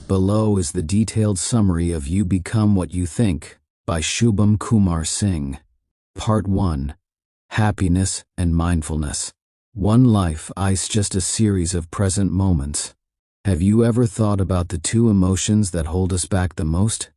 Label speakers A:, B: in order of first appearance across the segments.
A: Below is the detailed summary of You Become What You Think by Shubham Kumar Singh. Part 1. Happiness and Mindfulness. One life is just a series of present moments. Have you ever thought about the two emotions that hold us back the most?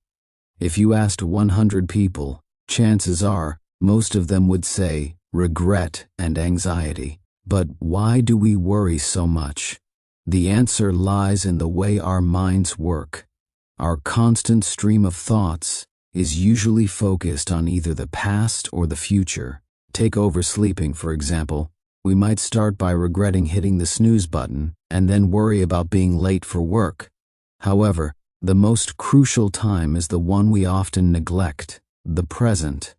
A: If you asked 100 people, chances are most of them would say regret and anxiety. But why do we worry so much? The answer lies in the way our minds work. Our constant stream of thoughts is usually focused on either the past or the future. Take oversleeping, for example. We might start by regretting hitting the snooze button and then worry about being late for work. However, the most crucial time is the one we often neglect, the present.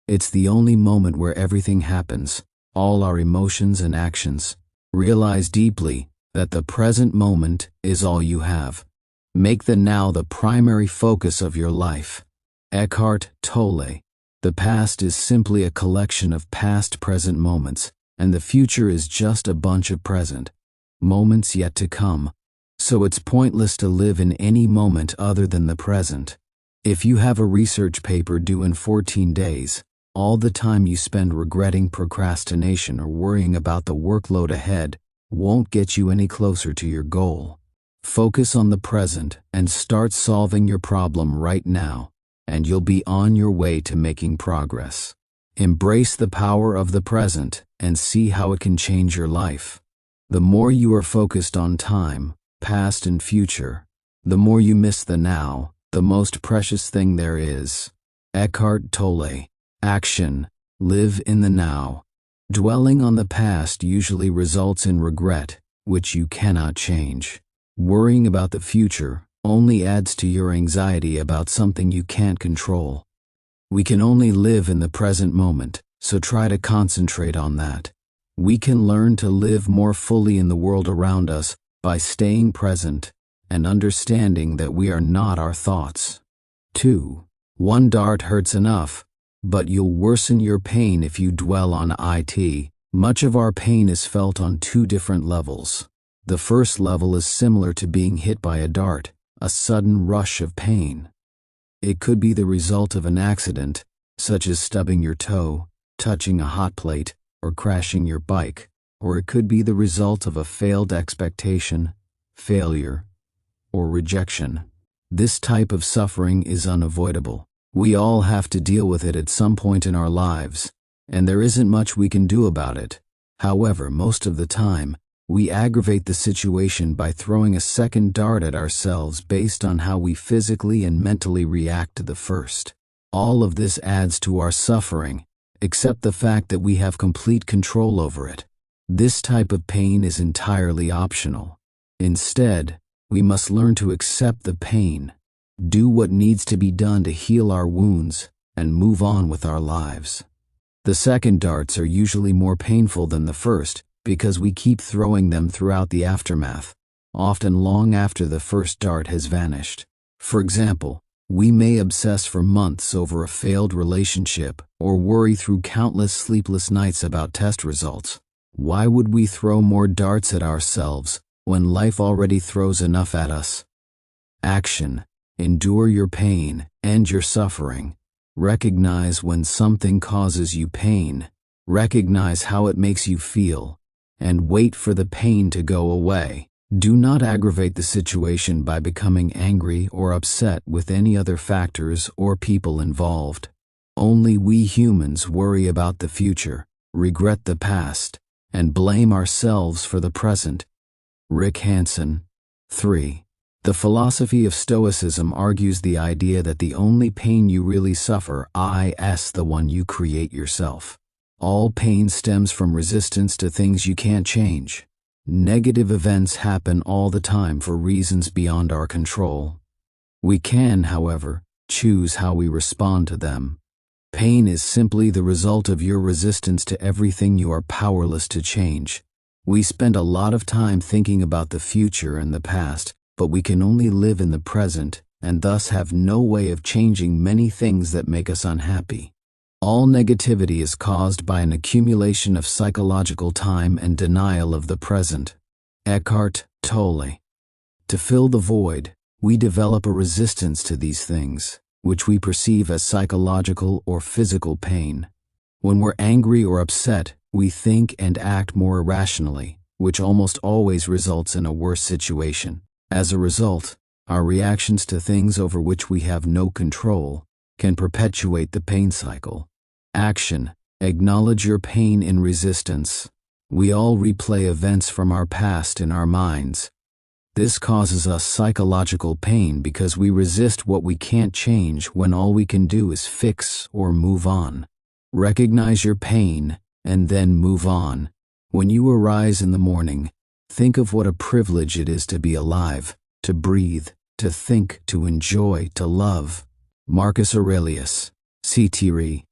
A: It's the only moment where everything happens, all our emotions and actions. Realize deeply that the present moment is all you have. Make the now the primary focus of your life. Eckhart Tolle. The past is simply a collection of past present moments, and the future is just a bunch of present moments yet to come. So it's pointless to live in any moment other than the present. If you have a research paper due in 14 days, all the time you spend regretting procrastination or worrying about the workload ahead won't get you any closer to your goal. Focus on the present and start solving your problem right now, and you'll be on your way to making progress. Embrace the power of the present and see how it can change your life. The more you are focused on time, past and future, the more you miss the now, the most precious thing there is. Eckhart Tolle. Action. Live in the now. Dwelling on the past usually results in regret, which you cannot change. Worrying about the future only adds to your anxiety about something you can't control. We can only live in the present moment, so try to concentrate on that. We can learn to live more fully in the world around us by staying present and understanding that we are not our thoughts. 2. One dart hurts enough, but you'll worsen your pain if you dwell on it. Much of our pain is felt on two different levels. The first level is similar to being hit by a dart, a sudden rush of pain. It could be the result of an accident, such as stubbing your toe, touching a hot plate, or crashing your bike, or it could be the result of a failed expectation, failure, or rejection. This type of suffering is unavoidable. We all have to deal with it at some point in our lives, and there isn't much we can do about it. However, most of the time, we aggravate the situation by throwing a second dart at ourselves based on how we physically and mentally react to the first. All of this adds to our suffering, except the fact that we have complete control over it. This type of pain is entirely optional. Instead, we must learn to accept the pain, do what needs to be done to heal our wounds, and move on with our lives. The second darts are usually more painful than the first because we keep throwing them throughout the aftermath, often long after the first dart has vanished. For example, we may obsess for months over a failed relationship or worry through countless sleepless nights about test results. Why would we throw more darts at ourselves when life already throws enough at us? Action. Endure your pain and your suffering. Recognize when something causes you pain. Recognize how it makes you feel, and wait for the pain to go away. Do not aggravate the situation by becoming angry or upset with any other factors or people involved. Only we humans worry about the future, regret the past, and blame ourselves for the present. Rick Hanson. 3. The philosophy of Stoicism argues the idea that the only pain you really suffer is the one you create yourself. All pain stems from resistance to things you can't change. Negative events happen all the time for reasons beyond our control. We can, however, choose how we respond to them. Pain is simply the result of your resistance to everything you are powerless to change. We spend a lot of time thinking about the future and the past, but we can only live in the present and thus have no way of changing many things that make us unhappy. All negativity is caused by an accumulation of psychological time and denial of the present. Eckhart Tolle. To fill the void, we develop a resistance to these things, which we perceive as psychological or physical pain. When we're angry or upset, we think and act more irrationally, which almost always results in a worse situation. As a result, our reactions to things over which we have no control can perpetuate the pain cycle. Action. Acknowledge your pain in resistance. We all replay events from our past in our minds. This causes us psychological pain because we resist what we can't change when all we can do is fix or move on. Recognize your pain and then move on. When you arise in the morning, think of what a privilege it is to be alive, to breathe, to think, to enjoy, to love. Marcus Aurelius, Ceteri.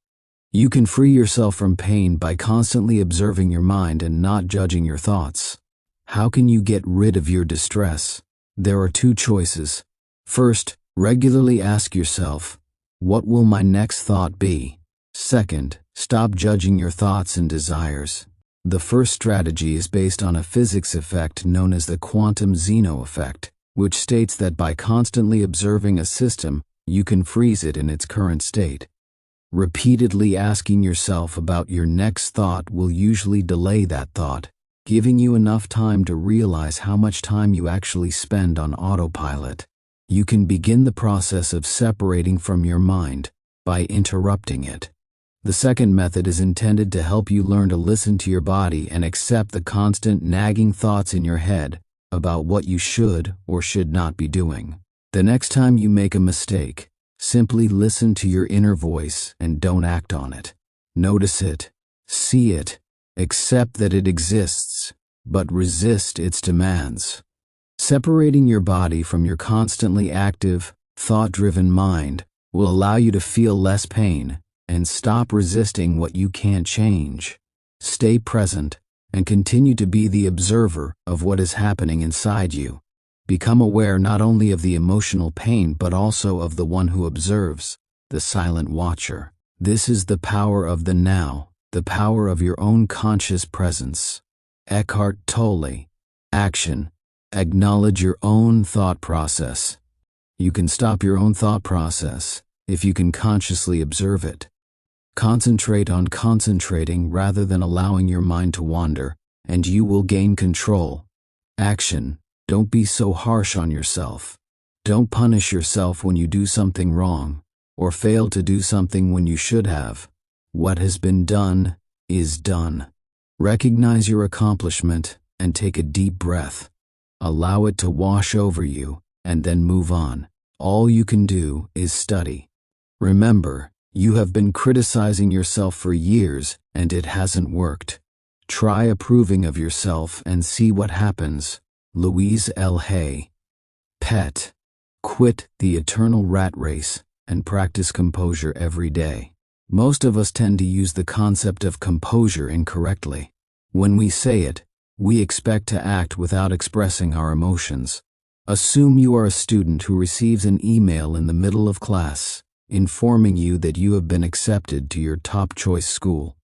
A: You can free yourself from pain by constantly observing your mind and not judging your thoughts. How can you get rid of your distress? There are two choices. First, regularly ask yourself, what will my next thought be? Second, stop judging your thoughts and desires. The first strategy is based on a physics effect known as the quantum Zeno effect, which states that by constantly observing a system, you can freeze it in its current state. Repeatedly asking yourself about your next thought will usually delay that thought, giving you enough time to realize how much time you actually spend on autopilot. You can begin the process of separating from your mind by interrupting it. The second method is intended to help you learn to listen to your body and accept the constant nagging thoughts in your head about what you should or should not be doing. The next time you make a mistake, simply listen to your inner voice and don't act on it. Notice it, see it, accept that it exists, but resist its demands. Separating your body from your constantly active, thought-driven mind will allow you to feel less pain and stop resisting what you can't change. Stay present and continue to be the observer of what is happening inside you. Become aware not only of the emotional pain but also of the one who observes, the silent watcher. This is the power of the now, the power of your own conscious presence. Eckhart Tolle. Action. Acknowledge your own thought process. You can stop your own thought process if you can consciously observe it. Concentrate on concentrating rather than allowing your mind to wander, and you will gain control. Action. Don't be so harsh on yourself. Don't punish yourself when you do something wrong, or fail to do something when you should have. What has been done is done. Recognize your accomplishment and take a deep breath. Allow it to wash over you, and then move on. All you can do is study. Remember, you have been criticizing yourself for years, and it hasn't worked. Try approving of yourself and see what happens. Louise L. Hay. Pet. Quit the eternal rat race and practice composure every day. Most of us tend to use the concept of composure incorrectly. When we say it, we expect to act without expressing our emotions. Assume you are a student who receives an email in the middle of class informing you that you have been accepted to your top choice school.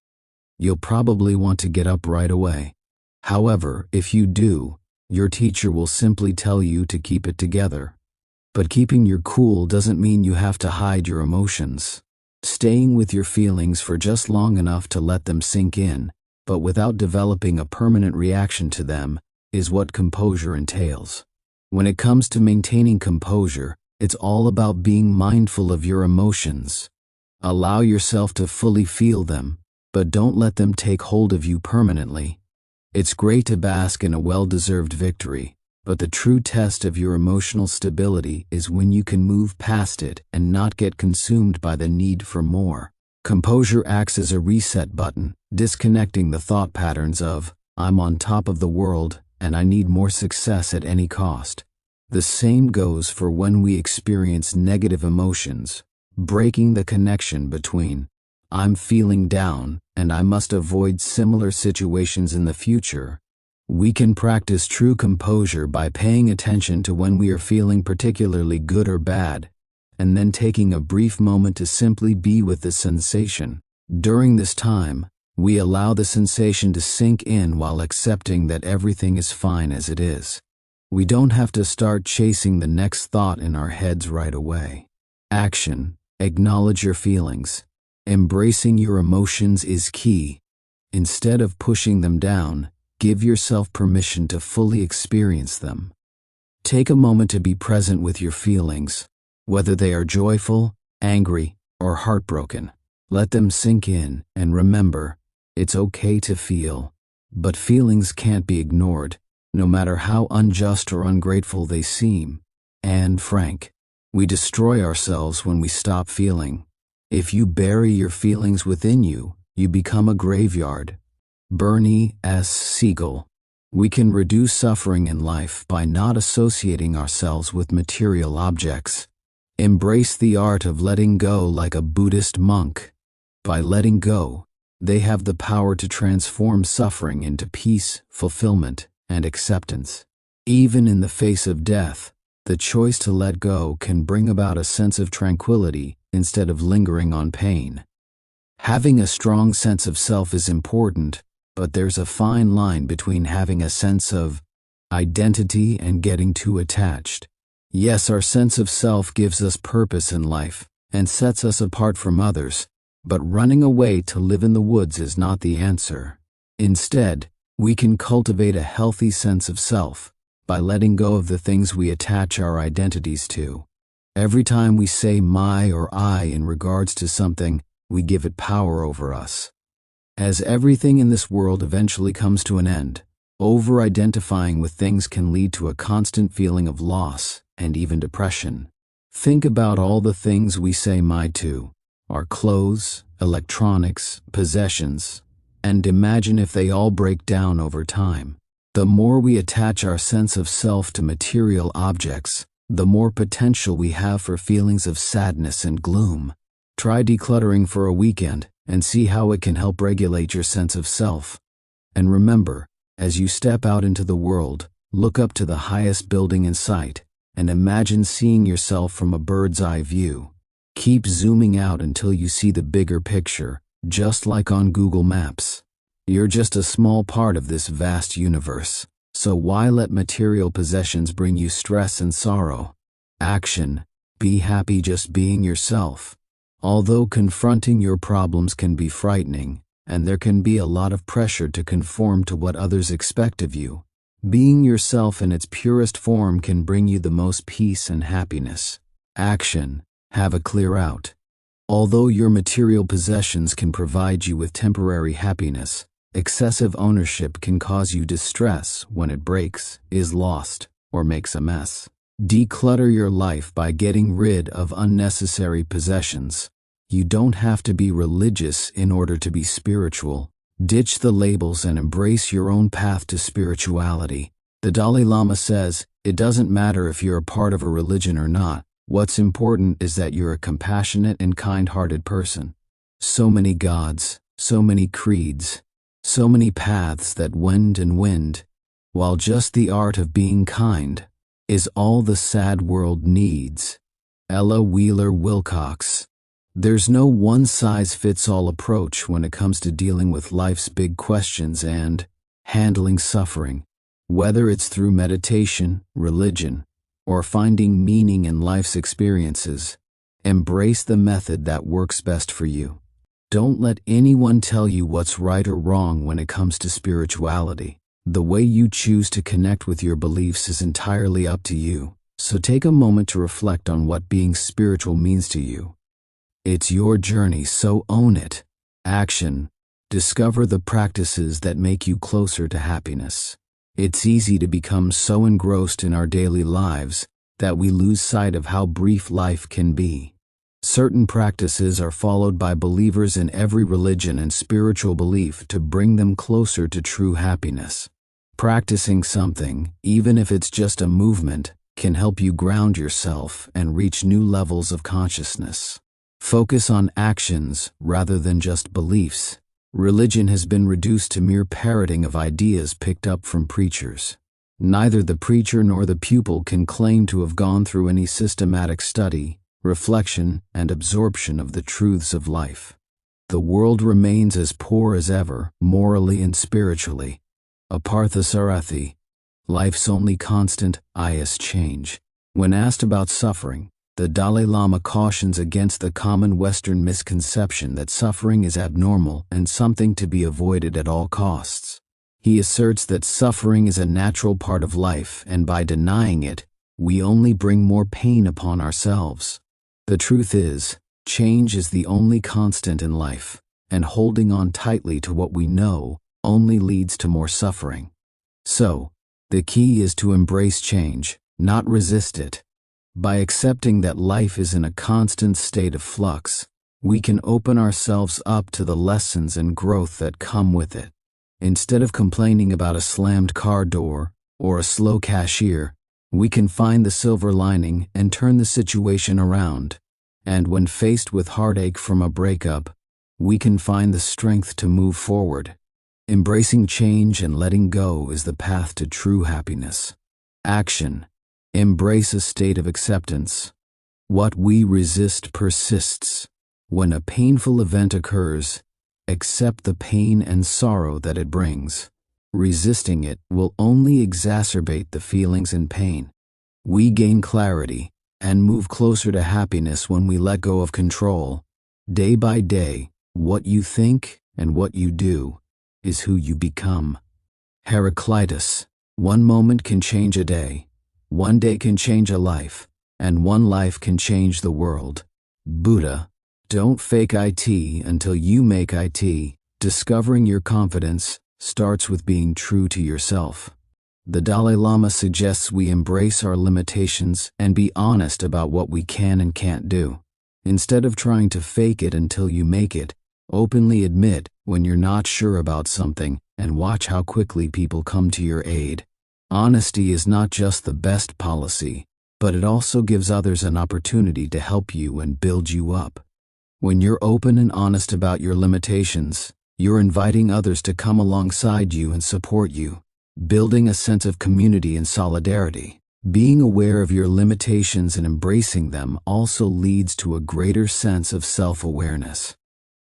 A: You'll probably want to get up right away. However, if you do, your teacher will simply tell you to keep it together. But keeping your cool doesn't mean you have to hide your emotions. Staying with your feelings for just long enough to let them sink in, but without developing a permanent reaction to them, is what composure entails. When it comes to maintaining composure, it's all about being mindful of your emotions. Allow yourself to fully feel them, but don't let them take hold of you permanently. It's great to bask in a well-deserved victory, but the true test of your emotional stability is when you can move past it and not get consumed by the need for more. Composure acts as a reset button, disconnecting the thought patterns of, "I'm on top of the world, and I need more success at any cost." The same goes for when we experience negative emotions, breaking the connection between, "I'm feeling down, and I must avoid similar situations in the future." We can practice true composure by paying attention to when we are feeling particularly good or bad, and then taking a brief moment to simply be with the sensation. During this time, we allow the sensation to sink in while accepting that everything is fine as it is. We don't have to start chasing the next thought in our heads right away. Action. Acknowledge your feelings. Embracing your emotions is key. Instead of pushing them down, give yourself permission to fully experience them. Take a moment to be present with your feelings, whether they are joyful, angry, or heartbroken. Let them sink in, and remember, it's okay to feel. But feelings can't be ignored, no matter how unjust or ungrateful they seem. And Frank, we destroy ourselves when we stop feeling. If you bury your feelings within you, you become a graveyard. Bernie S. Siegel. We can reduce suffering in life by not associating ourselves with material objects. Embrace the art of letting go like a Buddhist monk. By letting go, they have the power to transform suffering into peace, fulfillment, and acceptance. Even in the face of death, the choice to let go can bring about a sense of tranquility instead of lingering on pain. Having a strong sense of self is important, but there's a fine line between having a sense of identity and getting too attached. Yes, our sense of self gives us purpose in life and sets us apart from others, but running away to live in the woods is not the answer. Instead, we can cultivate a healthy sense of self by letting go of the things we attach our identities to. Every time we say my or I in regards to something, we give it power over us. As everything in this world eventually comes to an end, over-identifying with things can lead to a constant feeling of loss and even depression. Think about all the things we say my to, our clothes, electronics, possessions, and imagine if they all break down over time. The more we attach our sense of self to material objects, the more potential we have for feelings of sadness and gloom. Try decluttering for a weekend and see how it can help regulate your sense of self. And remember, as you step out into the world, look up to the highest building in sight and imagine seeing yourself from a bird's eye view. Keep zooming out until you see the bigger picture, just like on Google Maps. You're just a small part of this vast universe, so why let material possessions bring you stress and sorrow? Action. Be happy just being yourself. Although confronting your problems can be frightening, and there can be a lot of pressure to conform to what others expect of you, being yourself in its purest form can bring you the most peace and happiness. Action. Have a clear out. Although your material possessions can provide you with temporary happiness, excessive ownership can cause you distress when it breaks, is lost, or makes a mess. Declutter your life by getting rid of unnecessary possessions. You don't have to be religious in order to be spiritual. Ditch the labels and embrace your own path to spirituality. The Dalai Lama says, it doesn't matter if you're a part of a religion or not. What's important is that you're a compassionate and kind-hearted person. So many gods, so many creeds, so many paths that wend and wind, while just the art of being kind is all the sad world needs. Ella Wheeler Wilcox. There's no one-size-fits-all approach when it comes to dealing with life's big questions and handling suffering, whether it's through meditation, religion, or finding meaning in life's experiences. Embrace the method that works best for you. Don't let anyone tell you what's right or wrong when it comes to spirituality. The way you choose to connect with your beliefs is entirely up to you, so take a moment to reflect on what being spiritual means to you. It's your journey, so own it. Action. Discover the practices that make you closer to happiness. It's easy to become so engrossed in our daily lives that we lose sight of how brief life can be. Certain practices are followed by believers in every religion and spiritual belief to bring them closer to true happiness. Practicing something, even if it's just a movement, can help you ground yourself and reach new levels of consciousness. Focus on actions rather than just beliefs. Religion has been reduced to mere parroting of ideas picked up from preachers. Neither the preacher nor the pupil can claim to have gone through any systematic study, reflection, and absorption of the truths of life. The world remains as poor as ever, morally and spiritually. A Parthasarathi. Life's only constant is change. When asked about suffering, the Dalai Lama cautions against the common Western misconception that suffering is abnormal and something to be avoided at all costs. He asserts that suffering is a natural part of life, and by denying it, we only bring more pain upon ourselves. The truth is, change is the only constant in life, and holding on tightly to what we know only leads to more suffering. So, the key is to embrace change, not resist it. By accepting that life is in a constant state of flux, we can open ourselves up to the lessons and growth that come with it. Instead of complaining about a slammed car door or a slow cashier, we can find the silver lining and turn the situation around. And when faced with heartache from a breakup, we can find the strength to move forward. Embracing change and letting go is the path to true happiness. Action. Embrace a state of acceptance. What we resist persists. When a painful event occurs, accept the pain and sorrow that it brings. Resisting it will only exacerbate the feelings and pain. We gain clarity and move closer to happiness when we let go of control. Day by day, what you think and what you do is who you become. Heraclitus. One moment can change a day. One day can change a life, and one life can change the world. Buddha. Don't fake IT until you make IT. Discovering your confidence starts with being true to yourself. The Dalai Lama suggests we embrace our limitations and be honest about what we can and can't do. Instead of trying to fake it until you make it, openly admit when you're not sure about something and watch how quickly people come to your aid. Honesty is not just the best policy, but it also gives others an opportunity to help you and build you up. When you're open and honest about your limitations, you're inviting others to come alongside you and support you, building a sense of community and solidarity. Being aware of your limitations and embracing them also leads to a greater sense of self-awareness.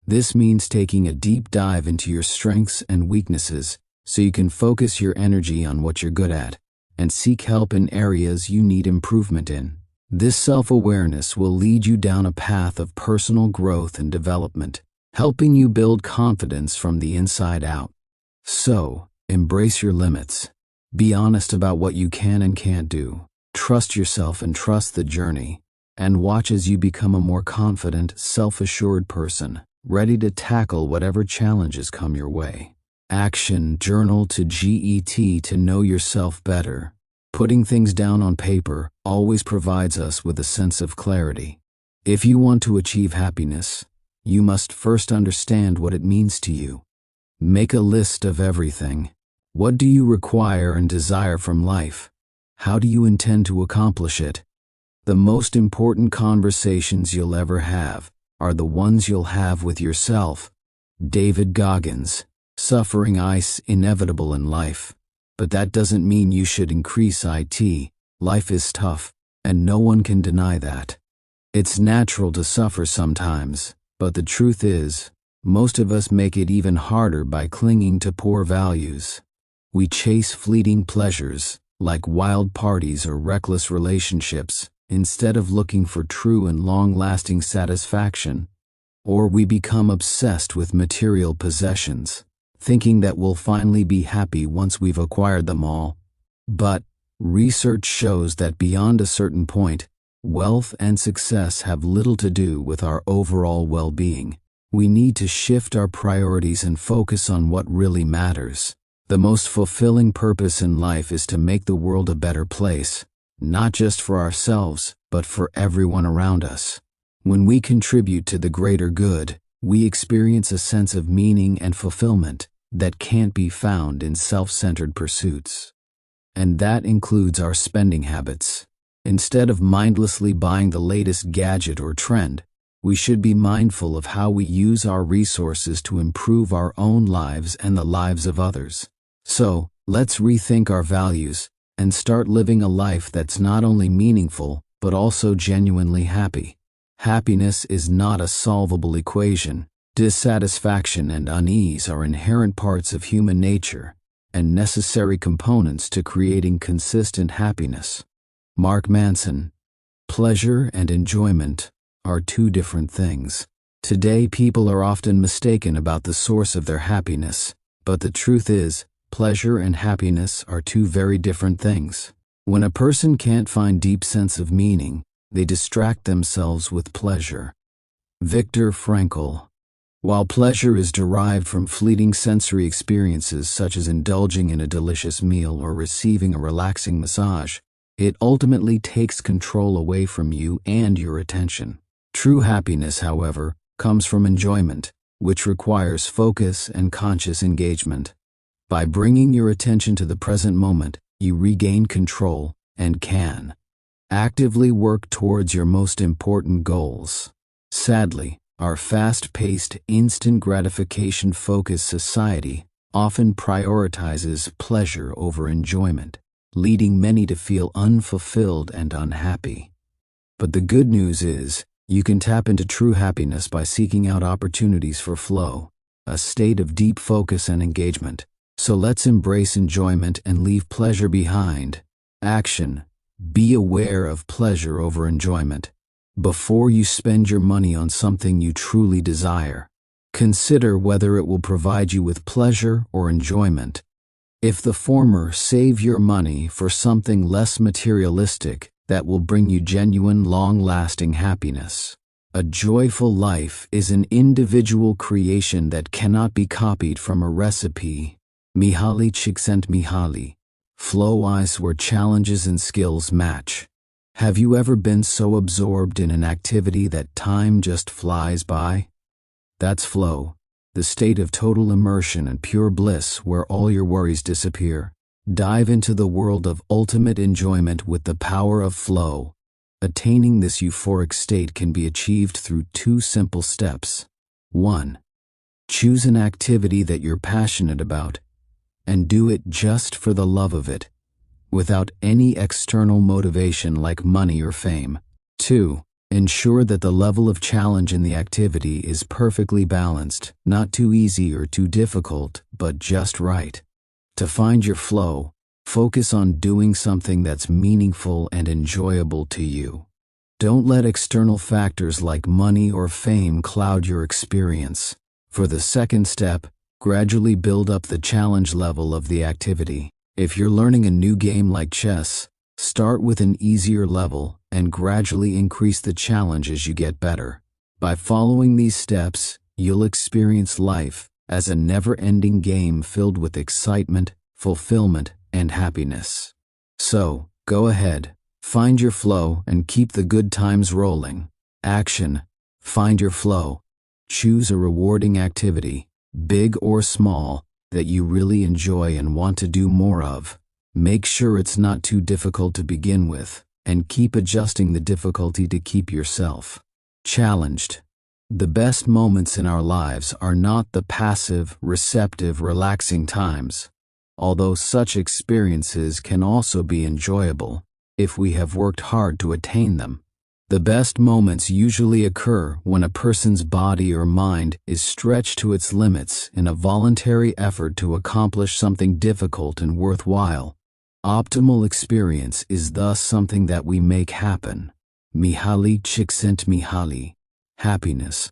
A: This means taking a deep dive into your strengths and weaknesses so you can focus your energy on what you're good at and seek help in areas you need improvement in. This self-awareness will lead you down a path of personal growth and development, helping you build confidence from the inside out. So, embrace your limits. Be honest about what you can and can't do. Trust yourself and trust the journey. And watch as you become a more confident, self-assured person, ready to tackle whatever challenges come your way. Action. Journal to GET to know yourself better. Putting things down on paper always provides us with a sense of clarity. If you want to achieve happiness, you must first understand what it means to you. Make a list of everything. What do you require and desire from life? How do you intend to accomplish it? The most important conversations you'll ever have are the ones you'll have with yourself. David Goggins. Suffering is inevitable in life, but that doesn't mean you should increase IT. Life is tough, and no one can deny that. It's natural to suffer sometimes, but the truth is, most of us make it even harder by clinging to poor values. We chase fleeting pleasures, like wild parties or reckless relationships, instead of looking for true and long-lasting satisfaction. Or we become obsessed with material possessions, thinking that we'll finally be happy once we've acquired them all. But research shows that beyond a certain point, wealth and success have little to do with our overall well-being. We need to shift our priorities and focus on what really matters. The most fulfilling purpose in life is to make the world a better place, not just for ourselves, but for everyone around us. When we contribute to the greater good, we experience a sense of meaning and fulfillment that can't be found in self-centered pursuits. And that includes our spending habits. Instead of mindlessly buying the latest gadget or trend, we should be mindful of how we use our resources to improve our own lives and the lives of others. So, let's rethink our values and start living a life that's not only meaningful, but also genuinely happy. Happiness is not a solvable equation. Dissatisfaction and unease are inherent parts of human nature, and necessary components to creating consistent happiness. Mark Manson. Pleasure and enjoyment are two different things. Today, people are often mistaken about the source of their happiness, but the truth is, pleasure and happiness are two very different things. When a person can't find deep sense of meaning, they distract themselves with pleasure. Viktor Frankl. While pleasure is derived from fleeting sensory experiences such as indulging in a delicious meal or receiving a relaxing massage, it ultimately takes control away from you and your attention. True happiness, however, comes from enjoyment, which requires focus and conscious engagement. By bringing your attention to the present moment, you regain control and can actively work towards your most important goals. Sadly, our fast-paced, instant gratification-focused society often prioritizes pleasure over enjoyment, leading many to feel unfulfilled and unhappy. But the good news is, you can tap into true happiness by seeking out opportunities for flow, a state of deep focus and engagement. So let's embrace enjoyment and leave pleasure behind. Action. Be aware of pleasure over enjoyment. Before you spend your money on something you truly desire, consider whether it will provide you with pleasure or enjoyment. If the former, save your money for something less materialistic that will bring you genuine, long-lasting happiness. A joyful life is an individual creation that cannot be copied from a recipe. Mihaly Csikszentmihalyi. Flow is where challenges and skills match. Have you ever been so absorbed in an activity that time just flies by? That's flow, the state of total immersion and pure bliss where all your worries disappear. Dive into the world of ultimate enjoyment with the power of flow. Attaining this euphoric state can be achieved through two simple steps. 1. Choose an activity that you're passionate about and do it just for the love of it, without any external motivation like money or fame. 2. Ensure that the level of challenge in the activity is perfectly balanced, not too easy or too difficult, but just right. To find your flow, focus on doing something that's meaningful and enjoyable to you. Don't let external factors like money or fame cloud your experience. For the second step, gradually build up the challenge level of the activity. If you're learning a new game like chess, start with an easier level and gradually increase the challenge as you get better. By following these steps, you'll experience life as a never-ending game filled with excitement, fulfillment, and happiness. So, go ahead, find your flow and keep the good times rolling. Action. Find your flow. Choose a rewarding activity, big or small, that you really enjoy and want to do more of. Make sure it's not too difficult to begin with, and keep adjusting the difficulty to keep yourself challenged. The best moments in our lives are not the passive, receptive, relaxing times, although such experiences can also be enjoyable if we have worked hard to attain them. The best moments usually occur when a person's body or mind is stretched to its limits in a voluntary effort to accomplish something difficult and worthwhile. Optimal experience is thus something that we make happen. Mihaly Csikszentmihalyi. Happiness.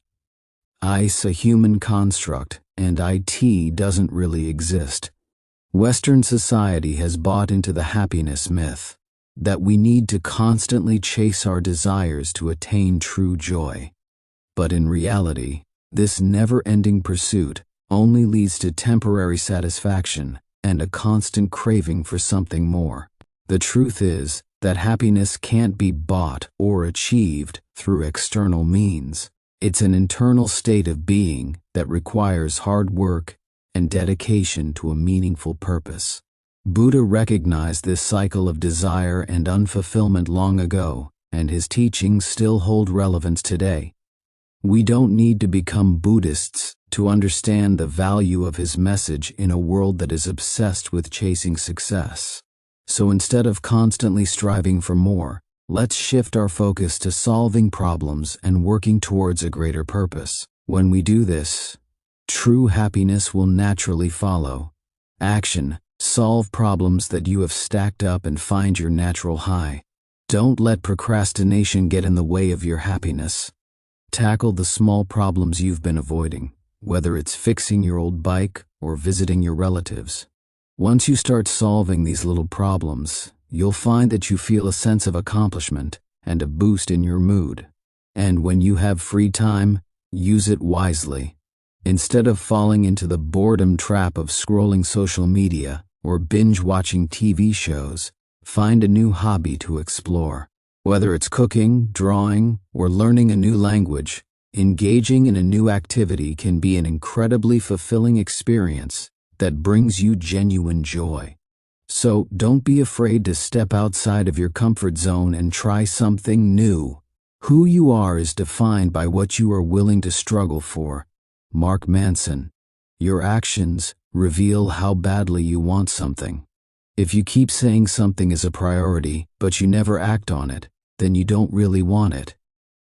A: Is a human construct, and it doesn't really exist. Western society has bought into the happiness myth that we need to constantly chase our desires to attain true joy. But in reality, this never-ending pursuit only leads to temporary satisfaction and a constant craving for something more. The truth is that happiness can't be bought or achieved through external means. It's an internal state of being that requires hard work and dedication to a meaningful purpose. Buddha recognized this cycle of desire and unfulfillment long ago, and his teachings still hold relevance today. We don't need to become Buddhists to understand the value of his message in a world that is obsessed with chasing success. So instead of constantly striving for more, let's shift our focus to solving problems and working towards a greater purpose. When we do this, true happiness will naturally follow. Action. Solve problems that you have stacked up and find your natural high. Don't let procrastination get in the way of your happiness. Tackle the small problems you've been avoiding, whether it's fixing your old bike or visiting your relatives. Once you start solving these little problems, you'll find that you feel a sense of accomplishment and a boost in your mood. And when you have free time, use it wisely. Instead of falling into the boredom trap of scrolling social media or binge-watching TV shows, find a new hobby to explore. Whether it's cooking, drawing, or learning a new language, engaging in a new activity can be an incredibly fulfilling experience that brings you genuine joy. So don't be afraid to step outside of your comfort zone and try something new. Who you are is defined by what you are willing to struggle for. Mark Manson. Your actions reveal how badly you want something. If you keep saying something is a priority, but you never act on it, then you don't really want it.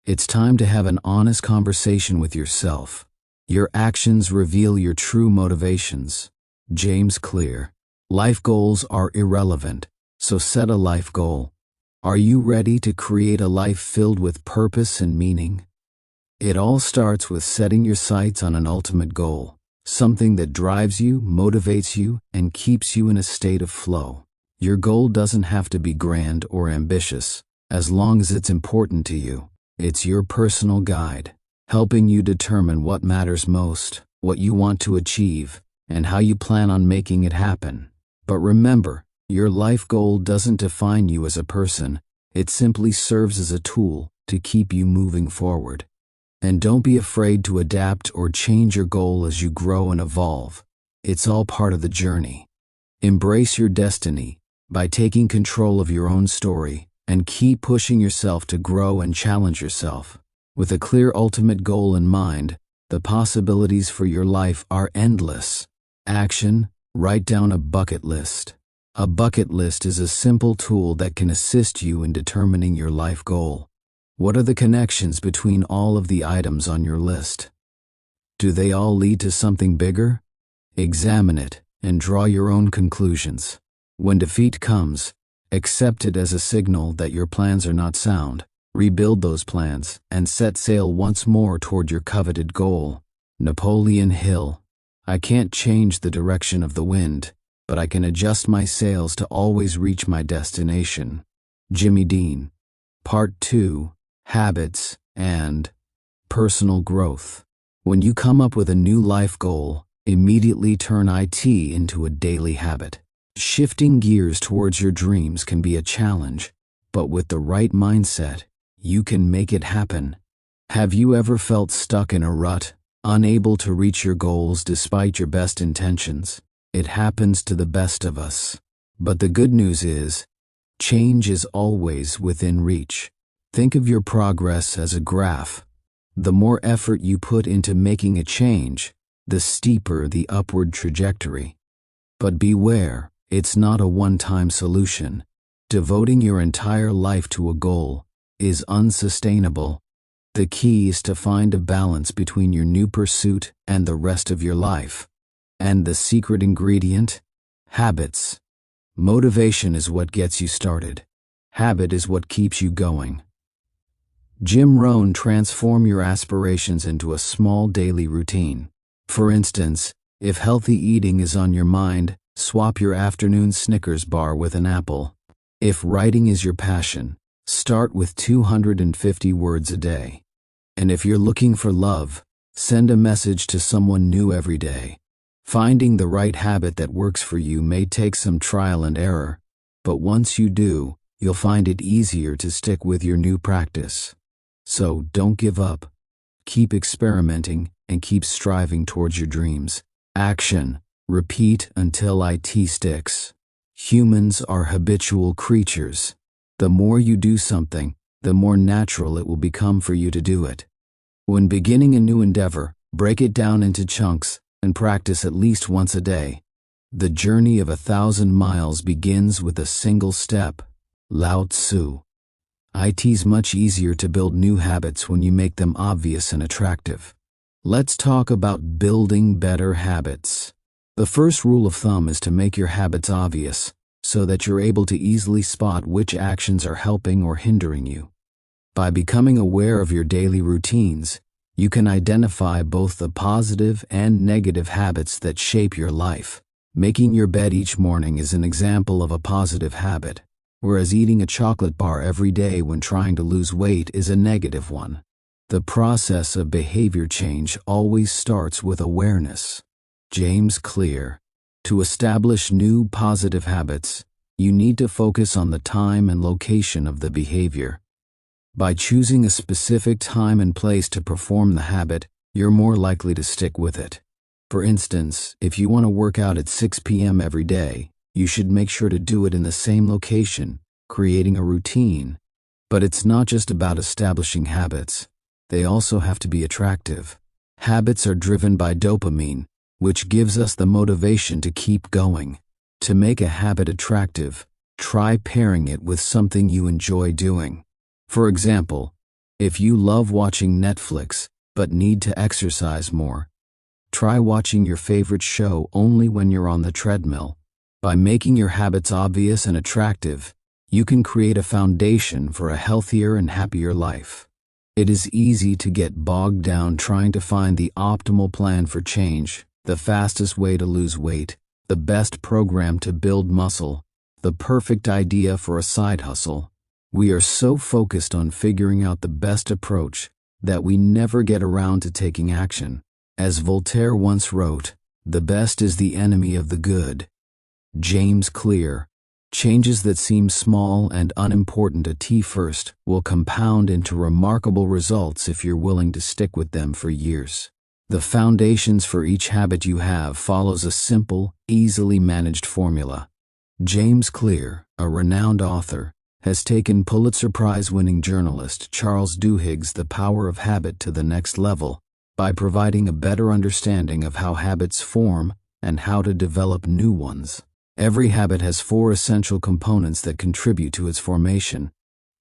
A: It's time to have an honest conversation with yourself. Your actions reveal your true motivations. James Clear. Life goals are irrelevant, so set a life goal. Are you ready to create a life filled with purpose and meaning? It all starts with setting your sights on an ultimate goal, something that drives you, motivates you, and keeps you in a state of flow. Your goal doesn't have to be grand or ambitious, as long as it's important to you. It's your personal guide, helping you determine what matters most, what you want to achieve, and how you plan on making it happen. But remember, your life goal doesn't define you as a person. It simply serves as a tool to keep you moving forward. And don't be afraid to adapt or change your goal as you grow and evolve. It's all part of the journey. Embrace your destiny by taking control of your own story and keep pushing yourself to grow and challenge yourself. With a clear ultimate goal in mind, the possibilities for your life are endless. Action: write down a bucket list. A bucket list is a simple tool that can assist you in determining your life goal. What are the connections between all of the items on your list? Do they all lead to something bigger? Examine it and draw your own conclusions. When defeat comes, accept it as a signal that your plans are not sound. Rebuild those plans and set sail once more toward your coveted goal. Napoleon Hill. I can't change the direction of the wind, but I can adjust my sails to always reach my destination. Jimmy Dean. Part 2. Habits and personal growth. When you come up with a new life goal, immediately turn it into a daily habit. Shifting gears towards your dreams can be a challenge, but with the right mindset, you can make it happen. Have you ever felt stuck in a rut, unable to reach your goals despite your best intentions? It happens to the best of us. But the good news is, change is always within reach. Think of your progress as a graph. The more effort you put into making a change, the steeper the upward trajectory. But beware, it's not a one-time solution. Devoting your entire life to a goal is unsustainable. The key is to find a balance between your new pursuit and the rest of your life. And the secret ingredient? Habits. Motivation is what gets you started. Habit is what keeps you going. Jim Rohn. Transform your aspirations into a small daily routine. For instance, if healthy eating is on your mind, swap your afternoon Snickers bar with an apple. If writing is your passion, start with 250 words a day. And if you're looking for love, send a message to someone new every day. Finding the right habit that works for you may take some trial and error, but once you do, you'll find it easier to stick with your new practice. So don't give up. Keep experimenting and keep striving towards your dreams. Action. Repeat until it sticks. Humans are habitual creatures. The more you do something, the more natural it will become for you to do it. When beginning a new endeavor, break it down into chunks and practice at least once a day. The journey of 1,000 miles begins with a single step. Lao Tzu. It's much easier to build new habits when you make them obvious and attractive. Let's talk about building better habits. The first rule of thumb is to make your habits obvious, so that you're able to easily spot which actions are helping or hindering you. By becoming aware of your daily routines, you can identify both the positive and negative habits that shape your life. Making your bed each morning is an example of a positive habit, whereas eating a chocolate bar every day when trying to lose weight is a negative one. The process of behavior change always starts with awareness. James Clear. To establish new positive habits, you need to focus on the time and location of the behavior. By choosing a specific time and place to perform the habit, you're more likely to stick with it. For instance, if you want to work out at 6 p.m. every day, you should make sure to do it in the same location, creating a routine. But it's not just about establishing habits. They also have to be attractive. Habits are driven by dopamine, which gives us the motivation to keep going. To make a habit attractive, try pairing it with something you enjoy doing. For example, if you love watching Netflix but need to exercise more, try watching your favorite show only when you're on the treadmill. By making your habits obvious and attractive, you can create a foundation for a healthier and happier life. It is easy to get bogged down trying to find the optimal plan for change, the fastest way to lose weight, the best program to build muscle, the perfect idea for a side hustle. We are so focused on figuring out the best approach that we never get around to taking action. As Voltaire once wrote, "The best is the enemy of the good." James Clear. Changes that seem small and unimportant at first will compound into remarkable results if you're willing to stick with them for years. The foundations for each habit you have follows a simple, easily managed formula. James Clear, a renowned author, has taken Pulitzer Prize-winning journalist Charles Duhigg's The Power of Habit to the next level by providing a better understanding of how habits form and how to develop new ones. Every habit has 4 essential components that contribute to its formation.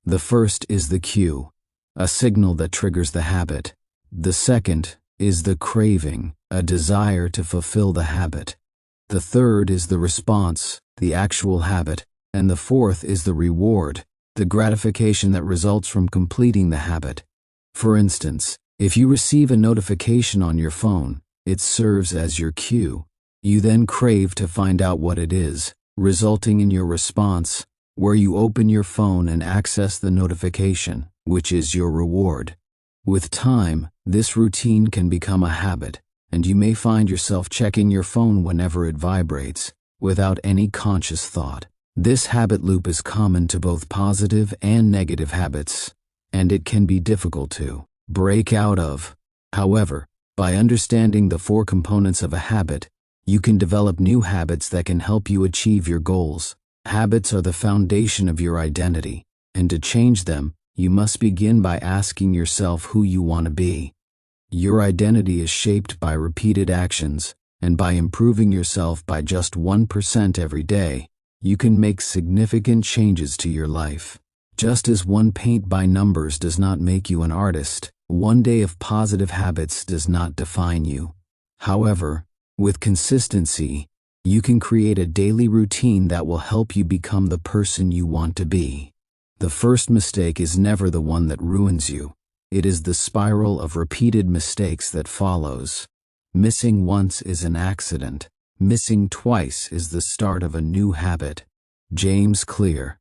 A: The first is the cue, a signal that triggers the habit. The second is the craving, a desire to fulfill the habit. The third is the response, the actual habit, and the fourth is the reward, the gratification that results from completing the habit. For instance, if you receive a notification on your phone, it serves as your cue. You then crave to find out what it is, resulting in your response, where you open your phone and access the notification, which is your reward. With time, this routine can become a habit, and you may find yourself checking your phone whenever it vibrates, without any conscious thought. This habit loop is common to both positive and negative habits, and it can be difficult to break out of. However, by understanding the 4 components of a habit, you can develop new habits that can help you achieve your goals. Habits are the foundation of your identity, and to change them, you must begin by asking yourself who you want to be. Your identity is shaped by repeated actions, and by improving yourself by just 1% every day, you can make significant changes to your life. Just as one paint by numbers does not make you an artist, one day of positive habits does not define you. However, with consistency, you can create a daily routine that will help you become the person you want to be. The first mistake is never the one that ruins you. It is the spiral of repeated mistakes that follows. Missing once is an accident. Missing twice is the start of a new habit. James Clear.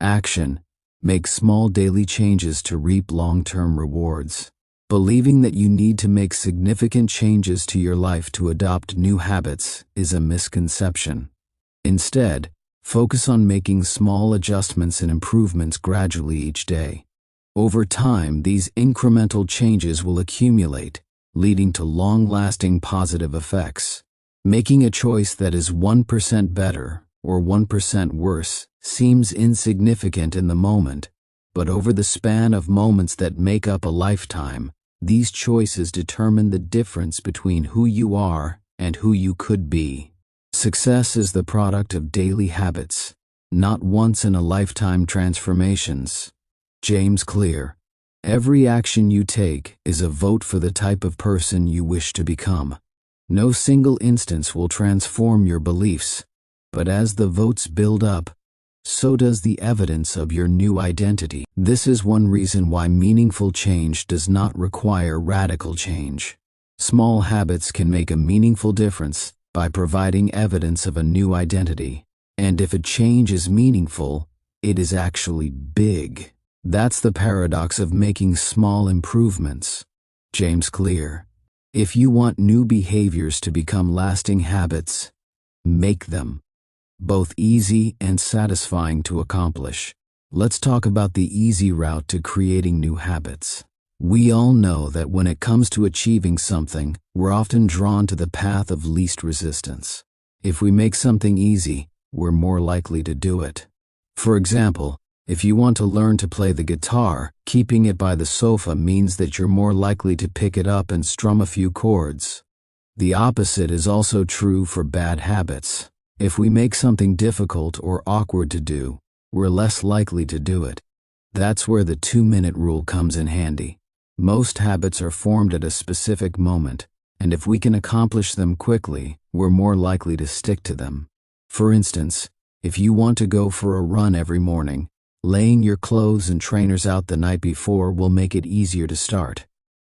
A: Action. Make small daily changes to reap long-term rewards. Believing that you need to make significant changes to your life to adopt new habits is a misconception. Instead, focus on making small adjustments and improvements gradually each day. Over time, these incremental changes will accumulate, leading to long-lasting positive effects. Making a choice that is 1% better or 1% worse seems insignificant in the moment, but over the span of moments that make up a lifetime, these choices determine the difference between who you are and who you could be. Success is the product of daily habits, not once-in-a-lifetime transformations. James Clear. Every action you take is a vote for the type of person you wish to become. No single instance will transform your beliefs, but as the votes build up, so does the evidence of your new identity. This is one reason why meaningful change does not require radical change. Small habits can make a meaningful difference by providing evidence of a new identity. And if a change is meaningful, it is actually big. That's the paradox of making small improvements. James Clear. If you want new behaviors to become lasting habits, make them both easy and satisfying to accomplish. Let's talk about the easy route to creating new habits. We all know that when it comes to achieving something, we're often drawn to the path of least resistance. If we make something easy, we're more likely to do it. For example, if you want to learn to play the guitar, keeping it by the sofa means that you're more likely to pick it up and strum a few chords. The opposite is also true for bad habits. If we make something difficult or awkward to do, we're less likely to do it. That's where the 2-minute rule comes in handy. Most habits are formed at a specific moment, and if we can accomplish them quickly, we're more likely to stick to them. For instance, if you want to go for a run every morning, laying your clothes and trainers out the night before will make it easier to start.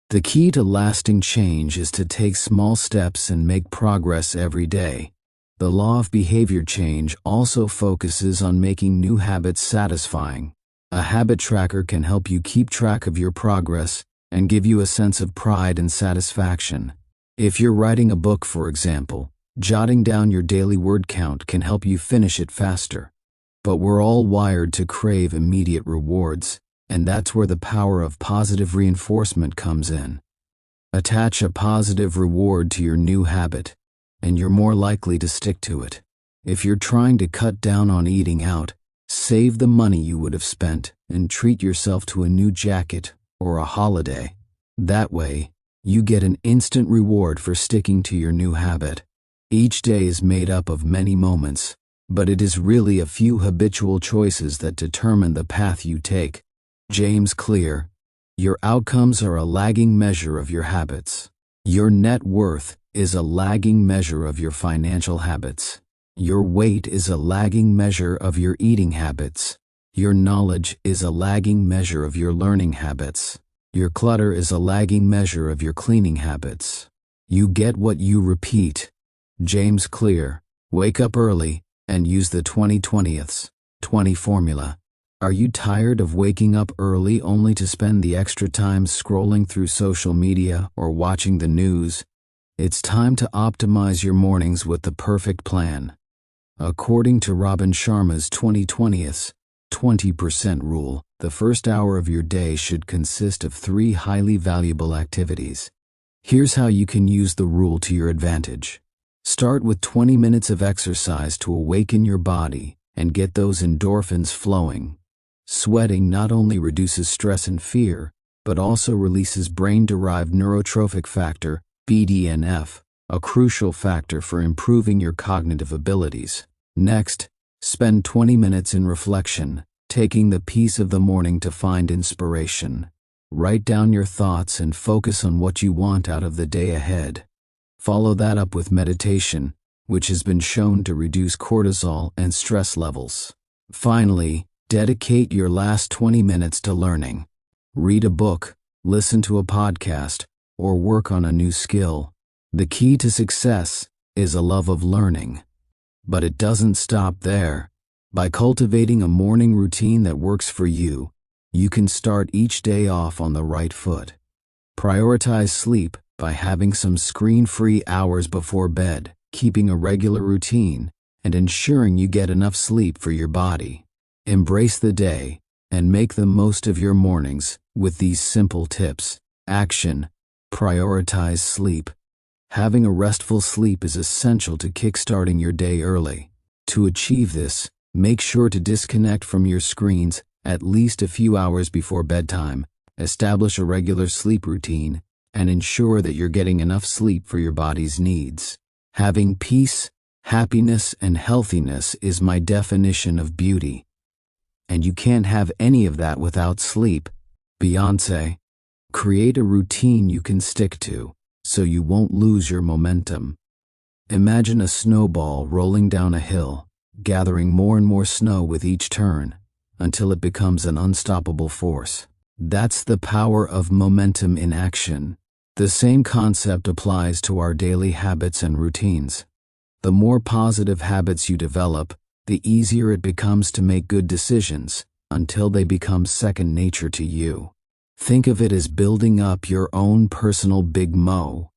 A: The key to lasting change is to take small steps and make progress every day. The law of behavior change also focuses on making new habits satisfying. A habit tracker can help you keep track of your progress and give you a sense of pride and satisfaction. If you're writing a book, for example, jotting down your daily word count can help you finish it faster. But we're all wired to crave immediate rewards, and that's where the power of positive reinforcement comes in. Attach a positive reward to your new habit, and you're more likely to stick to it. If you're trying to cut down on eating out, save the money you would have spent and treat yourself to a new jacket or a holiday. That way, you get an instant reward for sticking to your new habit. Each day is made up of many moments, but it is really a few habitual choices that determine the path you take. James Clear. Your outcomes are a lagging measure of your habits. Your net worth is a lagging measure of your financial habits. Your weight is a lagging measure of your eating habits. Your knowledge is a lagging measure of your learning habits. Your clutter is a lagging measure of your cleaning habits. You get what you repeat. James Clear. Wake up early and use the 20 formula. Are you tired of waking up early only to spend the extra time scrolling through social media or watching the news? It's time to optimize your mornings with the perfect plan. According to Robin Sharma's 20% rule, the first hour of your day should consist of 3 highly valuable activities. Here's how you can use the rule to your advantage. Start with 20 minutes of exercise to awaken your body and get those endorphins flowing. Sweating not only reduces stress and fear, but also releases brain-derived neurotrophic factor, BDNF, a crucial factor for improving your cognitive abilities. Next, spend 20 minutes in reflection, taking the piece of the morning to find inspiration. Write down your thoughts and focus on what you want out of the day ahead. Follow that up with meditation, which has been shown to reduce cortisol and stress levels. Finally, dedicate your last 20 minutes to learning. Read a book, listen to a podcast, or work on a new skill. The key to success is a love of learning. But it doesn't stop there. By cultivating a morning routine that works for you, you can start each day off on the right foot. Prioritize sleep by having some screen-free hours before bed, keeping a regular routine, and ensuring you get enough sleep for your body. Embrace the day and make the most of your mornings with these simple tips. Action. Prioritize sleep. Having a restful sleep is essential to kickstarting your day early. To achieve this, make sure to disconnect from your screens at least a few hours before bedtime, establish a regular sleep routine, and ensure that you're getting enough sleep for your body's needs. Having peace, happiness, and healthiness is my definition of beauty. And you can't have any of that without sleep. Beyoncé. Create a routine you can stick to. so you won't lose your momentum. Imagine a snowball rolling down a hill, gathering more and more snow with each turn, until it becomes an unstoppable force. That's the power of momentum in action. The same concept applies to our daily habits and routines. The more positive habits you develop, the easier it becomes to make good decisions, until they become second nature to you. Think of it as building up your own personal Big Mo.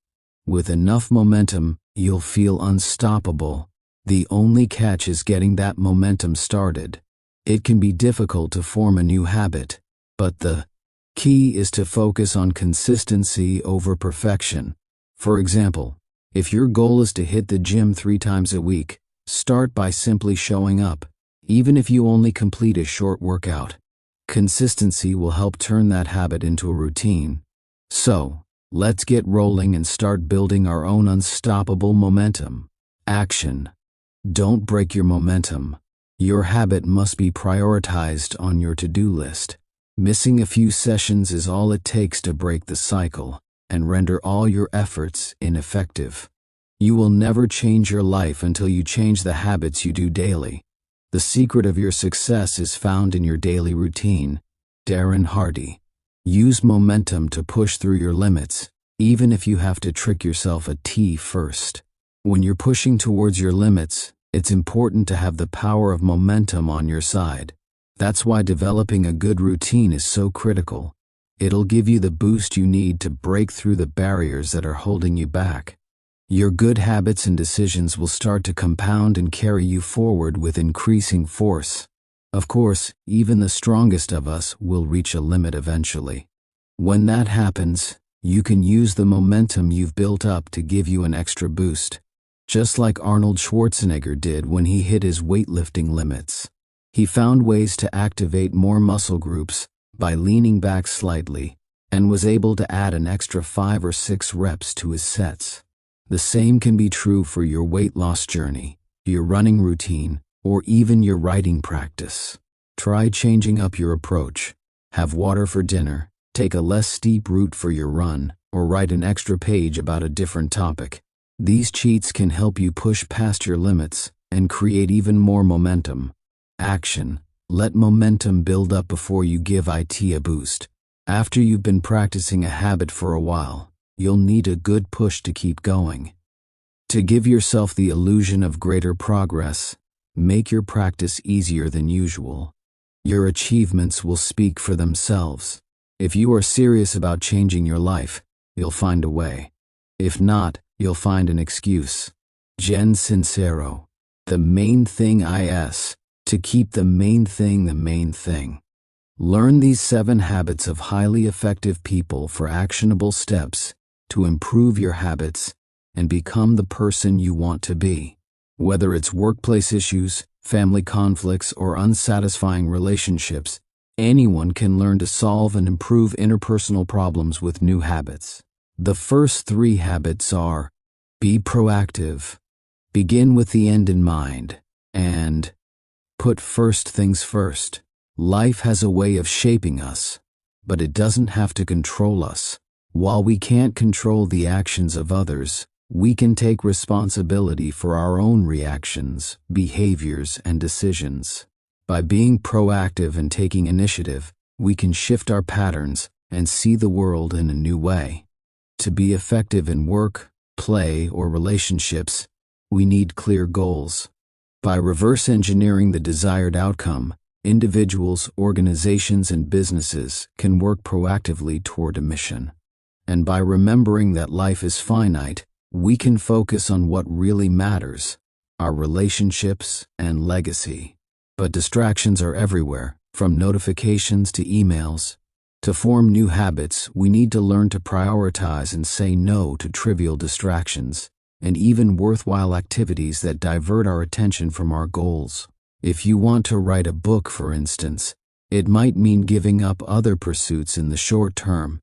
A: With enough momentum, you'll feel unstoppable. The only catch is getting that momentum started. It can be difficult to form a new habit, but the key is to focus on consistency over perfection. For example, if your goal is to hit the gym 3 times a week, start by simply showing up, even if you only complete a short workout. Consistency will help turn that habit into a routine. So, let's get rolling and start building our own unstoppable momentum. Action. Don't break your momentum. Your habit must be prioritized on your to-do list. Missing a few sessions is all it takes to break the cycle and render all your efforts ineffective. You will never change your life until you change the habits you do daily. The secret of your success is found in your daily routine. Darren Hardy. Use momentum to push through your limits, even if you have to trick yourself a tea first. When you're pushing towards your limits, it's important to have the power of momentum on your side. That's why developing a good routine is so critical. It'll give you the boost you need to break through the barriers that are holding you back. Your good habits and decisions will start to compound and carry you forward with increasing force. Of course, even the strongest of us will reach a limit eventually. When that happens, you can use the momentum you've built up to give you an extra boost, just like Arnold Schwarzenegger did when he hit his weightlifting limits. He found ways to activate more muscle groups by leaning back slightly and was able to add an extra 5 or 6 reps to his sets. The same can be true for your weight loss journey, your running routine, or even your writing practice. Try changing up your approach. Have water for dinner, take a less steep route for your run, or write an extra page about a different topic. These cheats can help you push past your limits and create even more momentum. Action. Let momentum build up before you give it a boost. After you've been practicing a habit for a while, you'll need a good push to keep going. To give yourself the illusion of greater progress, make your practice easier than usual. Your achievements will speak for themselves. If you are serious about changing your life, you'll find a way. If not, you'll find an excuse. Jen Sincero. The main thing is to keep the main thing the main thing. Learn these 7 habits of highly effective people for actionable steps to improve your habits and become the person you want to be. Whether it's workplace issues, family conflicts, or unsatisfying relationships, anyone can learn to solve and improve interpersonal problems with new habits. The first 3 habits are: be proactive, begin with the end in mind, and put first things first. Life has a way of shaping us, but it doesn't have to control us. While we can't control the actions of others, we can take responsibility for our own reactions, behaviors, and decisions. By being proactive and taking initiative, we can shift our patterns and see the world in a new way. To be effective in work, play, or relationships, we need clear goals. By reverse engineering the desired outcome, individuals, organizations, and businesses can work proactively toward a mission. And by remembering that life is finite, we can focus on what really matters, our relationships and legacy. But distractions are everywhere, from notifications to emails. To form new habits, we need to learn to prioritize and say no to trivial distractions, and even worthwhile activities that divert our attention from our goals. If you want to write a book, for instance, it might mean giving up other pursuits in the short term.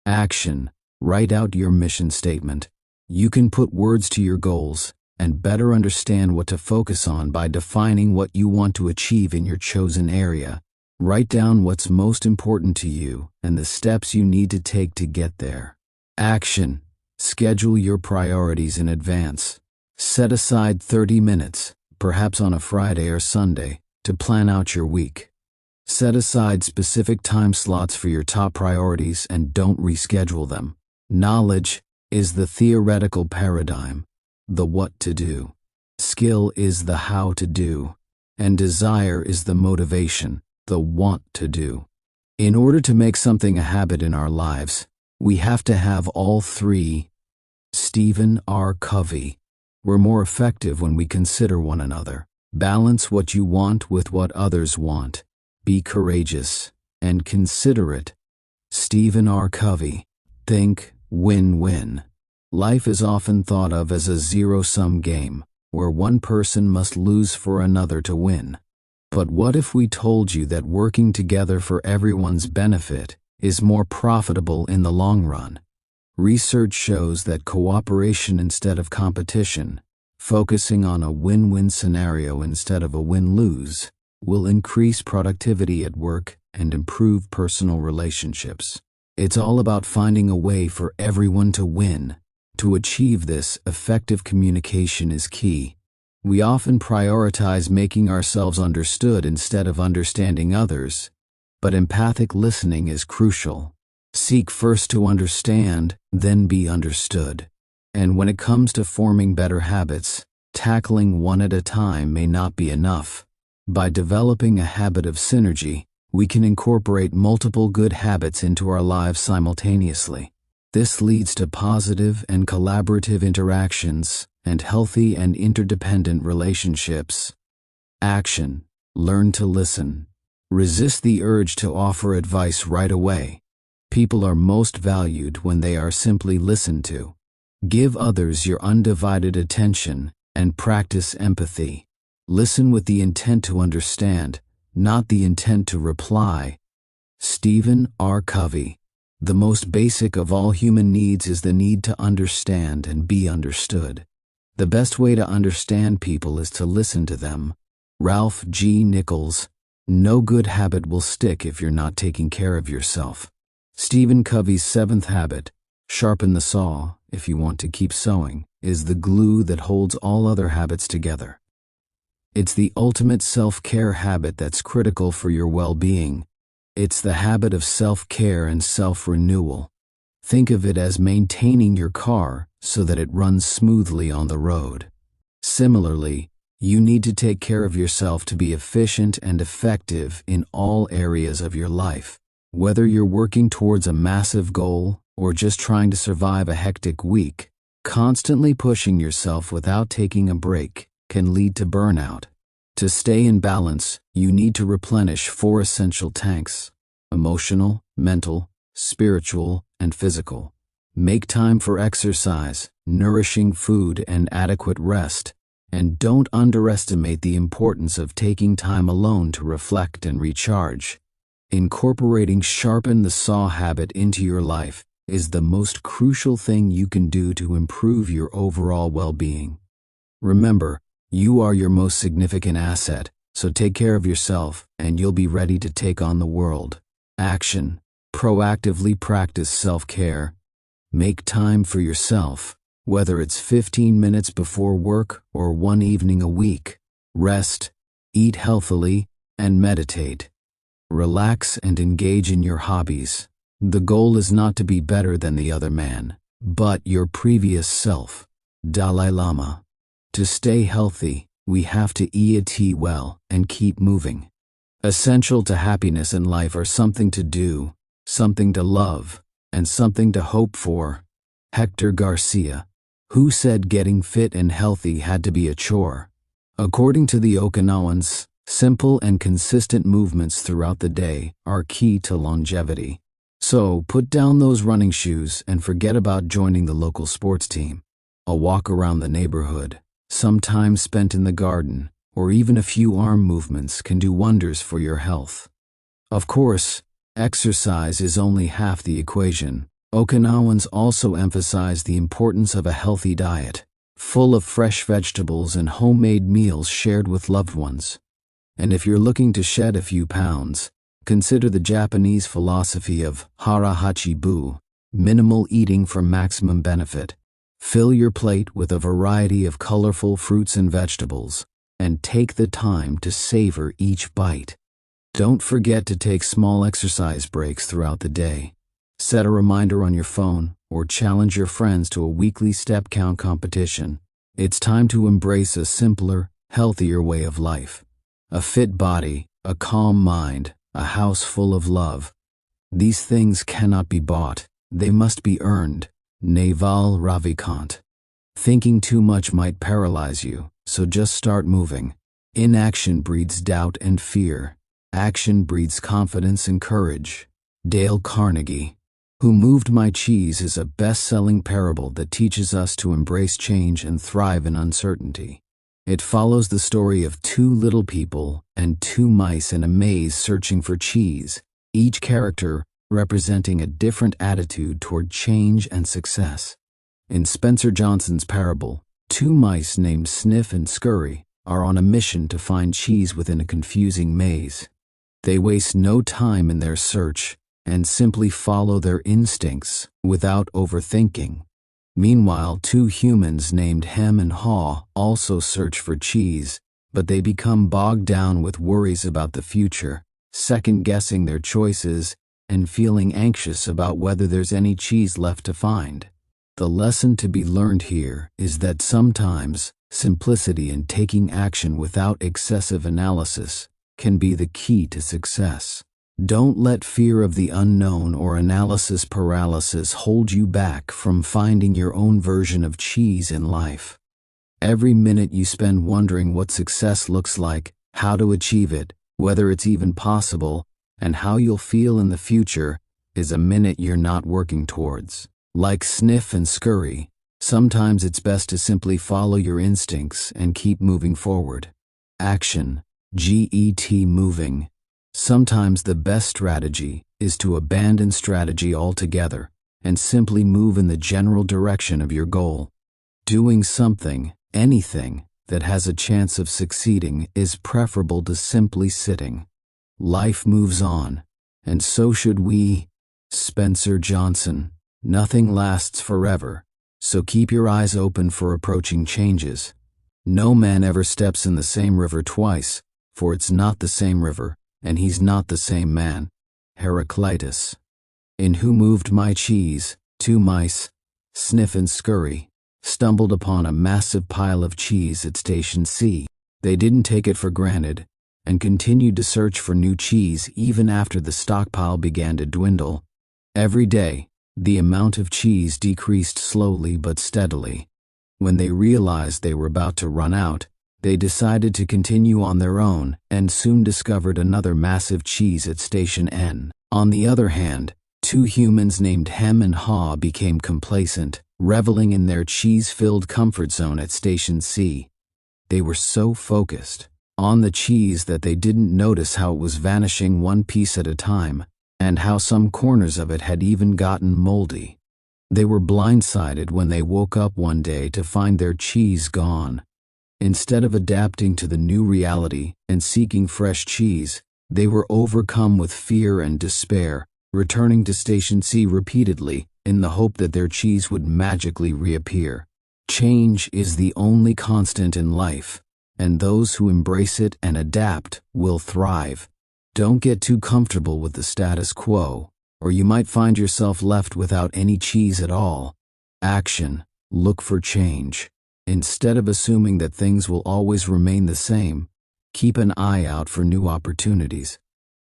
A: Action. Write out your mission statement. You can put words to your goals and better understand what to focus on by defining what you want to achieve in your chosen area. Write down what's most important to you and the steps you need to take to get there. Action. Schedule your priorities in advance. Set aside 30 minutes, perhaps on a Friday or Sunday, to plan out your week. Set aside specific time slots for your top priorities and don't reschedule them. Knowledge is the theoretical paradigm, the what to do. Skill is the how to do. And desire is the motivation, the want to do. In order to make something a habit in our lives, we have to have all three. Stephen R. Covey. We're more effective when we consider one another. Balance what you want with what others want. Be courageous and considerate. Stephen R. Covey. Think win-win. Life is often thought of as a zero-sum game, where one person must lose for another to win. But what if we told you that working together for everyone's benefit is more profitable in the long run? Research shows that cooperation instead of competition, focusing on a win-win scenario instead of a win-lose, will increase productivity at work and improve personal relationships. It's all about finding a way for everyone to win. To achieve this, effective communication is key. We often prioritize making ourselves understood instead of understanding others, but empathic listening is crucial. Seek first to understand, then be understood. And when it comes to forming better habits, tackling one at a time may not be enough. By developing a habit of synergy, we can incorporate multiple good habits into our lives simultaneously. This leads to positive and collaborative interactions and healthy and interdependent relationships. Action. Learn to listen. Resist the urge to offer advice right away. People are most valued when they are simply listened to. Give others your undivided attention and practice empathy. Listen with the intent to understand, not the intent to reply. Stephen R. Covey. The most basic of all human needs is the need to understand and be understood. The best way to understand people is to listen to them. Ralph G. Nichols. No good habit will stick if you're not taking care of yourself. Stephen Covey's seventh habit, sharpen the saw, if you want to keep sewing, is the glue that holds all other habits together. It's the ultimate self-care habit that's critical for your well-being. It's the habit of self-care and self-renewal. Think of it as maintaining your car so that it runs smoothly on the road. Similarly, you need to take care of yourself to be efficient and effective in all areas of your life. Whether you're working towards a massive goal or just trying to survive a hectic week, constantly pushing yourself without taking a break can lead to burnout. To stay in balance, you need to replenish 4 essential tanks: emotional, mental, spiritual, and physical. Make time for exercise, nourishing food, and adequate rest. And don't underestimate the importance of taking time alone to reflect and recharge. Incorporating sharpen the saw habit into your life is the most crucial thing you can do to improve your overall well-being. Remember, you are your most significant asset, so take care of yourself and you'll be ready to take on the world. Action. Proactively practice self-care. Make time for yourself, whether it's 15 minutes before work or one evening a week. Rest, eat healthily, and meditate. Relax and engage in your hobbies. The goal is not to be better than the other man, but your previous self. Dalai Lama. To stay healthy, we have to eat well and keep moving. Essential to happiness in life are something to do, something to love, and something to hope for. Hector Garcia. Who said getting fit and healthy had to be a chore? According to the Okinawans, simple and consistent movements throughout the day are key to longevity. So put down those running shoes and forget about joining the local sports team. A walk around the neighborhood, some time spent in the garden, or even a few arm movements can do wonders for your health. Of course, exercise is only half the equation. Okinawans also emphasize the importance of a healthy diet, full of fresh vegetables and homemade meals shared with loved ones. And if you're looking to shed a few pounds, consider the Japanese philosophy of hara hachi bu, Minimal eating for maximum benefit. Fill your plate with a variety of colorful fruits and vegetables, and take the time to savor each bite. Don't forget to take small exercise breaks throughout the day. Set a reminder on your phone or challenge your friends to a weekly step count competition. It's time to embrace a simpler, healthier way of life. A fit body, a calm mind, a house full of love. These things cannot be bought. They must be earned. Naval Ravikant. Thinking too much might paralyze you, so just start moving. Inaction breeds doubt and fear. Action breeds confidence and courage. Dale Carnegie. Who Moved My Cheese is a best-selling parable that teaches us to embrace change and thrive in uncertainty. It follows the story of two little people and two mice in a maze searching for cheese, each character representing a different attitude toward change and success. In Spencer Johnson's parable, two mice named Sniff and Scurry are on a mission to find cheese within a confusing maze. They waste no time in their search and simply follow their instincts without overthinking. Meanwhile, two humans named Hem and Haw also search for cheese, but they become bogged down with worries about the future, second-guessing their choices and feeling anxious about whether there's any cheese left to find. The lesson to be learned here is that sometimes simplicity and taking action without excessive analysis can be the key to success. Don't let fear of the unknown or analysis paralysis hold you back from finding your own version of cheese in life. Every minute you spend wondering what success looks like, how to achieve it, whether it's even possible, and how you'll feel in the future is a minute you're not working towards. Like Sniff and Scurry, sometimes it's best to simply follow your instincts and keep moving forward. Action. GET moving. Sometimes the best strategy is to abandon strategy altogether and simply move in the general direction of your goal. Doing something, anything, that has a chance of succeeding is preferable to simply sitting. Life moves on, and so should we. Spencer Johnson. Nothing lasts forever, so keep your eyes open for approaching changes. No man ever steps in the same river twice, for it's not the same river, and he's not the same man. Heraclitus. In Who Moved My Cheese, two mice, Sniff and Scurry, stumbled upon a massive pile of cheese at Station C. They didn't take it for granted, and continued to search for new cheese even after the stockpile began to dwindle. Every day, the amount of cheese decreased slowly but steadily. When they realized they were about to run out, they decided to continue on their own and soon discovered another massive cheese at Station N. On the other hand, two humans named Hem and Haw became complacent, reveling in their cheese-filled comfort zone at Station C. They were so focused on the cheese that they didn't notice how it was vanishing one piece at a time, and how some corners of it had even gotten moldy. They were blindsided when they woke up one day to find their cheese gone. Instead of adapting to the new reality and seeking fresh cheese, they were overcome with fear and despair, returning to Station C repeatedly in the hope that their cheese would magically reappear. Change is the only constant in life, and those who embrace it and adapt will thrive. Don't get too comfortable with the status quo, or you might find yourself left without any cheese at all. Action. Look for change. Instead of assuming that things will always remain the same, keep an eye out for new opportunities.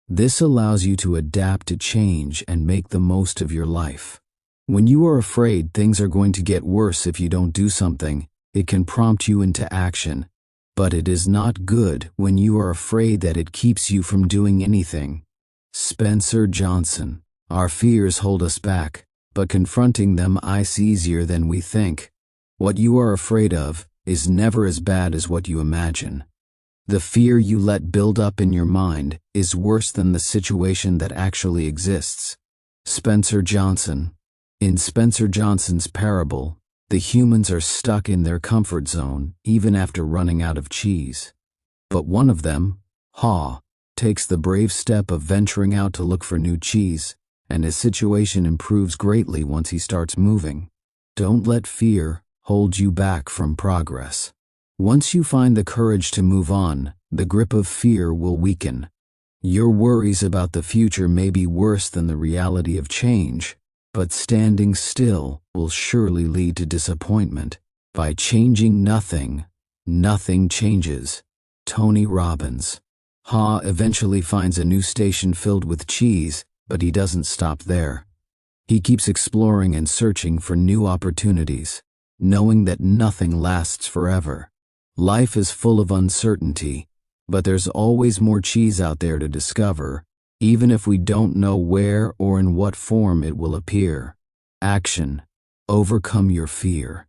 A: This allows you to adapt to change and make the most of your life. When you are afraid things are going to get worse if you don't do something, it can prompt you into action. But it is not good when you are afraid that it keeps you from doing anything. Spencer Johnson. Our fears hold us back, but confronting them is easier than we think. What you are afraid of is never as bad as what you imagine. The fear you let build up in your mind is worse than the situation that actually exists. Spencer Johnson. In Spencer Johnson's parable, the humans are stuck in their comfort zone even after running out of cheese. But one of them, Haw, takes the brave step of venturing out to look for new cheese and his situation improves greatly once he starts moving. Don't let fear hold you back from progress. Once you find the courage to move on, the grip of fear will weaken. Your worries about the future may be worse than the reality of change, but standing still will surely lead to disappointment. By changing nothing, nothing changes. Tony Robbins. Ha eventually finds a new station filled with cheese, but he doesn't stop there. He keeps exploring and searching for new opportunities, knowing that nothing lasts forever. Life is full of uncertainty, but there's always more cheese out there to discover, even if we don't know where or in what form it will appear. Action. Overcome your fear.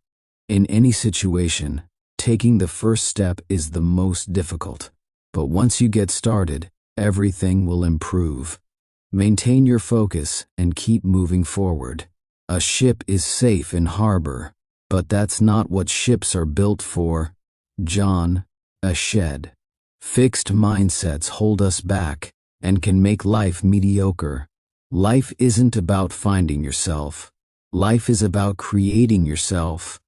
A: In any situation, taking the first step is the most difficult. But once you get started, everything will improve. Maintain your focus and keep moving forward. A ship is safe in harbor, but that's not what ships are built for. John Ashed. Fixed mindsets hold us back and can make life mediocre. Life isn't about finding yourself. Life is about creating yourself.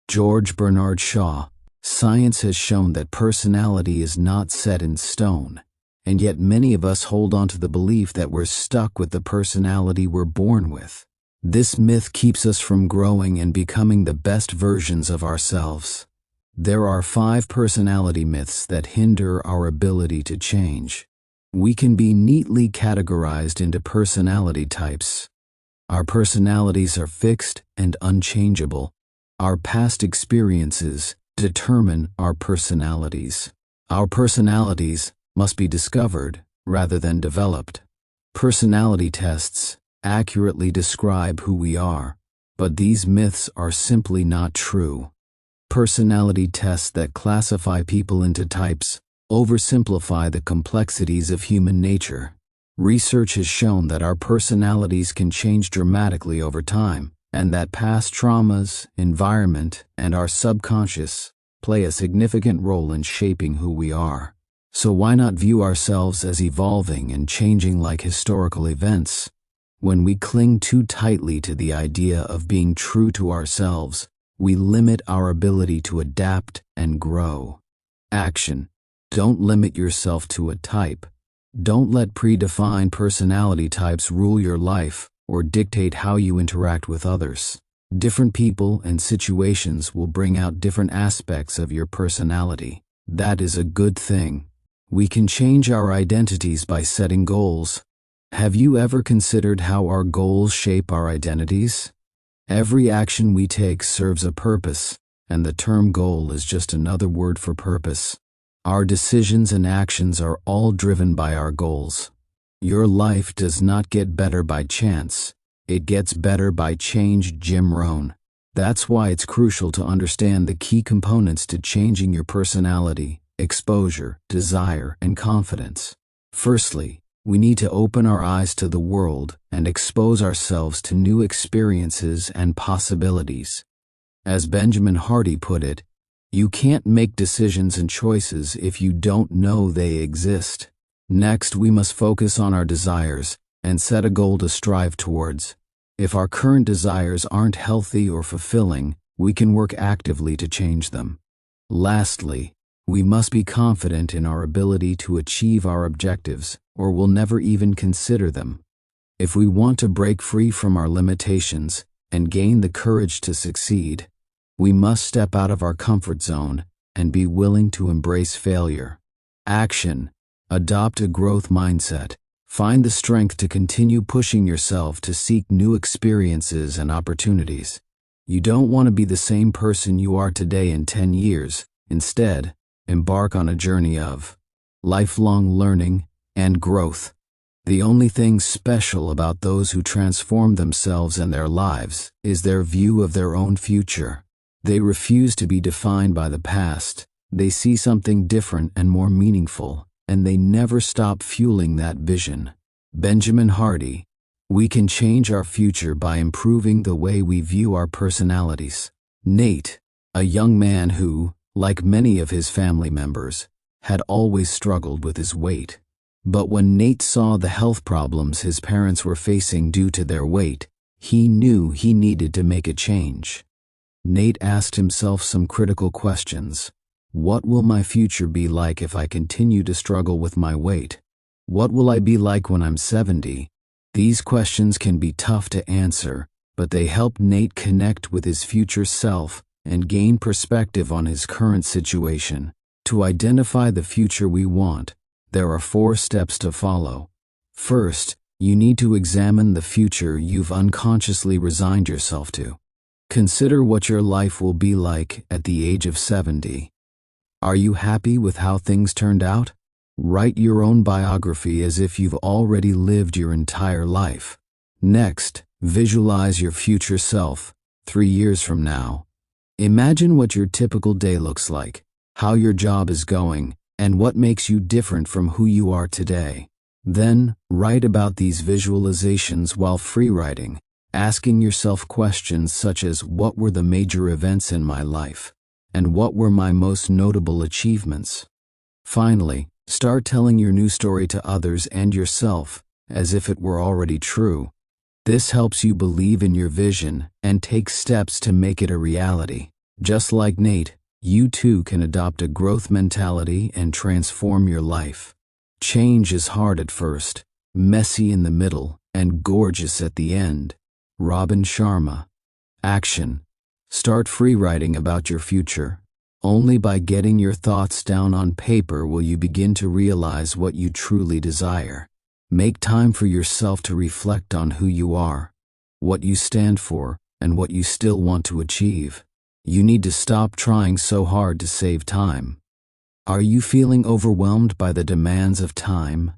A: George Bernard Shaw. Science has shown that personality is not set in stone, and yet many of us hold on to the belief that we're stuck with the personality we're born with. This myth keeps us from growing and becoming the best versions of ourselves. There are 5 personality myths that hinder our ability to change. We can be neatly categorized into personality types. Our personalities are fixed and unchangeable. Our past experiences determine our personalities. Our personalities must be discovered rather than developed. Personality tests accurately describe who we are, but these myths are simply not true. Personality tests that classify people into types oversimplify the complexities of human nature. Research has shown that our personalities can change dramatically over time, and that past traumas, environment, and our subconscious play a significant role in shaping who we are. So why not view ourselves as evolving and changing like historical events? When we cling too tightly to the idea of being true to ourselves, we limit our ability to adapt and grow. Action. Don't limit yourself to a type. Don't let predefined personality types rule your life or dictate how you interact with others. Different people and situations will bring out different aspects of your personality. That is a good thing. We can change our identities by setting goals. Have you ever considered how our goals shape our identities? Every action we take serves a purpose, and the term goal is just another word for purpose. Our decisions and actions are all driven by our goals. Your life does not get better by chance. It gets better by change. Jim Rohn. That's why it's crucial to understand the key components to changing your personality: exposure, desire, and confidence. Firstly, we need to open our eyes to the world and expose ourselves to new experiences and possibilities. As Benjamin Hardy put it, you can't make decisions and choices if you don't know they exist. Next, we must focus on our desires and set a goal to strive towards. If our current desires aren't healthy or fulfilling, we can work actively to change them. Lastly, we must be confident in our ability to achieve our objectives, or we'll never even consider them. If we want to break free from our limitations and gain the courage to succeed, we must step out of our comfort zone and be willing to embrace failure. Action. Adopt a growth mindset. Find the strength to continue pushing yourself to seek new experiences and opportunities. You don't want to be the same person you are today in 10 years. Instead, embark on a journey of lifelong learning and growth. The only thing special about those who transform themselves and their lives is their view of their own future. They refuse to be defined by the past. They see something different and more meaningful, and they never stop fueling that vision. Benjamin Hardy. We can change our future by improving the way we view our personalities. Nate, a young man who, like many of his family members, had always struggled with his weight. But when Nate saw the health problems his parents were facing due to their weight, he knew he needed to make a change. Nate asked himself some critical questions. What will my future be like if I continue to struggle with my weight? What will I be like when I'm 70? These questions can be tough to answer, but they help Nate connect with his future self and gain perspective on his current situation. To identify the future we want, there are 4 steps to follow. First, you need to examine the future you've unconsciously resigned yourself to. Consider what your life will be like at the age of 70. Are you happy with how things turned out? Write your own biography as if you've already lived your entire life. Next, visualize your future self, 3 years from now. Imagine what your typical day looks like, how your job is going, and what makes you different from who you are today. Then, write about these visualizations while freewriting, asking yourself questions such as what were the major events in my life, and what were my most notable achievements. Finally, start telling your new story to others and yourself as if it were already true. This helps you believe in your vision and take steps to make it a reality. Just like Nate, you too can adopt a growth mentality and transform your life. Change is hard at first, messy in the middle, and gorgeous at the end. Robin Sharma. Action. Start freewriting about your future. Only by getting your thoughts down on paper will you begin to realize what you truly desire. Make time for yourself to reflect on who you are, what you stand for, and what you still want to achieve. You need to stop trying so hard to save time. Are you feeling overwhelmed by the demands of time?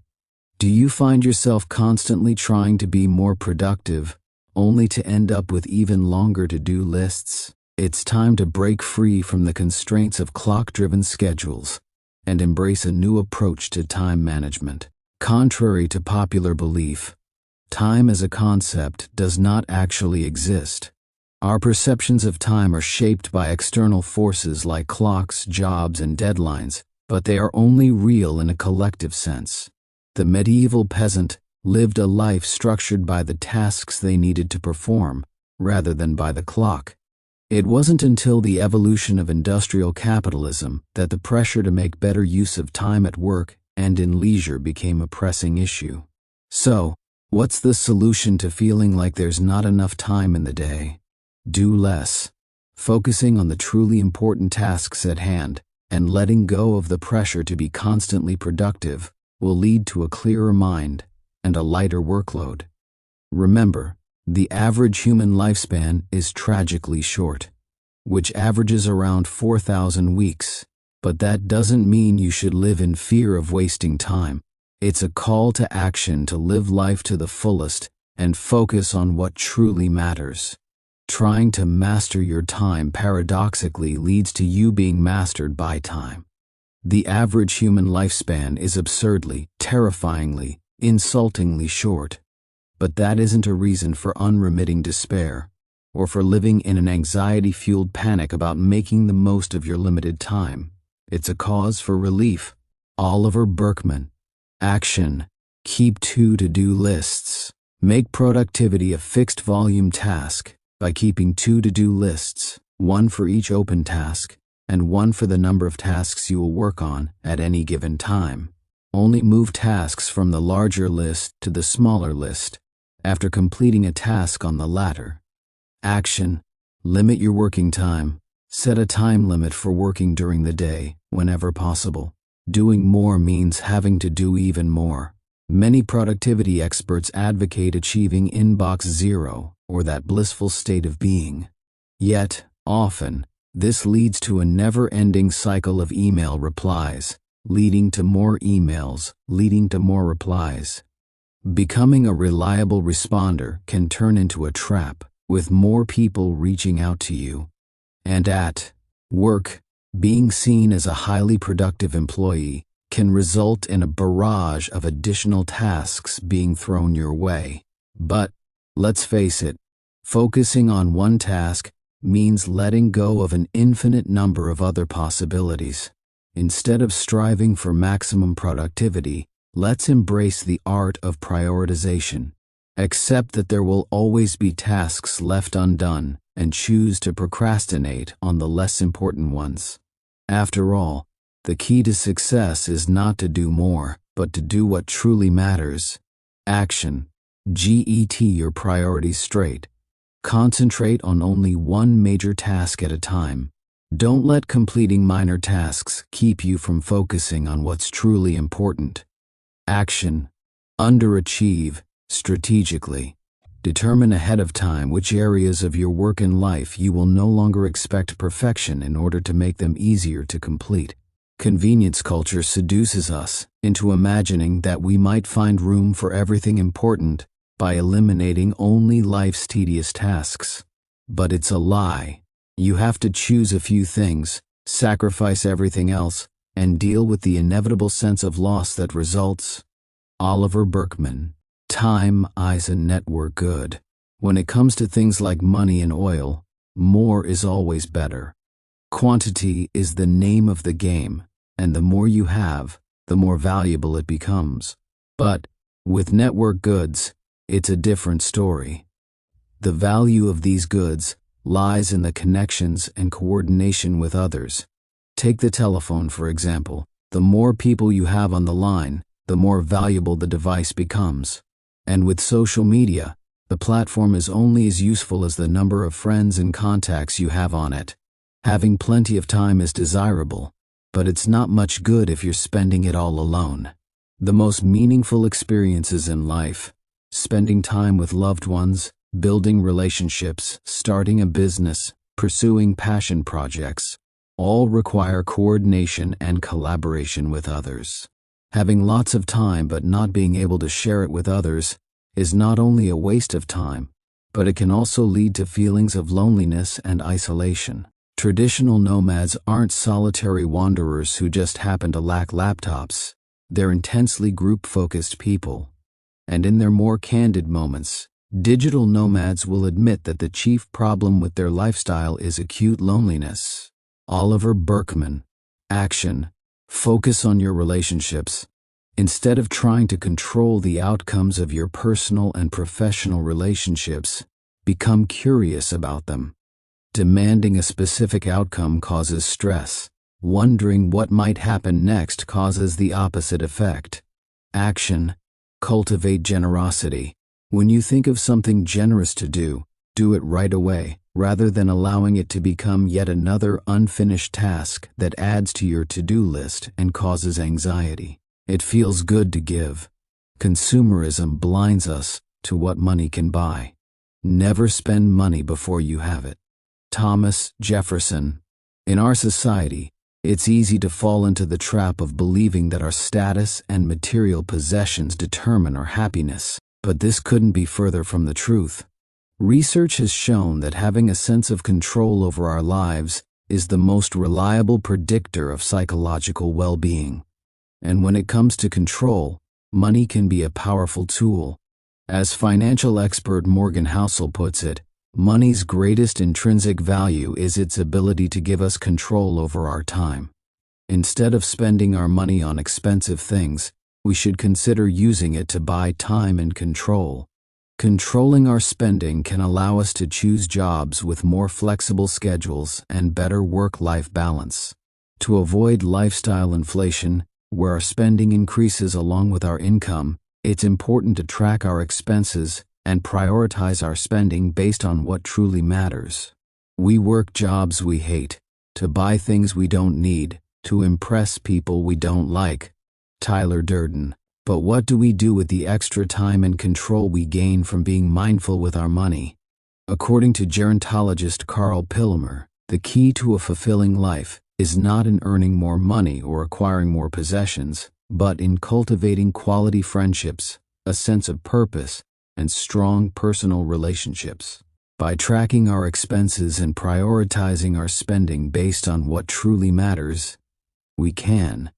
A: Do you find yourself constantly trying to be more productive, only to end up with even longer to-do lists? It's time to break free from the constraints of clock-driven schedules and embrace a new approach to time management. Contrary to popular belief, time as a concept does not actually exist. Our perceptions of time are shaped by external forces like clocks, jobs, and deadlines, but they are only real in a collective sense. The medieval peasant lived a life structured by the tasks they needed to perform, rather than by the clock. It wasn't until the evolution of industrial capitalism that the pressure to make better use of time at work and in leisure became a pressing issue. So, what's the solution to feeling like there's not enough time in the day? Do less. Focusing on the truly important tasks at hand and letting go of the pressure to be constantly productive will lead to a clearer mind and a lighter workload. Remember, the average human lifespan is tragically short, which averages around 4,000 weeks. But that doesn't mean you should live in fear of wasting time. It's a call to action to live life to the fullest and focus on what truly matters. Trying to master your time paradoxically leads to you being mastered by time. The average human lifespan is absurdly, terrifyingly, insultingly short. But that isn't a reason for unremitting despair, or for living in an anxiety-fueled panic about making the most of your limited time. It's a cause for relief. Oliver Burkeman. Action. Keep 2 to-do lists. Make productivity a fixed volume task by keeping 2 to-do lists, 1 for each open task, and 1 for the number of tasks you will work on at any given time. Only move tasks from the larger list to the smaller list after completing a task on the latter. Action. Limit your working time. Set a time limit for working during the day, whenever possible. Doing more means having to do even more. Many productivity experts advocate achieving inbox zero, or that blissful state of being. Yet, often, this leads to a never-ending cycle of email replies, leading to more emails, leading to more replies. Becoming a reliable responder can turn into a trap, with more people reaching out to you. And at work, being seen as a highly productive employee can result in a barrage of additional tasks being thrown your way. But, let's face it, focusing on one task means letting go of an infinite number of other possibilities. Instead of striving for maximum productivity, Let's embrace the art of prioritization. Accept that there will always be tasks left undone and choose to procrastinate on the less important ones. After all, the key to success is not to do more, but to do what truly matters. Action. Get your priorities straight. Concentrate on only one major task at a time. Don't let completing minor tasks keep you from focusing on what's truly important. Action. Underachieve strategically. Determine ahead of time which areas of your work and life you will no longer expect perfection in order to make them easier to complete. Convenience culture seduces us into imagining that we might find room for everything important by eliminating only life's tedious tasks. But it's a lie. You have to choose a few things, sacrifice everything else, and deal with the inevitable sense of loss that results. Oliver Burkeman. Time is a network good. When it comes to things like money and oil, more is always better. Quantity is the name of the game, and the more you have, the more valuable it becomes. But with network goods, it's a different story. The value of these goods lies in the connections and coordination with others. Take the telephone, for example. The more people you have on the line, the more valuable the device becomes. And with social media, the platform is only as useful as the number of friends and contacts you have on it. Having plenty of time is desirable, but it's not much good if you're spending it all alone. The most meaningful experiences in life, spending time with loved ones, building relationships, starting a business, pursuing passion projects, all require coordination and collaboration with others. Having lots of time but not being able to share it with others is not only a waste of time, but it can also lead to feelings of loneliness and isolation. Traditional nomads aren't solitary wanderers who just happen to lack laptops. They're intensely group-focused people. And in their more candid moments, digital nomads will admit that the chief problem with their lifestyle is acute loneliness. Oliver Burkeman. Action. Focus on your relationships. Instead of trying to control the outcomes of your personal and professional relationships, become curious about them. Demanding a specific outcome causes stress. Wondering what might happen next causes the opposite effect. Action. Cultivate generosity. When you think of something generous to do it right away, rather than allowing it to become yet another unfinished task that adds to your to-do list and causes anxiety. It feels good to give. Consumerism blinds us to what money can buy. Never spend money before you have it. Thomas Jefferson. In our society, it's easy to fall into the trap of believing that our status and material possessions determine our happiness, but this couldn't be further from the truth. Research has shown that having a sense of control over our lives is the most reliable predictor of psychological well-being. And when it comes to control, money can be a powerful tool. As financial expert Morgan Housel puts it, money's greatest intrinsic value is its ability to give us control over our time. Instead of spending our money on expensive things, we should consider using it to buy time and control. Controlling our spending can allow us to choose jobs with more flexible schedules and better work-life balance. To avoid lifestyle inflation, where our spending increases along with our income, it's important to track our expenses and prioritize our spending based on what truly matters. We work jobs we hate, to buy things we don't need, to impress people we don't like. Tyler Durden. But what do we do with the extra time and control we gain from being mindful with our money? According to gerontologist Carl Pillemer, the key to a fulfilling life is not in earning more money or acquiring more possessions, but in cultivating quality friendships, a sense of purpose, and strong personal relationships. By tracking our expenses and prioritizing our spending based on what truly matters, we can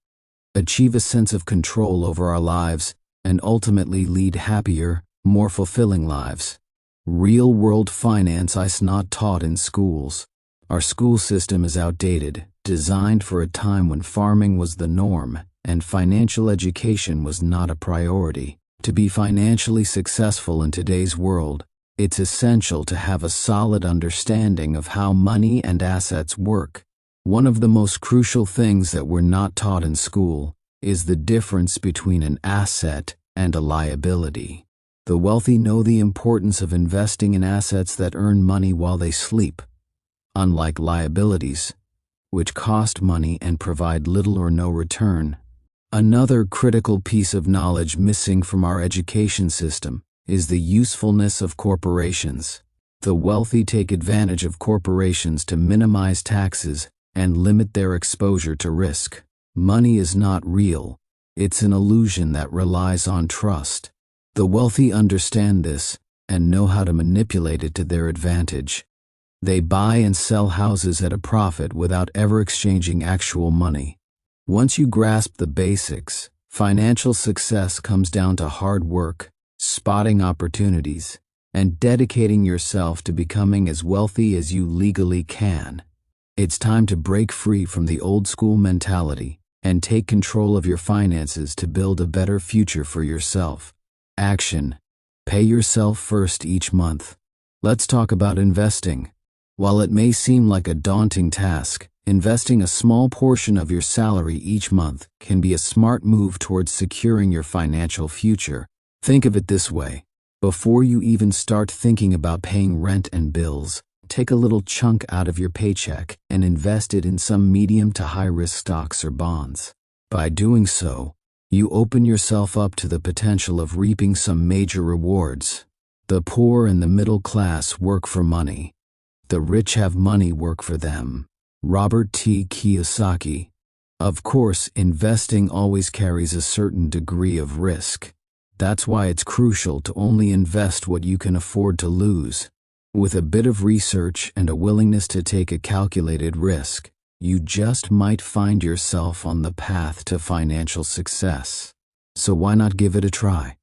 A: achieve a sense of control over our lives and ultimately lead happier, more fulfilling lives. Real-world finance is not taught in schools. Our school system is outdated, designed for a time when farming was the norm and financial education was not a priority. To be financially successful in today's world, it's essential to have a solid understanding of how money and assets work. One of the most crucial things that we're not taught in school is the difference between an asset and a liability. The wealthy know the importance of investing in assets that earn money while they sleep, unlike liabilities, which cost money and provide little or no return. Another critical piece of knowledge missing from our education system is the usefulness of corporations. The wealthy take advantage of corporations to minimize taxes and limit their exposure to risk. Money is not real. It's an illusion that relies on trust. The wealthy understand this and know how to manipulate it to their advantage. They buy and sell houses at a profit without ever exchanging actual money. Once you grasp the basics, financial success comes down to hard work, spotting opportunities, and dedicating yourself to becoming as wealthy as you legally can. It's time to break free from the old school mentality and take control of your finances to build a better future for yourself. Action. Pay yourself first each month. Let's talk about investing. While it may seem like a daunting task, investing a small portion of your salary each month can be a smart move towards securing your financial future. Think of it this way. Before you even start thinking about paying rent and bills, take a little chunk out of your paycheck and invest it in some medium to high-risk stocks or bonds. By doing so, you open yourself up to the potential of reaping some major rewards. The poor and the middle class work for money. The rich have money work for them. Robert T. Kiyosaki. Of course, investing always carries a certain degree of risk. That's why it's crucial to only invest what you can afford to lose. With a bit of research and a willingness to take a calculated risk, you just might find yourself on the path to financial success. So why not give it a try?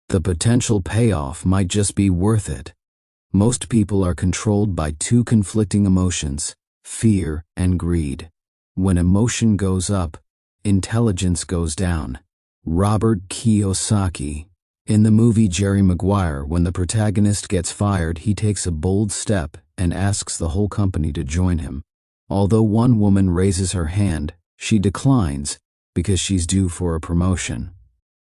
A: The potential payoff might just be worth it. Most people are controlled by two conflicting emotions, fear and greed. When emotion goes up, intelligence goes down. Robert Kiyosaki. In the movie Jerry Maguire, when the protagonist gets fired, he takes a bold step and asks the whole company to join him. Although one woman raises her hand, she declines because she's due for a promotion.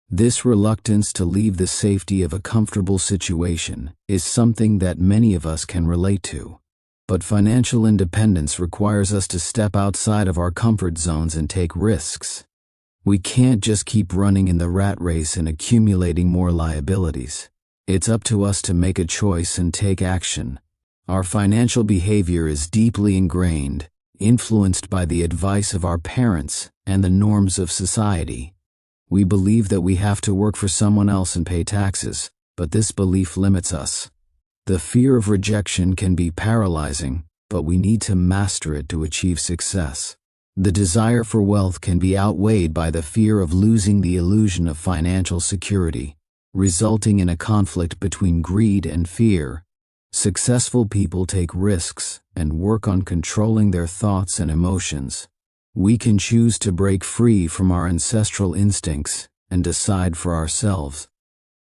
A: This reluctance to leave the safety of a comfortable situation is something that many of us can relate to. But financial independence requires us to step outside of our comfort zones and take risks. We can't just keep running in the rat race and accumulating more liabilities. It's up to us to make a choice and take action. Our financial behavior is deeply ingrained, influenced by the advice of our parents and the norms of society. We believe that we have to work for someone else and pay taxes, but this belief limits us. The fear of rejection can be paralyzing, but we need to master it to achieve success. The desire for wealth can be outweighed by the fear of losing the illusion of financial security, resulting in a conflict between greed and fear. Successful people take risks and work on controlling their thoughts and emotions. We can choose to break free from our ancestral instincts and decide for ourselves.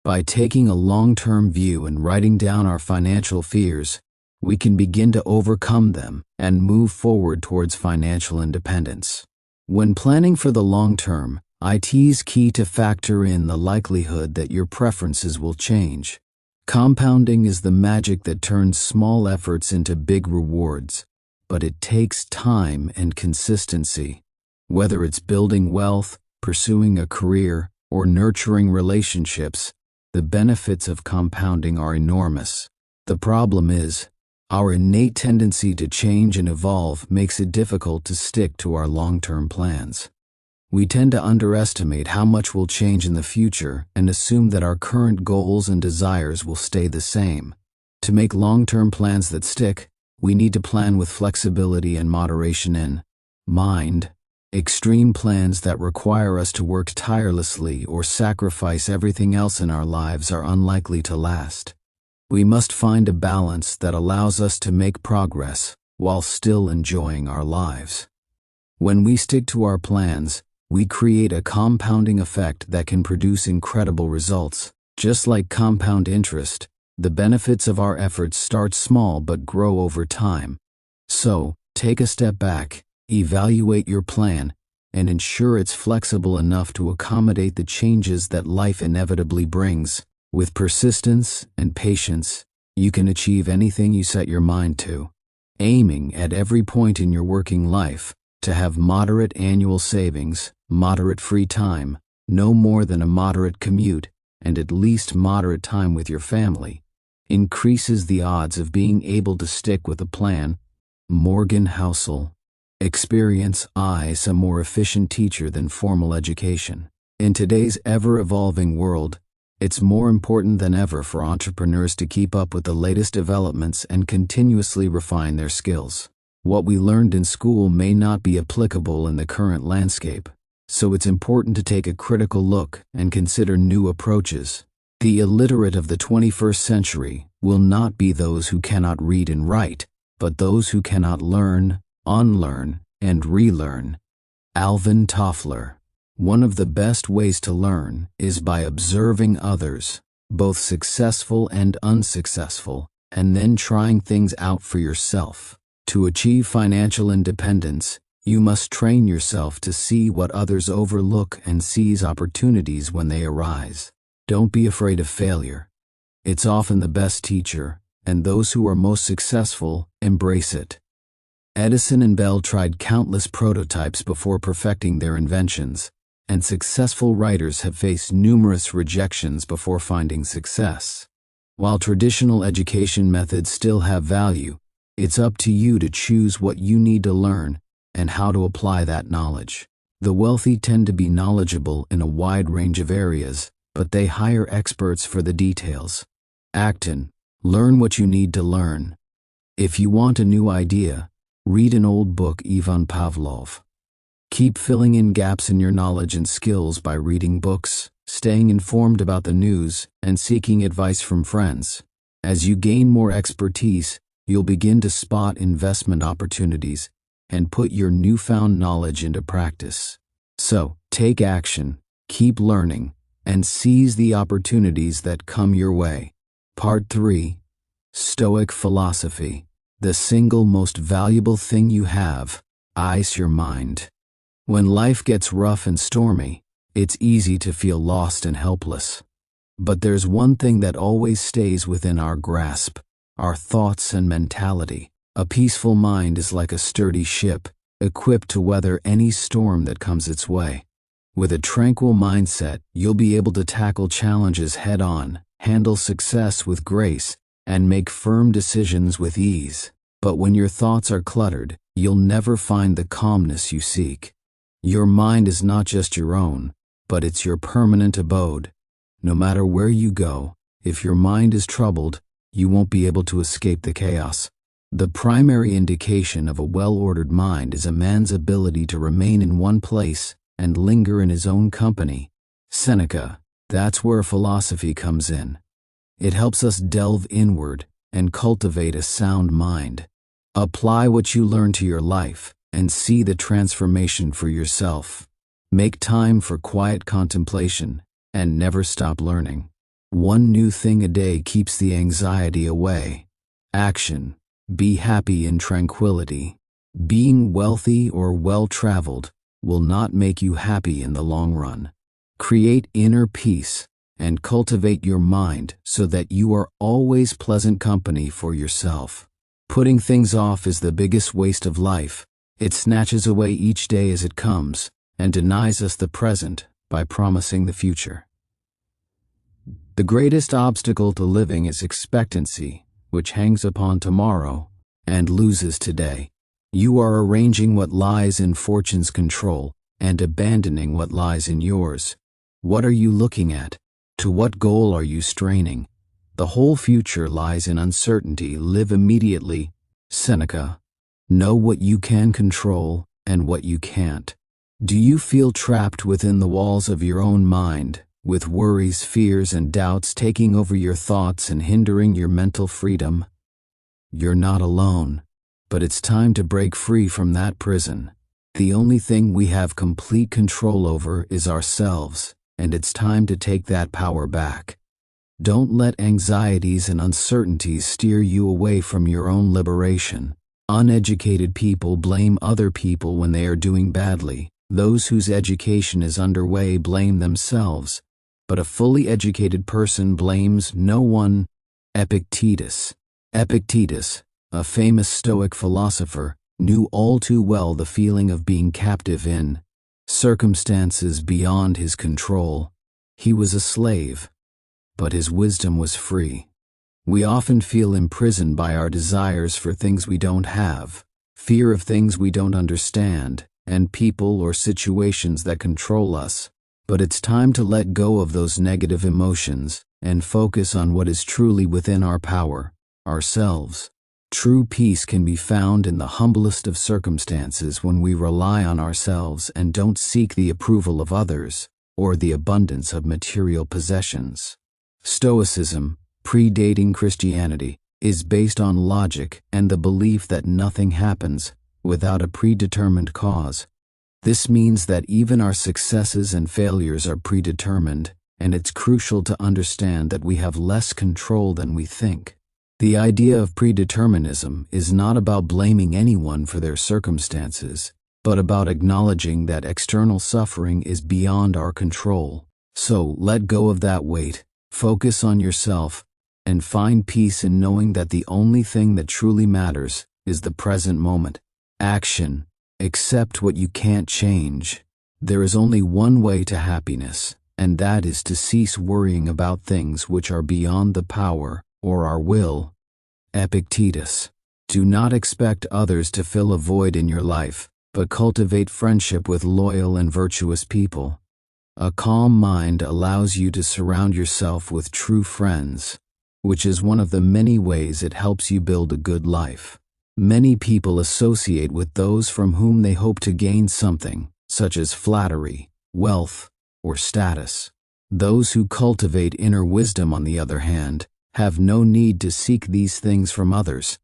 A: By taking a long-term view and writing down our financial fears, we can begin to overcome them and move forward towards financial independence. When planning for the long term, it's key to factor in the likelihood that your preferences will change. Compounding is the magic that turns small efforts into big rewards, but it takes time and consistency. Whether it's building wealth, pursuing a career, or nurturing relationships, the benefits of compounding are enormous. The problem is, our innate tendency to change and evolve makes it difficult to stick to our long-term plans. We tend to underestimate how much will change in the future and assume that our current goals and desires will stay the same. To make long-term plans that stick, we need to plan with flexibility and moderation in mind. Extreme plans that require us to work tirelessly or sacrifice everything else in our lives are unlikely to last. We must find a balance that allows us to make progress while still enjoying our lives. When we stick to our plans, we create a compounding effect that can produce incredible results. Just like compound interest, the benefits of our efforts start small but grow over time. So, take a step back, evaluate your plan, and ensure it's flexible enough to accommodate the changes that life inevitably brings. With persistence and patience, you can achieve anything you set your mind to. Aiming at every point in your working life to have moderate annual savings, moderate free time, no more than a moderate commute, and at least moderate time with your family, increases the odds of being able to stick with a plan. Morgan Housel. Experience is a more efficient teacher than formal education. In today's ever-evolving world, it's more important than ever for entrepreneurs to keep up with the latest developments and continuously refine their skills. What we learned in school may not be applicable in the current landscape, so it's important to take a critical look and consider new approaches. The illiterate of the 21st century will not be those who cannot read and write, but those who cannot learn, unlearn, and relearn. Alvin Toffler. One of the best ways to learn is by observing others, both successful and unsuccessful, and then trying things out for yourself. To achieve financial independence, you must train yourself to see what others overlook and seize opportunities when they arise. Don't be afraid of failure. It's often the best teacher, and those who are most successful embrace it. Edison and Bell tried countless prototypes before perfecting their inventions, and successful writers have faced numerous rejections before finding success. While traditional education methods still have value, it's up to you to choose what you need to learn and how to apply that knowledge. The wealthy tend to be knowledgeable in a wide range of areas, but they hire experts for the details. Acton. Learn what you need to learn. If you want a new idea, read an old book. Ivan Pavlov. Keep filling in gaps in your knowledge and skills by reading books, staying informed about the news, and seeking advice from friends. As you gain more expertise, you'll begin to spot investment opportunities and put your newfound knowledge into practice. So, take action, keep learning, and seize the opportunities that come your way. Part 3. Stoic Philosophy. The single most valuable thing you have, is your mind. When life gets rough and stormy, it's easy to feel lost and helpless. But there's one thing that always stays within our grasp: our thoughts and mentality. A peaceful mind is like a sturdy ship, equipped to weather any storm that comes its way. With a tranquil mindset, you'll be able to tackle challenges head-on, handle success with grace, and make firm decisions with ease. But when your thoughts are cluttered, you'll never find the calmness you seek. Your mind is not just your own, but it's your permanent abode. No matter where you go, if your mind is troubled, you won't be able to escape the chaos. The primary indication of a well-ordered mind is a man's ability to remain in one place and linger in his own company. Seneca. That's where philosophy comes in. It helps us delve inward and cultivate a sound mind. Apply what you learn to your life and see the transformation for yourself. Make time for quiet contemplation and never stop learning. One new thing a day keeps the anxiety away. Action. Be happy in tranquility. Being wealthy or well-traveled will not make you happy in the long run. Create inner peace and cultivate your mind so that you are always pleasant company for yourself. Putting things off is the biggest waste of life. It snatches away each day as it comes and denies us the present by promising the future. The greatest obstacle to living is expectancy, which hangs upon tomorrow and loses today. You are arranging what lies in fortune's control and abandoning what lies in yours. What are you looking at? To what goal are you straining? The whole future lies in uncertainty. Live immediately. Seneca. Know what you can control and what you can't. Do you feel trapped within the walls of your own mind, with worries, fears, and doubts taking over your thoughts and hindering your mental freedom? You're not alone, but it's time to break free from that prison. The only thing we have complete control over is ourselves, and it's time to take that power back. Don't let anxieties and uncertainties steer you away from your own liberation. Uneducated people blame other people when they are doing badly. Those whose education is underway blame themselves, but a fully educated person blames no one. Epictetus. Epictetus, a famous Stoic philosopher, knew all too well the feeling of being captive in circumstances beyond his control. He was a slave, but his wisdom was free. We often feel imprisoned by our desires for things we don't have, fear of things we don't understand, and people or situations that control us. But it's time to let go of those negative emotions and focus on what is truly within our power, ourselves. True peace can be found in the humblest of circumstances when we rely on ourselves and don't seek the approval of others or the abundance of material possessions. Stoicism, predating Christianity, is based on logic and the belief that nothing happens without a predetermined cause. This means that even our successes and failures are predetermined, and it's crucial to understand that we have less control than we think. The idea of predeterminism is not about blaming anyone for their circumstances, but about acknowledging that external suffering is beyond our control. So let go of that weight, focus on yourself, and find peace in knowing that the only thing that truly matters is the present moment. Action. Accept what you can't change. There is only one way to happiness, and that is to cease worrying about things which are beyond the power or our will. Epictetus. Do not expect others to fill a void in your life, but cultivate friendship with loyal and virtuous people. A calm mind allows you to surround yourself with true friends, which is one of the many ways it helps you build a good life. Many people associate with those from whom they hope to gain something, such as flattery, wealth, or status. Those who cultivate inner wisdom, on the other hand, have no need to seek these things from others.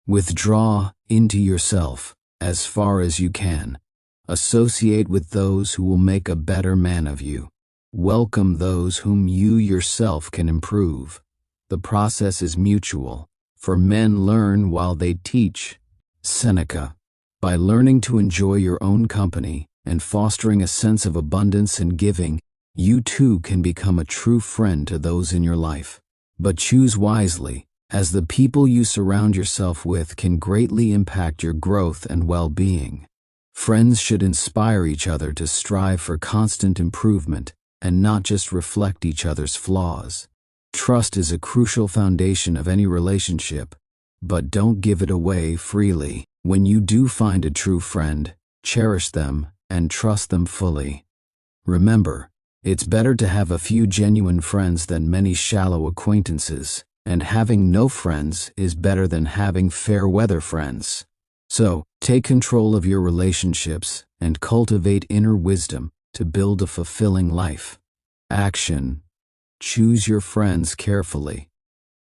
A: Withdraw into yourself as far as you can. Associate with those who will make a better man of you. Welcome those whom you yourself can improve. The process is mutual, for men learn while they teach. Seneca. By learning to enjoy your own company and fostering a sense of abundance and giving, you too can become a true friend to those in your life. But choose wisely, as the people you surround yourself with can greatly impact your growth and well-being. Friends should inspire each other to strive for constant improvement and not just reflect each other's flaws. Trust is a crucial foundation of any relationship, but don't give it away freely. When you do find a true friend, cherish them and trust them fully. Remember, it's better to have a few genuine friends than many shallow acquaintances, and having no friends is better than having fair-weather friends. So, take control of your relationships and cultivate inner wisdom to build a fulfilling life. Action. Choose your friends carefully.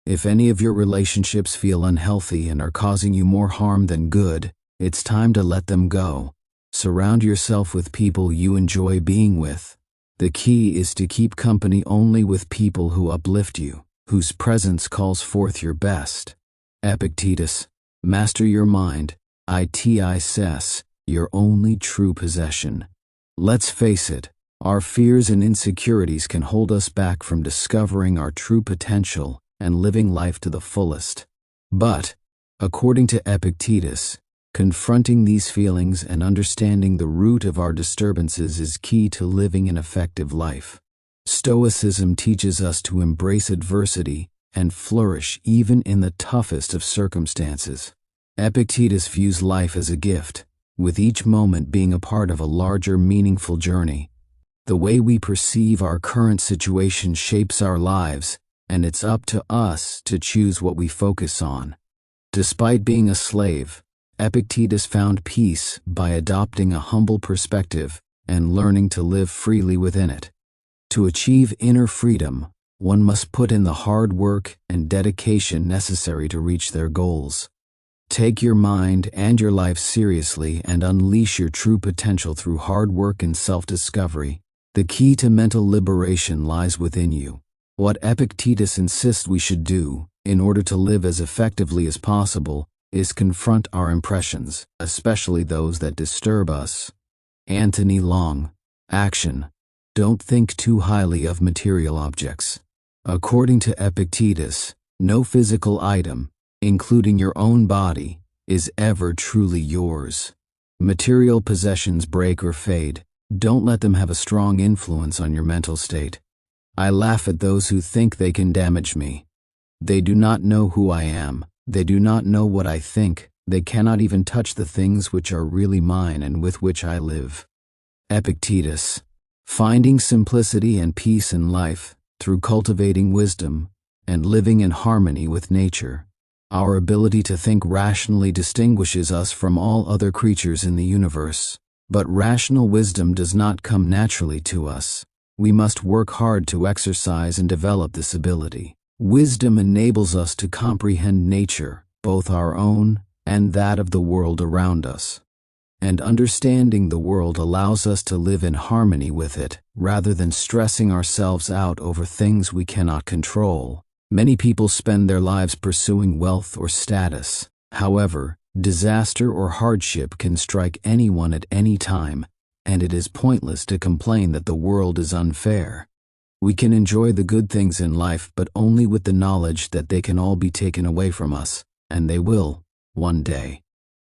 A: If any of your relationships feel unhealthy and are causing you more harm than good, it's time to let them go. Surround yourself with people you enjoy being with. The key is to keep company only with people who uplift you, whose presence calls forth your best. Epictetus. Master your mind. It your only true possession. Let's face it, our fears and insecurities can hold us back from discovering our true potential and living life to the fullest. But, according to Epictetus, confronting these feelings and understanding the root of our disturbances is key to living an effective life. Stoicism teaches us to embrace adversity and flourish even in the toughest of circumstances. Epictetus views life as a gift, with each moment being a part of a larger, meaningful journey. The way we perceive our current situation shapes our lives, and it's up to us to choose what we focus on. Despite being a slave, Epictetus found peace by adopting a humble perspective and learning to live freely within it. To achieve inner freedom, one must put in the hard work and dedication necessary to reach their goals. Take your mind and your life seriously and unleash your true potential through hard work and self-discovery. The key to mental liberation lies within you. What Epictetus insists we should do, in order to live as effectively as possible, is confront our impressions, especially those that disturb us. Anthony Long. Action. Don't think too highly of material objects. According to Epictetus, no physical item, including your own body, is ever truly yours. Material possessions break or fade. Don't let them have a strong influence on your mental state. I laugh at those who think they can damage me. They do not know who I am. They do not know what I think. They cannot even touch the things which are really mine and with which I live. Epictetus. Finding simplicity and peace in life through cultivating wisdom and living in harmony with nature. Our ability to think rationally distinguishes us from all other creatures in the universe. But rational wisdom does not come naturally to us. We must work hard to exercise and develop this ability. Wisdom enables us to comprehend nature, both our own and that of the world around us. And understanding the world allows us to live in harmony with it, rather than stressing ourselves out over things we cannot control. Many people spend their lives pursuing wealth or status. However, disaster or hardship can strike anyone at any time, and it is pointless to complain that the world is unfair. We can enjoy the good things in life, but only with the knowledge that they can all be taken away from us, and they will, one day.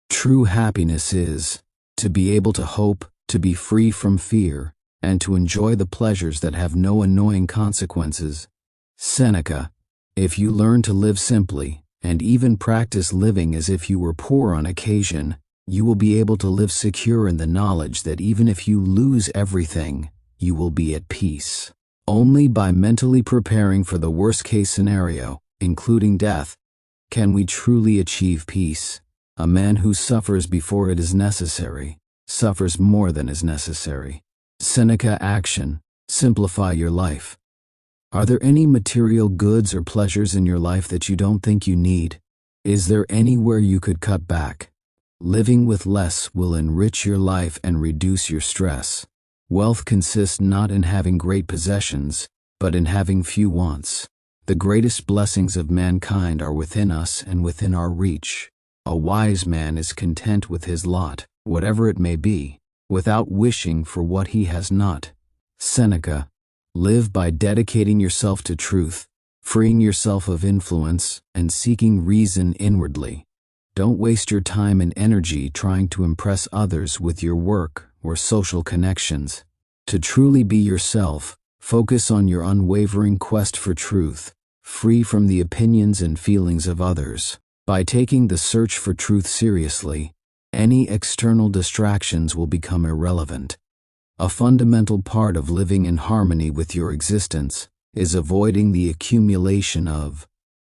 A: True happiness is to be able to hope, to be free from fear, and to enjoy the pleasures that have no annoying consequences. Seneca. If you learn to live simply, and even practice living as if you were poor on occasion, you will be able to live secure in the knowledge that even if you lose everything, you will be at peace. Only by mentally preparing for the worst-case scenario, including death, can we truly achieve peace. A man who suffers before it is necessary suffers more than is necessary. Seneca. Action. Simplify your life. Are there any material goods or pleasures in your life that you don't think you need? Is there anywhere you could cut back? Living with less will enrich your life and reduce your stress. Wealth consists not in having great possessions, but in having few wants. The greatest blessings of mankind are within us and within our reach. A wise man is content with his lot, whatever it may be, without wishing for what he has not. Seneca. Live by dedicating yourself to truth, freeing yourself of influence, and seeking reason inwardly. Don't waste your time and energy trying to impress others with your work or social connections. To truly be yourself, focus on your unwavering quest for truth, free from the opinions and feelings of others. By taking the search for truth seriously, any external distractions will become irrelevant. A fundamental part of living in harmony with your existence is avoiding the accumulation of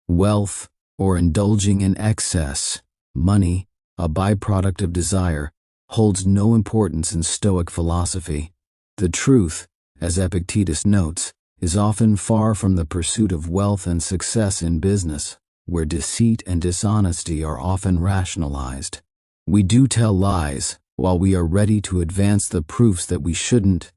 A: wealth or indulging in excess. Money, a byproduct of desire, holds no importance in Stoic philosophy. The truth, as Epictetus notes, is often far from the pursuit of wealth and success in business, where deceit and dishonesty are often rationalized. We do tell lies, while we are ready to advance the proofs that we shouldn't.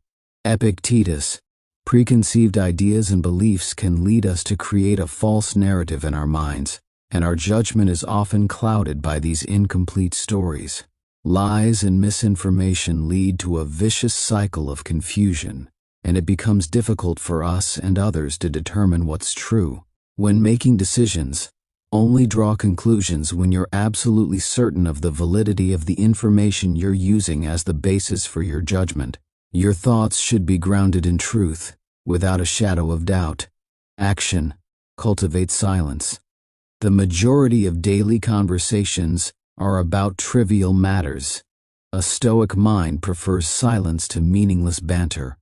A: Epictetus. Preconceived ideas and beliefs can lead us to create a false narrative in our minds, and our judgment is often clouded by these incomplete stories. Lies and misinformation lead to a vicious cycle of confusion, and it becomes difficult for us and others to determine what's true. When making decisions, only draw conclusions when you're absolutely certain of the validity of the information you're using as the basis for your judgment. Your thoughts should be grounded in truth, without a shadow of doubt. Action. Cultivate silence. The majority of daily conversations are about trivial matters. A Stoic mind prefers silence to meaningless banter.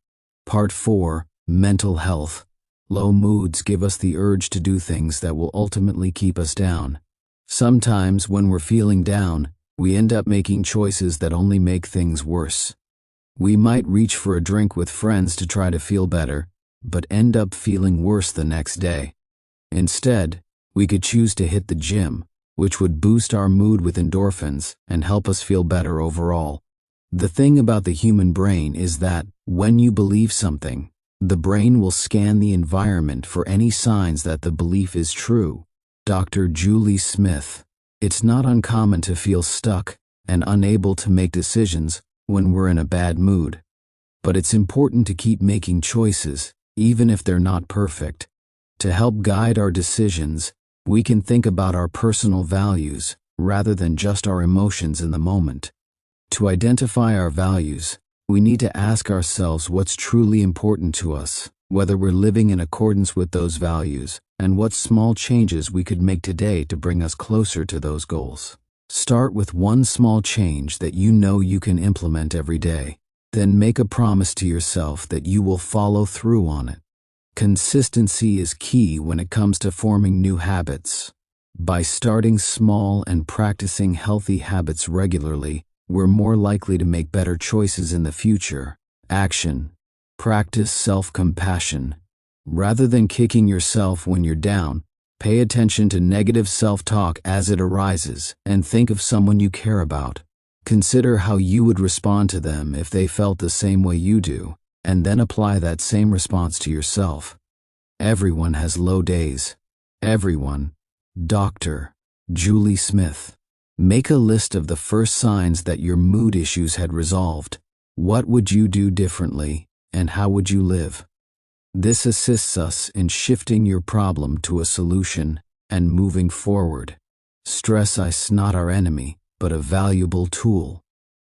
A: Part 4. Mental health. Low moods give us the urge to do things that will ultimately keep us down. Sometimes when we're feeling down, we end up making choices that only make things worse. We might reach for a drink with friends to try to feel better, but end up feeling worse the next day. Instead, we could choose to hit the gym, which would boost our mood with endorphins and help us feel better overall. The thing about the human brain is that, when you believe something, the brain will scan the environment for any signs that the belief is true. Dr. Julie Smith. It's not uncommon to feel stuck and unable to make decisions when we're in a bad mood. But it's important to keep making choices, even if they're not perfect. To help guide our decisions, we can think about our personal values rather than just our emotions in the moment. To identify our values, we need to ask ourselves what's truly important to us, whether we're living in accordance with those values, and what small changes we could make today to bring us closer to those goals. Start with one small change that you know you can implement every day. Then make a promise to yourself that you will follow through on it. Consistency is key when it comes to forming new habits. By starting small and practicing healthy habits regularly, we're more likely to make better choices in the future. Action. Practice self-compassion. Rather than kicking yourself when you're down, pay attention to negative self-talk as it arises and think of someone you care about. Consider how you would respond to them if they felt the same way you do, and then apply that same response to yourself. Everyone has low days. Everyone. Dr. Julie Smith. Make a list of the first signs that your mood issues had resolved. What would you do differently, and how would you live? This assists us in shifting your problem to a solution and moving forward. Stress is not our enemy, but a valuable tool.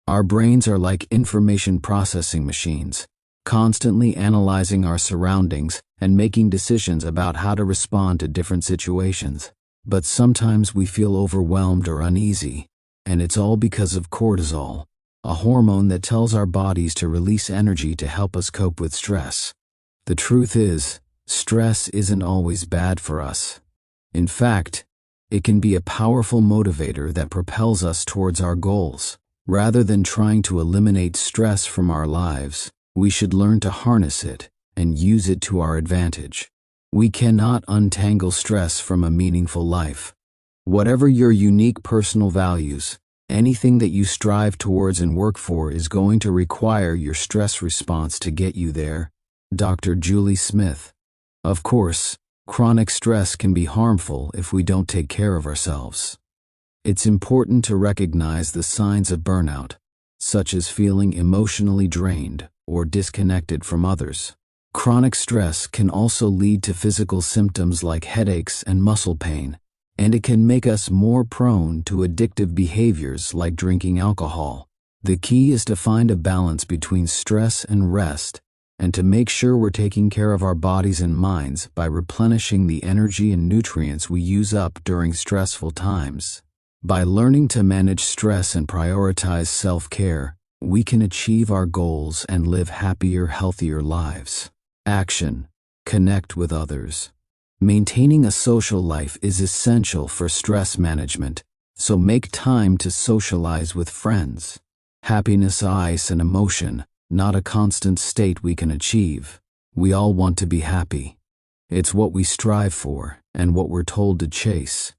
A: Our brains are like information processing machines, constantly analyzing our surroundings and making decisions about how to respond to different situations. But sometimes we feel overwhelmed or uneasy, and it's all because of cortisol, a hormone that tells our bodies to release energy to help us cope with stress. The truth is, stress isn't always bad for us. In fact, it can be a powerful motivator that propels us towards our goals. Rather than trying to eliminate stress from our lives, we should learn to harness it and use it to our advantage. We cannot untangle stress from a meaningful life. Whatever your unique personal values, anything that you strive towards and work for is going to require your stress response to get you there. Dr. Julie Smith. Of course, chronic stress can be harmful if we don't take care of ourselves. It's important to recognize the signs of burnout, such as feeling emotionally drained or disconnected from others. Chronic stress can also lead to physical symptoms like headaches and muscle pain, and it can make us more prone to addictive behaviors like drinking alcohol. The key is to find a balance between stress and rest, and to make sure we're taking care of our bodies and minds by replenishing the energy and nutrients we use up during stressful times. By learning to manage stress and prioritize self-care, we can achieve our goals and live happier, healthier lives. Action. Connect with others. Maintaining a social life is essential for stress management, so make time to socialize with friends. Happiness is an emotion, not a constant state we can achieve. We all want to be happy. It's what we strive for and what we're told to chase.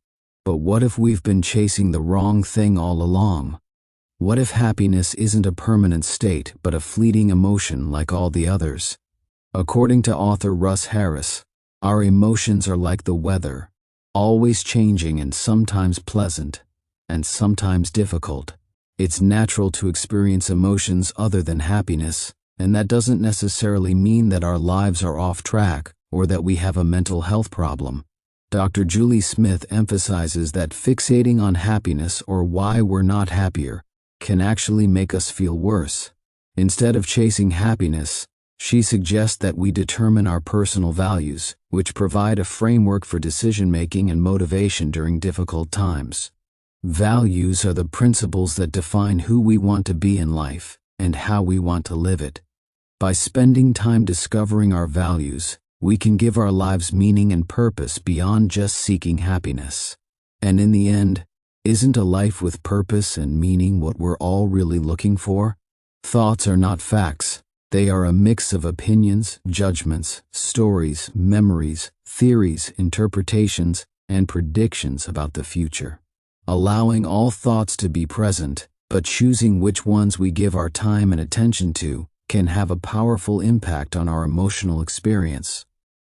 A: But what if we've been chasing the wrong thing all along? What if happiness isn't a permanent state but a fleeting emotion like all the others? According to author Russ Harris, our emotions are like the weather, always changing and sometimes pleasant, and sometimes difficult. It's natural to experience emotions other than happiness, and that doesn't necessarily mean that our lives are off track or that we have a mental health problem. Dr. Julie Smith emphasizes that fixating on happiness or why we're not happier can actually make us feel worse. Instead of chasing happiness, she suggests that we determine our personal values, which provide a framework for decision-making and motivation during difficult times. Values are the principles that define who we want to be in life and how we want to live it. By spending time discovering our values, we can give our lives meaning and purpose beyond just seeking happiness. And in the end, isn't a life with purpose and meaning what we're all really looking for? Thoughts are not facts. They are a mix of opinions, judgments, stories, memories, theories, interpretations, and predictions about the future. allowing all thoughts to be present, but choosing which ones we give our time and attention to can have a powerful impact on our emotional experience.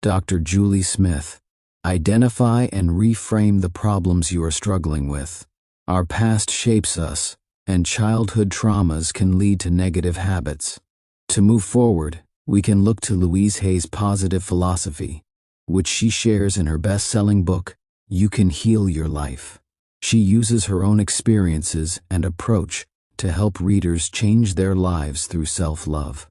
A: Dr. Julie Smith. Identify and reframe the problems you are struggling with. Our past shapes us, and childhood traumas can lead to negative habits. To move forward, we can look to Louise Hay's positive philosophy, which she shares in her best-selling book, You Can Heal Your Life. She uses her own experiences and approach to help readers change their lives through self-love.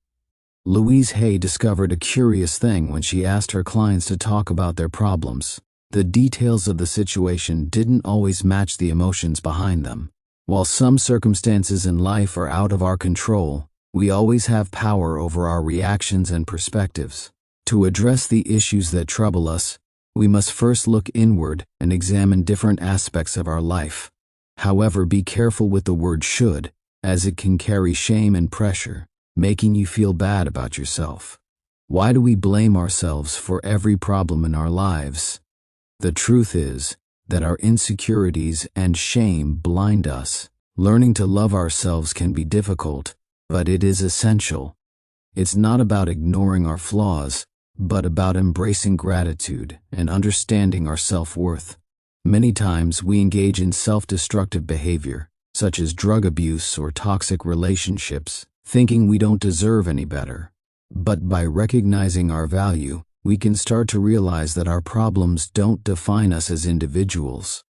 A: Louise Hay discovered a curious thing when she asked her clients to talk about their problems. The details of the situation didn't always match the emotions behind them. While some circumstances in life are out of our control, we always have power over our reactions and perspectives. To address the issues that trouble us, we must first look inward and examine different aspects of our life. However, be careful with the word should, as it can carry shame and pressure, making you feel bad about yourself. Why do we blame ourselves for every problem in our lives? The truth is that our insecurities and shame blind us. Learning to love ourselves can be difficult, but it is essential. It's not about ignoring our flaws, but about embracing gratitude and understanding our self-worth. Many times we engage in self-destructive behavior, such as drug abuse or toxic relationships, thinking we don't deserve any better. But by recognizing our value, we can start to realize that our problems don't define us as individuals.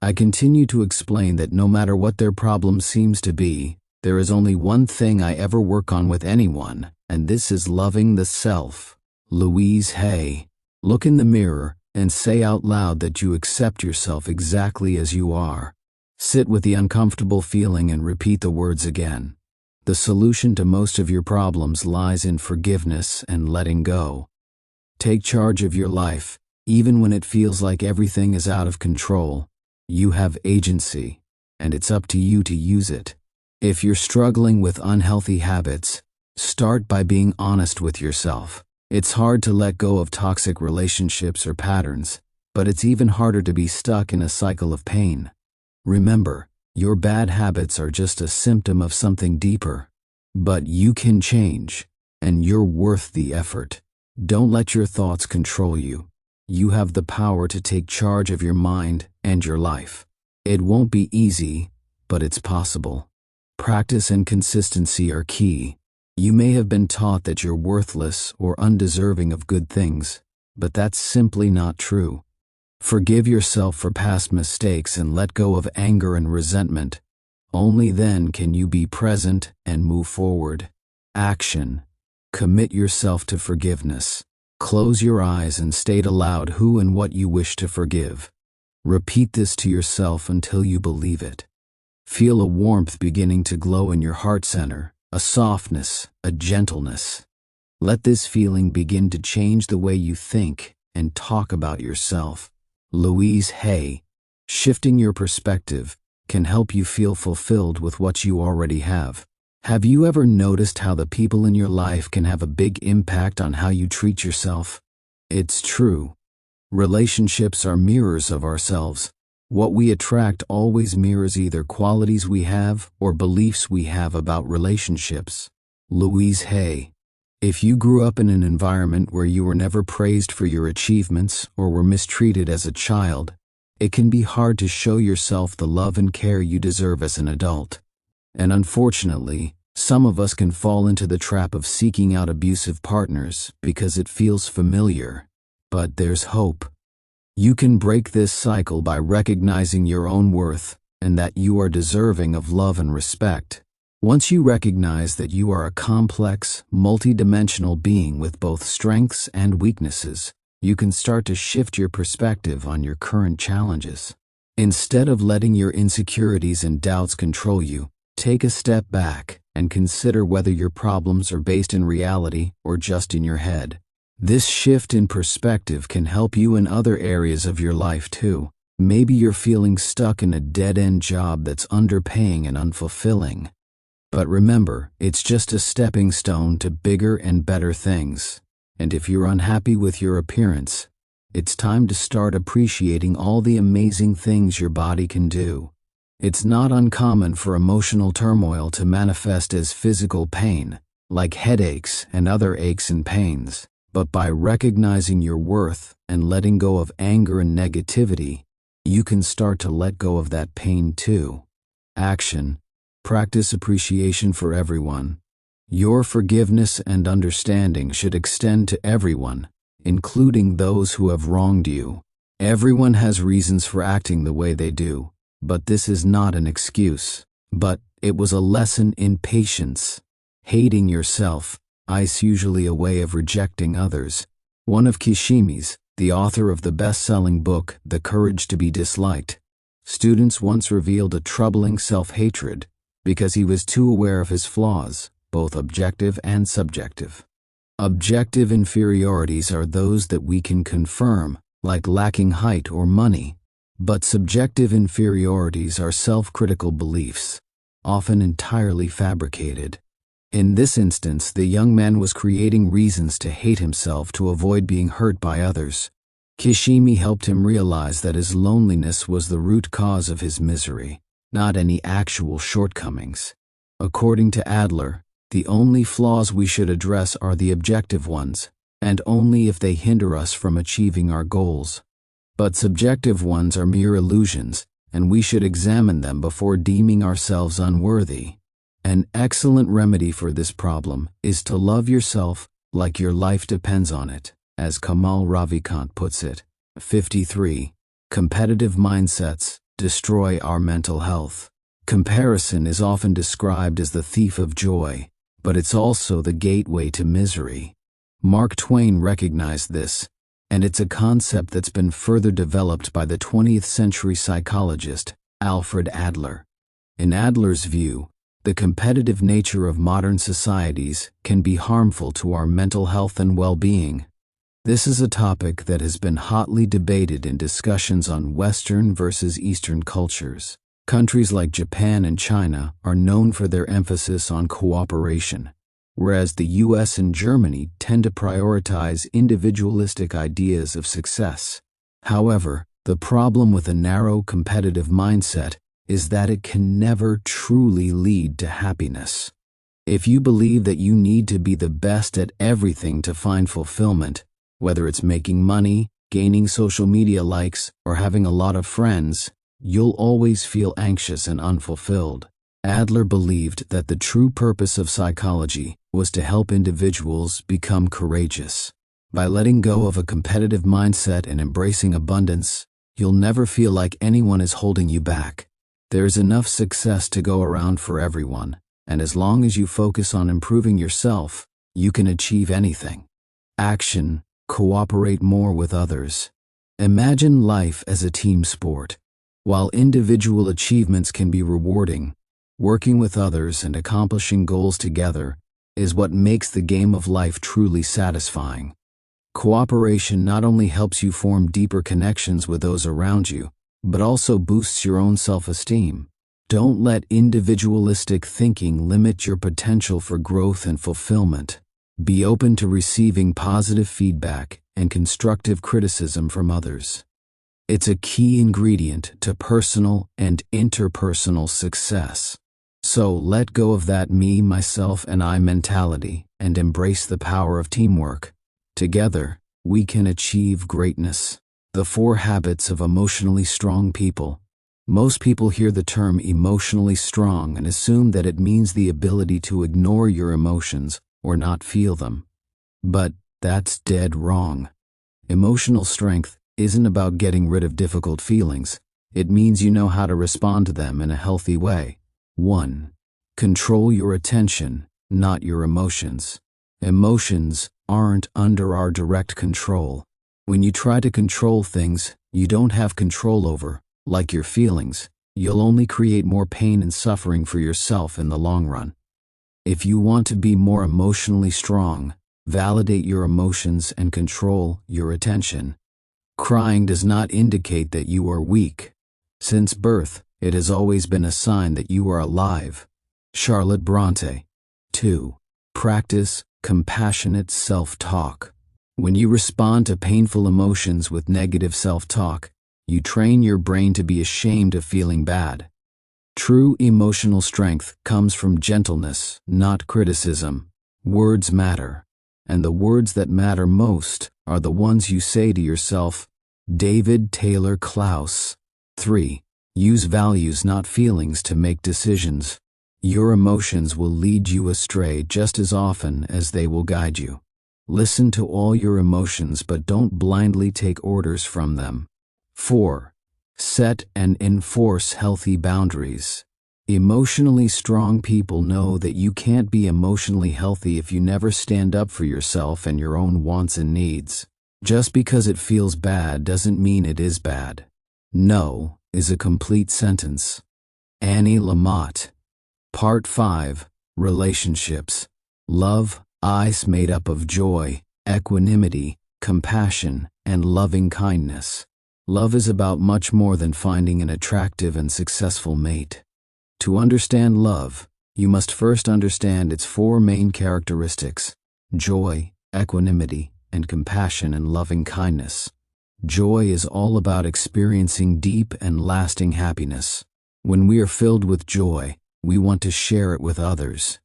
A: I continue to explain that no matter what their problem seems to be, there is only one thing I ever work on with anyone, and this is loving the self. Louise Hay. Look in the mirror and say out loud that you accept yourself exactly as you are. Sit with the uncomfortable feeling and repeat the words again. The solution to most of your problems lies in forgiveness and letting go. Take charge of your life, even when it feels like everything is out of control. You have agency, and it's up to you to use it. If you're struggling with unhealthy habits, start by being honest with yourself. It's hard to let go of toxic relationships or patterns, but it's even harder to be stuck in a cycle of pain. Remember, your bad habits are just a symptom of something deeper. But you can change, and you're worth the effort. Don't let your thoughts control you. You have the power to take charge of your mind and your life. It won't be easy, but it's possible. Practice and consistency are key. You may have been taught that you're worthless or undeserving of good things, but that's simply not true. Forgive yourself for past mistakes and let go of anger and resentment. Only then can you be present and move forward. Action. Commit yourself to forgiveness. Close your eyes and state aloud who and what you wish to forgive. Repeat this to yourself until you believe it. Feel a warmth beginning to glow in your heart center, a softness, a gentleness. Let this feeling begin to change the way you think and talk about yourself. Louise Hay. Shifting your perspective can help you feel fulfilled with what you already have. Have you ever noticed how the people in your life can have a big impact on how you treat yourself? It's true. Relationships are mirrors of ourselves. What we attract always mirrors either qualities we have or beliefs we have about relationships. Louise Hay. If you grew up in an environment where you were never praised for your achievements or were mistreated as a child, it can be hard to show yourself the love and care you deserve as an adult. And unfortunately, some of us can fall into the trap of seeking out abusive partners because it feels familiar. But there's hope. You can break this cycle by recognizing your own worth and that you are deserving of love and respect. Once you recognize that you are a complex, multidimensional being with both strengths and weaknesses, you can start to shift your perspective on your current challenges. Instead of letting your insecurities and doubts control you, take a step back and consider whether your problems are based in reality or just in your head. This shift in perspective can help you in other areas of your life too. Maybe you're feeling stuck in a dead-end job that's underpaying and unfulfilling. But remember, it's just a stepping stone to bigger and better things. And if you're unhappy with your appearance, it's time to start appreciating all the amazing things your body can do. It's not uncommon for emotional turmoil to manifest as physical pain, like headaches and other aches and pains. But by recognizing your worth and letting go of anger and negativity, you can start to let go of that pain too. Action. Practice appreciation for everyone. Your forgiveness and understanding should extend to everyone, including those who have wronged you. Everyone has reasons for acting the way they do, but this is not an excuse. But it was a lesson in patience. Hating yourself is usually a way of rejecting others. One of Kishimi's, the author of the best-selling book, The Courage to be Disliked, students once revealed a troubling self-hatred because he was too aware of his flaws, both objective and subjective. Objective inferiorities are those that we can confirm, like lacking height or money, but subjective inferiorities are self-critical beliefs, often entirely fabricated. In this instance, the young man was creating reasons to hate himself to avoid being hurt by others. Kishimi helped him realize that his loneliness was the root cause of his misery, not any actual shortcomings. According to Adler, the only flaws we should address are the objective ones, and only if they hinder us from achieving our goals. But subjective ones are mere illusions, and we should examine them before deeming ourselves unworthy. An excellent remedy for this problem is to love yourself like your life depends on it, as Kamal Ravikant puts it. 53. Competitive mindsets destroy our mental health. Comparison is often described as the thief of joy, but it's also the gateway to misery. Mark Twain recognized this, and it's a concept that's been further developed by the 20th century psychologist Alfred Adler. In Adler's view, the competitive nature of modern societies can be harmful to our mental health and well-being. This is a topic that has been hotly debated in discussions on Western versus Eastern cultures. Countries like Japan and China are known for their emphasis on cooperation, whereas the US and Germany tend to prioritize individualistic ideas of success. However, the problem with a narrow competitive mindset is that it can never truly lead to happiness. If you believe that you need to be the best at everything to find fulfillment, whether it's making money, gaining social media likes, or having a lot of friends, you'll always feel anxious and unfulfilled. Adler believed that the true purpose of psychology was to help individuals become courageous. By letting go of a competitive mindset and embracing abundance, you'll never feel like anyone is holding you back. There's enough success to go around for everyone, and as long as you focus on improving yourself, you can achieve anything. Action. Cooperate more with others. Imagine life as a team sport. While individual achievements can be rewarding, working with others and accomplishing goals together is what makes the game of life truly satisfying. Cooperation not only helps you form deeper connections with those around you, but also boosts your own self-esteem. Don't let individualistic thinking limit your potential for growth and fulfillment. Be open to receiving positive feedback and constructive criticism from others. It's a key ingredient to personal and interpersonal success. So let go of that me, myself, and I mentality and embrace the power of teamwork. Together, we can achieve greatness. The 4 habits of emotionally strong people. Most people hear the term emotionally strong and assume that it means the ability to ignore your emotions or not feel them. But that's dead wrong. Emotional strength isn't about getting rid of difficult feelings. It means you know how to respond to them in a healthy way. 1. Control your attention, not your emotions. Emotions aren't under our direct control. When you try to control things you don't have control over, like your feelings, you'll only create more pain and suffering for yourself in the long run. If you want to be more emotionally strong, validate your emotions and control your attention. Crying does not indicate that you are weak. Since birth, it has always been a sign that you are alive. Charlotte Bronte. 2. Practice compassionate self-talk. When you respond to painful emotions with negative self-talk, you train your brain to be ashamed of feeling bad. True emotional strength comes from gentleness, not criticism. Words matter, and the words that matter most are the ones you say to yourself. David Taylor Klaus. 3. Use values, not feelings, to make decisions. Your emotions will lead you astray just as often as they will guide you. Listen to all your emotions, but don't blindly take orders from them. 4. Set and enforce healthy boundaries. Emotionally strong people know that you can't be emotionally healthy if you never stand up for yourself and your own wants and needs. Just because it feels bad doesn't mean it is bad. No is a complete sentence. Annie Lamott. Part 5. Relationships. Love is made up of joy, equanimity, compassion, and loving kindness. Love is about much more than finding an attractive and successful mate. To understand love, you must first understand its 4 main characteristics: joy, equanimity, and compassion and loving kindness. Joy is all about experiencing deep and lasting happiness. When we are filled with joy, we want to share it with others.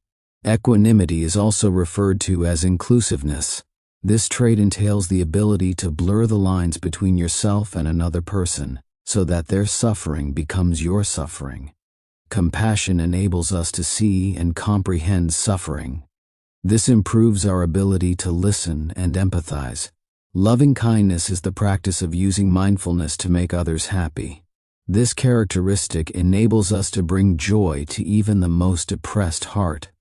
A: Equanimity is also referred to as inclusiveness. This trait entails the ability to blur the lines between yourself and another person, so that their suffering becomes your suffering. Compassion enables us to see and comprehend suffering. This improves our ability to listen and empathize. Loving kindness is the practice of using mindfulness to make others happy. This characteristic enables us to bring joy to even the most depressed heart.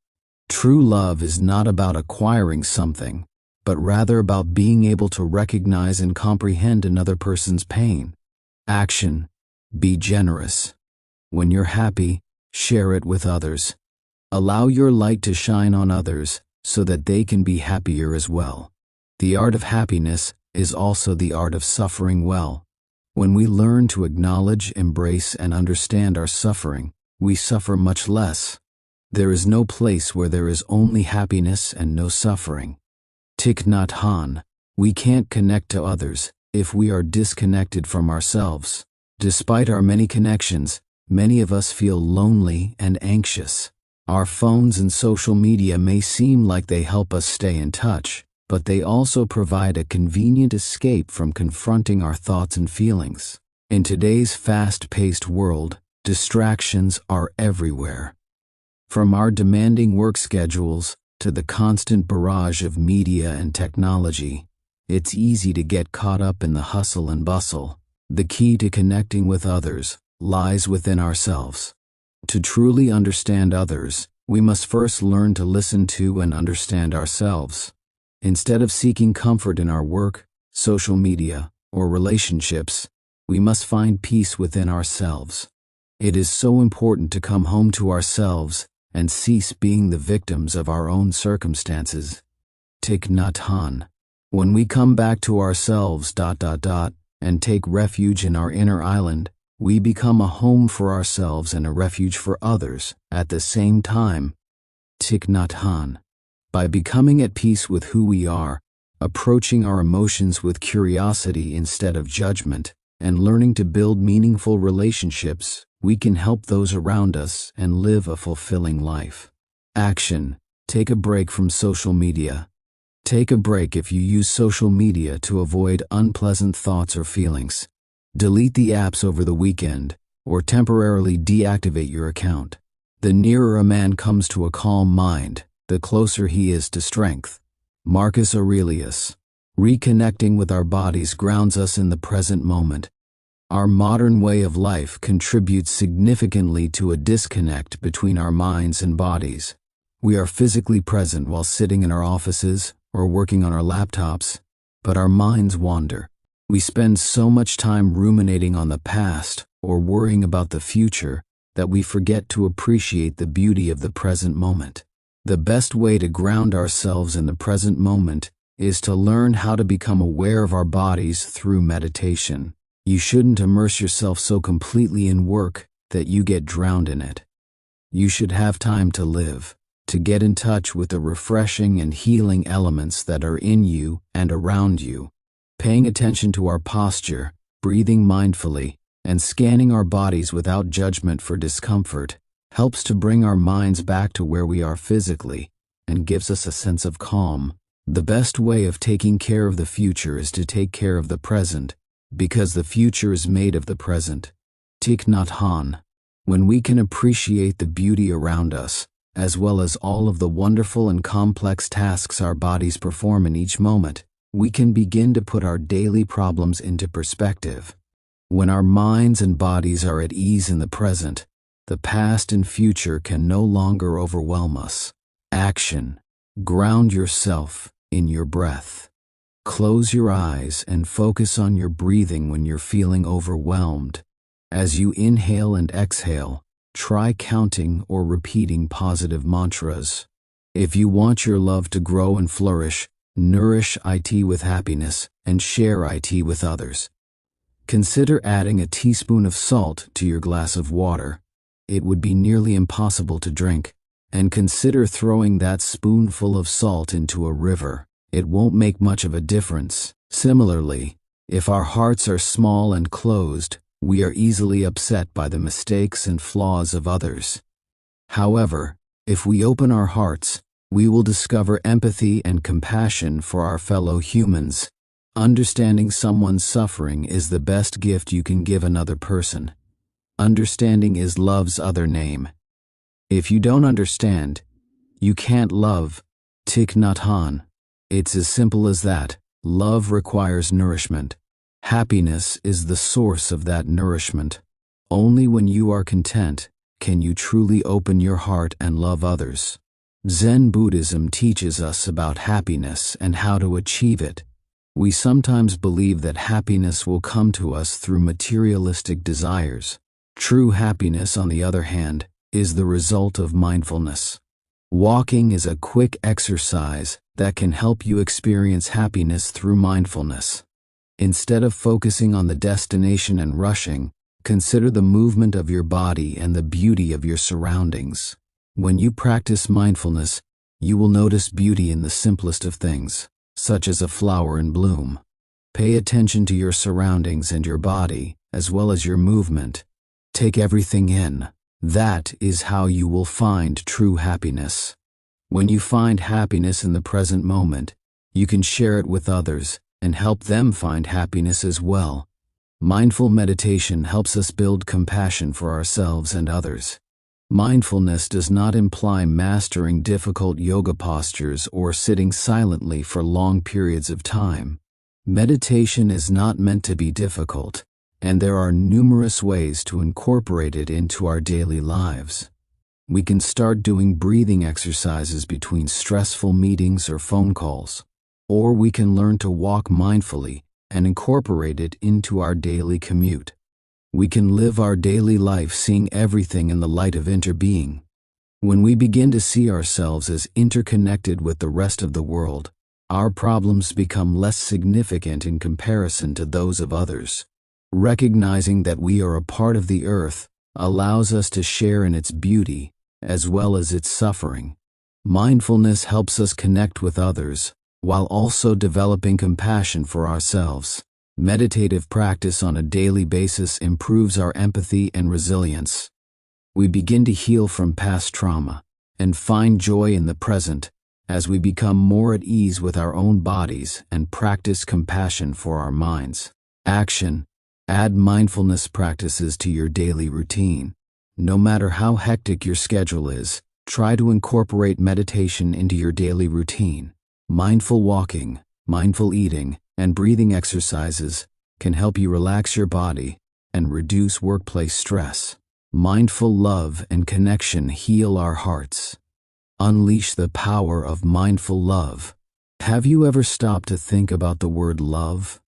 A: True love is not about acquiring something, but rather about being able to recognize and comprehend another person's pain. Action. Be generous. When you're happy, share it with others. Allow your light to shine on others so that they can be happier as well. The art of happiness is also the art of suffering well. When we learn to acknowledge, embrace, and understand our suffering, we suffer much less. There is no place where there is only happiness and no suffering. Thich Nhat Hanh. We can't connect to others if we are disconnected from ourselves. Despite our many connections, many of us feel lonely and anxious. Our phones and social media may seem like they help us stay in touch, but they also provide a convenient escape from confronting our thoughts and feelings. In today's fast-paced world, distractions are everywhere. From our demanding work schedules to the constant barrage of media and technology, it's easy to get caught up in the hustle and bustle. The key to connecting with others lies within ourselves. To truly understand others, we must first learn to listen to and understand ourselves. Instead of seeking comfort in our work, social media, or relationships, we must find peace within ourselves. It is so important to come home to ourselves and cease being the victims of our own circumstances. Thich Nhat Hanh. When we come back to ourselves, and take refuge in our inner island, we become a home for ourselves and a refuge for others at the same time. Thich Nhat Hanh. By becoming at peace with who we are, approaching our emotions with curiosity instead of judgment, and learning to build meaningful relationships, we can help those around us and live a fulfilling life. Action. Take a break from social media. Take a break if you use social media to avoid unpleasant thoughts or feelings. Delete the apps over the weekend, or temporarily deactivate your account. The nearer a man comes to a calm mind, the closer he is to strength. Marcus Aurelius. Reconnecting with our bodies grounds us in the present moment. Our modern way of life contributes significantly to a disconnect between our minds and bodies. We are physically present while sitting in our offices or working on our laptops, but our minds wander. We spend so much time ruminating on the past or worrying about the future that we forget to appreciate the beauty of the present moment. The best way to ground ourselves in the present moment is to learn how to become aware of our bodies through meditation. You shouldn't immerse yourself so completely in work that you get drowned in it. You should have time to live, to get in touch with the refreshing and healing elements that are in you and around you. Paying attention to our posture, breathing mindfully, and scanning our bodies without judgment for discomfort helps to bring our minds back to where we are physically and gives us a sense of calm. The best way of taking care of the future is to take care of the present, because the future is made of the present. Thich Nhat Hanh. When we can appreciate the beauty around us, as well as all of the wonderful and complex tasks our bodies perform in each moment, we can begin to put our daily problems into perspective. When our minds and bodies are at ease in the present, the past and future can no longer overwhelm us. Action. Ground yourself in your breath. Close your eyes and focus on your breathing when you're feeling overwhelmed. As you inhale and exhale, try counting or repeating positive mantras. If you want your love to grow and flourish, nourish it with happiness and share it with others. Consider adding a teaspoon of salt to your glass of water. It would be nearly impossible to drink. And consider throwing that spoonful of salt into a river. It won't make much of a difference. Similarly, if our hearts are small and closed, we are easily upset by the mistakes and flaws of others. However, if we open our hearts, we will discover empathy and compassion for our fellow humans. Understanding someone's suffering is the best gift you can give another person. Understanding is love's other name. If you don't understand, you can't love. Thich Nhat Hanh. It's as simple as that. Love requires nourishment. Happiness is the source of that nourishment. Only when you are content can you truly open your heart and love others. Zen Buddhism teaches us about happiness and how to achieve it. We sometimes believe that happiness will come to us through materialistic desires. True happiness, on the other hand, is the result of mindfulness. Walking is a quick exercise that can help you experience happiness through mindfulness. Instead of focusing on the destination and rushing, consider the movement of your body and the beauty of your surroundings. When you practice mindfulness, you will notice beauty in the simplest of things, such as a flower in bloom. Pay attention to your surroundings and your body, as well as your movement. Take everything in. That is how you will find true happiness. When you find happiness in the present moment, you can share it with others and help them find happiness as well. Mindful meditation helps us build compassion for ourselves and others. Mindfulness does not imply mastering difficult yoga postures or sitting silently for long periods of time. Meditation is not meant to be difficult, and there are numerous ways to incorporate it into our daily lives. We can start doing breathing exercises between stressful meetings or phone calls, or we can learn to walk mindfully and incorporate it into our daily commute. We can live our daily life seeing everything in the light of interbeing. When we begin to see ourselves as interconnected with the rest of the world, our problems become less significant in comparison to those of others. Recognizing that we are a part of the earth allows us to share in its beauty as well as its suffering. Mindfulness helps us connect with others while also developing compassion for ourselves. Meditative practice on a daily basis improves our empathy and resilience. We begin to heal from past trauma and find joy in the present as we become more at ease with our own bodies and practice compassion for our minds. Action. Add mindfulness practices to your daily routine. No matter how hectic your schedule is, try to incorporate meditation into your daily routine. Mindful walking, mindful eating, and breathing exercises can help you relax your body and reduce workplace stress. Mindful love and connection heal our hearts. Unleash the power of mindful love. Have you ever stopped to think about the word love?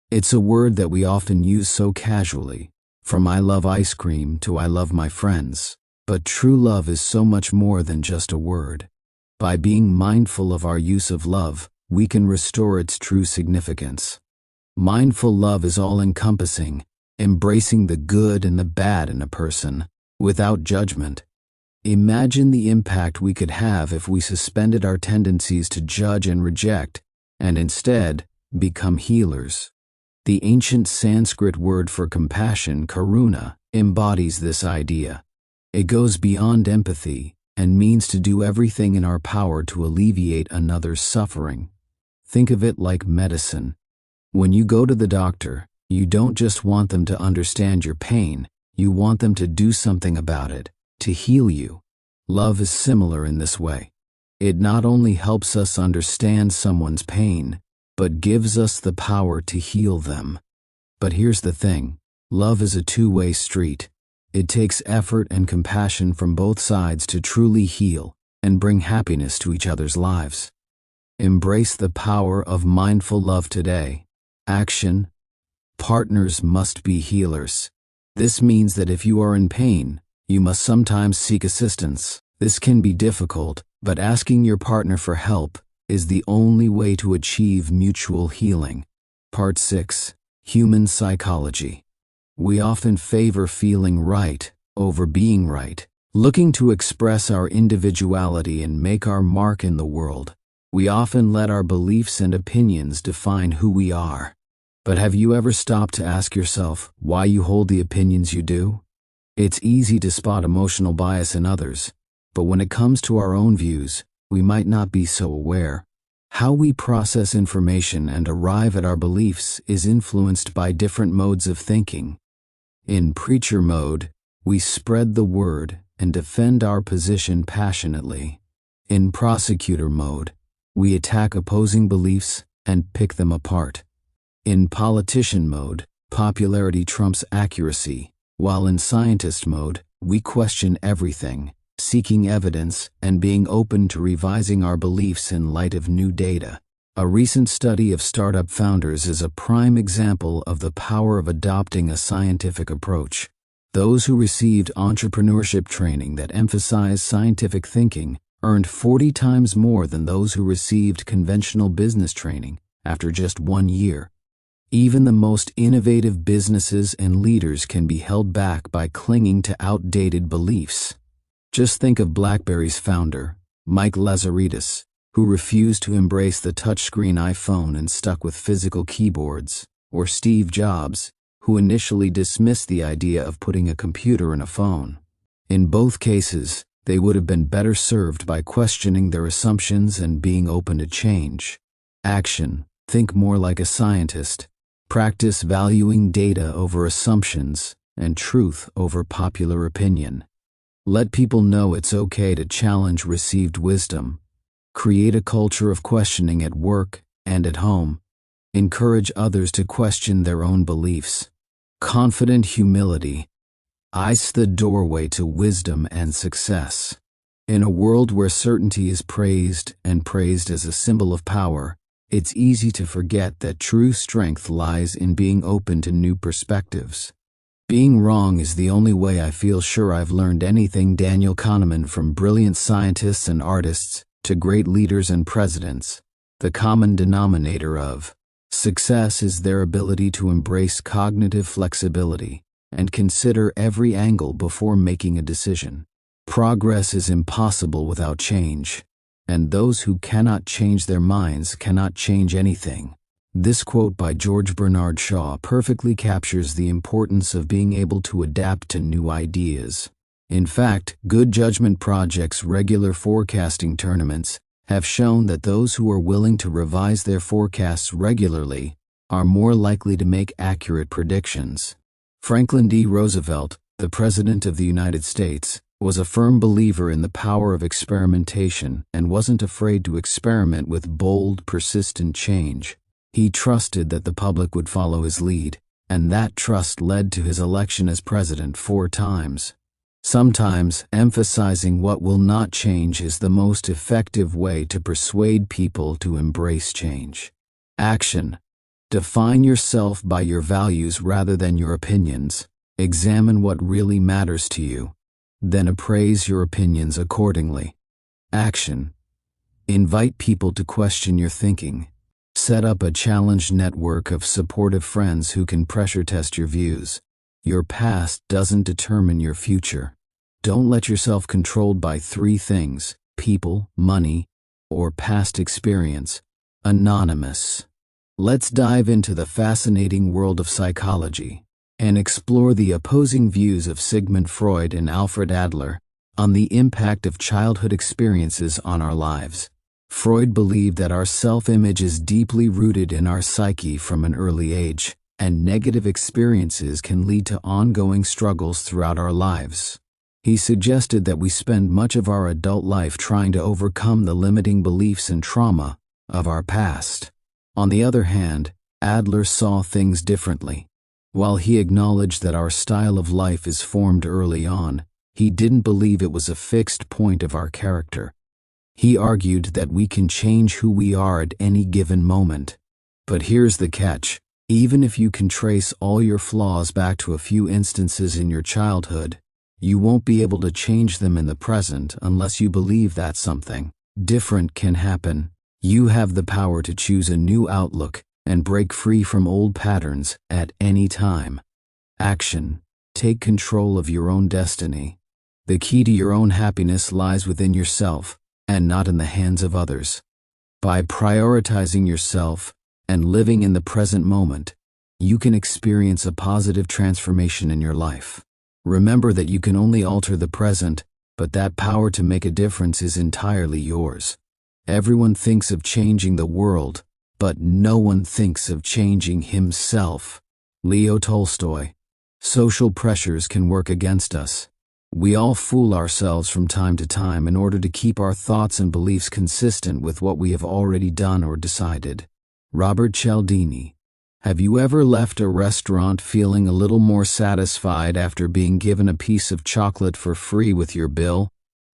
A: It's a word that we often use so casually, from I love ice cream to I love my friends. But true love is so much more than just a word. By being mindful of our use of love, we can restore its true significance. Mindful love is all-encompassing, embracing the good and the bad in a person, without judgment. Imagine the impact we could have if we suspended our tendencies to judge and reject, and instead become healers. The ancient Sanskrit word for compassion, karuna, embodies this idea. It goes beyond empathy and means to do everything in our power to alleviate another's suffering. Think of it like medicine. When you go to the doctor, you don't just want them to understand your pain, you want them to do something about it, to heal you. Love is similar in this way. It not only helps us understand someone's pain, but gives us the power to heal them. But here's the thing, love is a two-way street. It takes effort and compassion from both sides to truly heal and bring happiness to each other's lives. Embrace the power of mindful love today. Action. Partners must be healers. This means that if you are in pain, you must sometimes seek assistance. This can be difficult, but asking your partner for help is the only way to achieve mutual healing. Part 6. Human Psychology. We often favor feeling right over being right, looking to express our individuality and make our mark in the world. We often let our beliefs and opinions define who we are. But have you ever stopped to ask yourself why you hold the opinions you do? It's easy to spot emotional bias in others, but when it comes to our own views, we might not be so aware. How we process information and arrive at our beliefs is influenced by different modes of thinking. In preacher mode, we spread the word and defend our position passionately. In prosecutor mode, we attack opposing beliefs and pick them apart. In politician mode, popularity trumps accuracy, while in scientist mode, we question everything, seeking evidence and being open to revising our beliefs in light of new data. A recent study of startup founders is a prime example of the power of adopting a scientific approach. Those who received entrepreneurship training that emphasized scientific thinking earned 40 times more than those who received conventional business training after just 1 year. Even the most innovative businesses and leaders can be held back by clinging to outdated beliefs. Just think of BlackBerry's founder, Mike Lazaridis, who refused to embrace the touchscreen iPhone and stuck with physical keyboards, or Steve Jobs, who initially dismissed the idea of putting a computer in a phone. In both cases, they would have been better served by questioning their assumptions and being open to change. Action. Think more like a scientist. Practice valuing data over assumptions and truth over popular opinion. Let people know it's okay to challenge received wisdom. Create a culture of questioning at work and at home. Encourage others to question their own beliefs. Confident humility. Ice the doorway to wisdom and success. In a world where certainty is praised and praised as a symbol of power, it's easy to forget that true strength lies in being open to new perspectives. Being wrong is the only way I feel sure I've learned anything. Daniel Kahneman. From brilliant scientists and artists to great leaders and presidents, the common denominator of success is their ability to embrace cognitive flexibility and consider every angle before making a decision. Progress is impossible without change, and those who cannot change their minds cannot change anything. This quote by George Bernard Shaw perfectly captures the importance of being able to adapt to new ideas. In fact, Good Judgment Project's regular forecasting tournaments have shown that those who are willing to revise their forecasts regularly are more likely to make accurate predictions. Franklin D. Roosevelt, the President of the United States, was a firm believer in the power of experimentation and wasn't afraid to experiment with bold, persistent change. He trusted that the public would follow his lead, and that trust led to his election as president 4 times. Sometimes, emphasizing what will not change is the most effective way to persuade people to embrace change. Action. Define yourself by your values rather than your opinions. Examine what really matters to you. Then appraise your opinions accordingly. Action. Invite people to question your thinking. Set up a challenged network of supportive friends who can pressure test your views. Your past doesn't determine your future. Don't let yourself controlled by 3 things: people, money, or past experience. Anonymous. Let's dive into the fascinating world of psychology and explore the opposing views of Sigmund Freud and Alfred Adler on the impact of childhood experiences on our lives. Freud believed that our self-image is deeply rooted in our psyche from an early age, and negative experiences can lead to ongoing struggles throughout our lives. He suggested that we spend much of our adult life trying to overcome the limiting beliefs and trauma of our past. On the other hand, Adler saw things differently. While he acknowledged that our style of life is formed early on, he didn't believe it was a fixed point of our character. He argued that we can change who we are at any given moment. But here's the catch. Even if you can trace all your flaws back to a few instances in your childhood, you won't be able to change them in the present unless you believe that something different can happen. You have the power to choose a new outlook and break free from old patterns at any time. Action. Take control of your own destiny. The key to your own happiness lies within yourself and not in the hands of others. By prioritizing yourself and living in the present moment, you can experience a positive transformation in your life. Remember that you can only alter the present, but that power to make a difference is entirely yours. Everyone thinks of changing the world, but no one thinks of changing himself. Leo Tolstoy. Social pressures can work against us. We all fool ourselves from time to time in order to keep our thoughts and beliefs consistent with what we have already done or decided. Robert Cialdini. Have you ever left a restaurant feeling a little more satisfied after being given a piece of chocolate for free with your bill?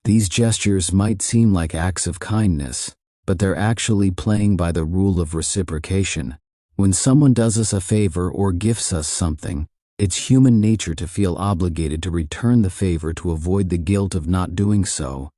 A: These gestures might seem like acts of kindness, but they're actually playing by the rule of reciprocation. When someone does us a favor or gifts us something, it's human nature to feel obligated to return the favor to avoid the guilt of not doing so.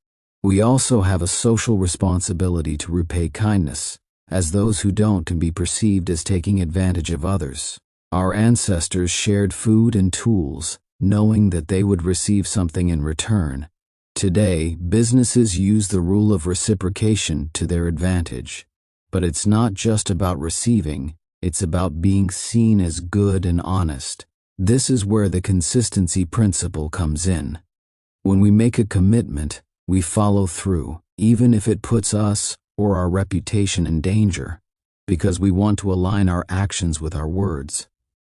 A: We also have a social responsibility to repay kindness, as those who don't can be perceived as taking advantage of others. Our ancestors shared food and tools, knowing that they would receive something in return. Today, businesses use the rule of reciprocation to their advantage. But it's not just about receiving, it's about being seen as good and honest. This is where the consistency principle comes in. When we make a commitment, we follow through, even if it puts us or our reputation in danger, because we want to align our actions with our words.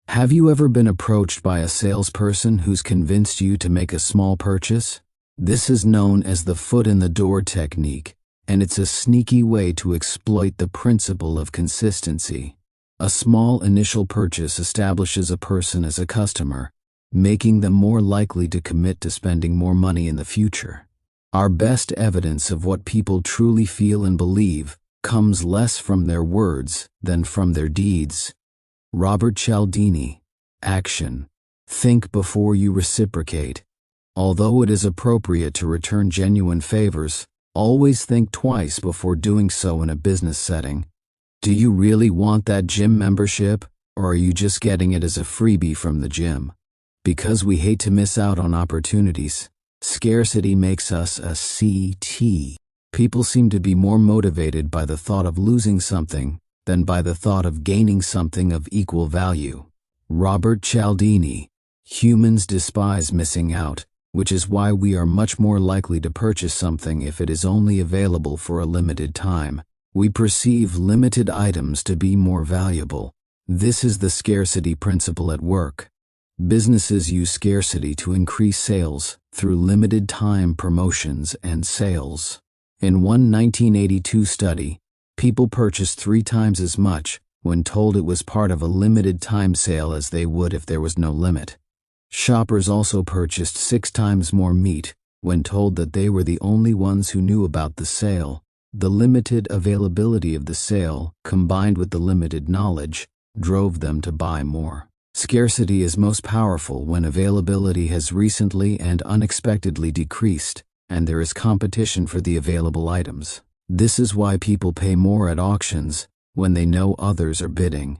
A: Have you ever been approached by a salesperson who's convinced you to make a small purchase? This is known as the foot in the door technique, and it's a sneaky way to exploit the principle of consistency. A small initial purchase establishes a person as a customer, making them more likely to commit to spending more money in the future. Our best evidence of what people truly feel and believe comes less from their words than from their deeds. Robert Cialdini. Action. Think before you reciprocate. Although it is appropriate to return genuine favors, always think twice before doing so in a business setting. Do you really want that gym membership, or are you just getting it as a freebie from the gym? Because we hate to miss out on opportunities, scarcity makes us a CT. People seem to be more motivated by the thought of losing something than by the thought of gaining something of equal value. Robert Cialdini. Humans despise missing out, which is why we are much more likely to purchase something if it is only available for a limited time. We perceive limited items to be more valuable. This is the scarcity principle at work. Businesses use scarcity to increase sales through limited time promotions and sales. In one 1982 study, people purchased 3 times as much when told it was part of a limited time sale as they would if there was no limit. Shoppers also purchased 6 times more meat when told that they were the only ones who knew about the sale. The limited availability of the sale, combined with the limited knowledge, drove them to buy more. Scarcity is most powerful when availability has recently and unexpectedly decreased, and there is competition for the available items. This is why people pay more at auctions when they know others are bidding.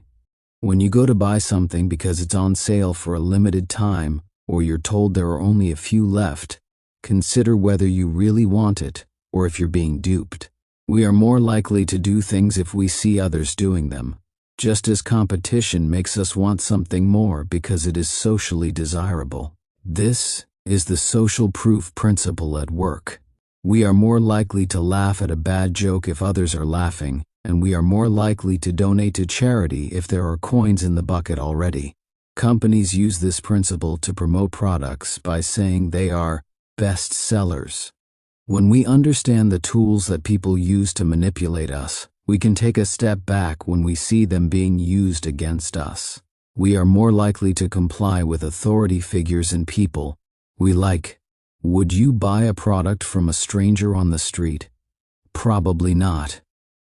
A: When you go to buy something because it's on sale for a limited time, or you're told there are only a few left, consider whether you really want it or if you're being duped. We are more likely to do things if we see others doing them. just as competition makes us want something more because it is socially desirable. This is the social proof principle at work. We are more likely to laugh at a bad joke if others are laughing, and we are more likely to donate to charity if there are coins in the bucket already. Companies use this principle to promote products by saying they are best sellers. When we understand the tools that people use to manipulate us, we can take a step back when we see them being used against us. We are more likely to comply with authority figures and people we like. Would you buy a product from a stranger on the street? Probably not.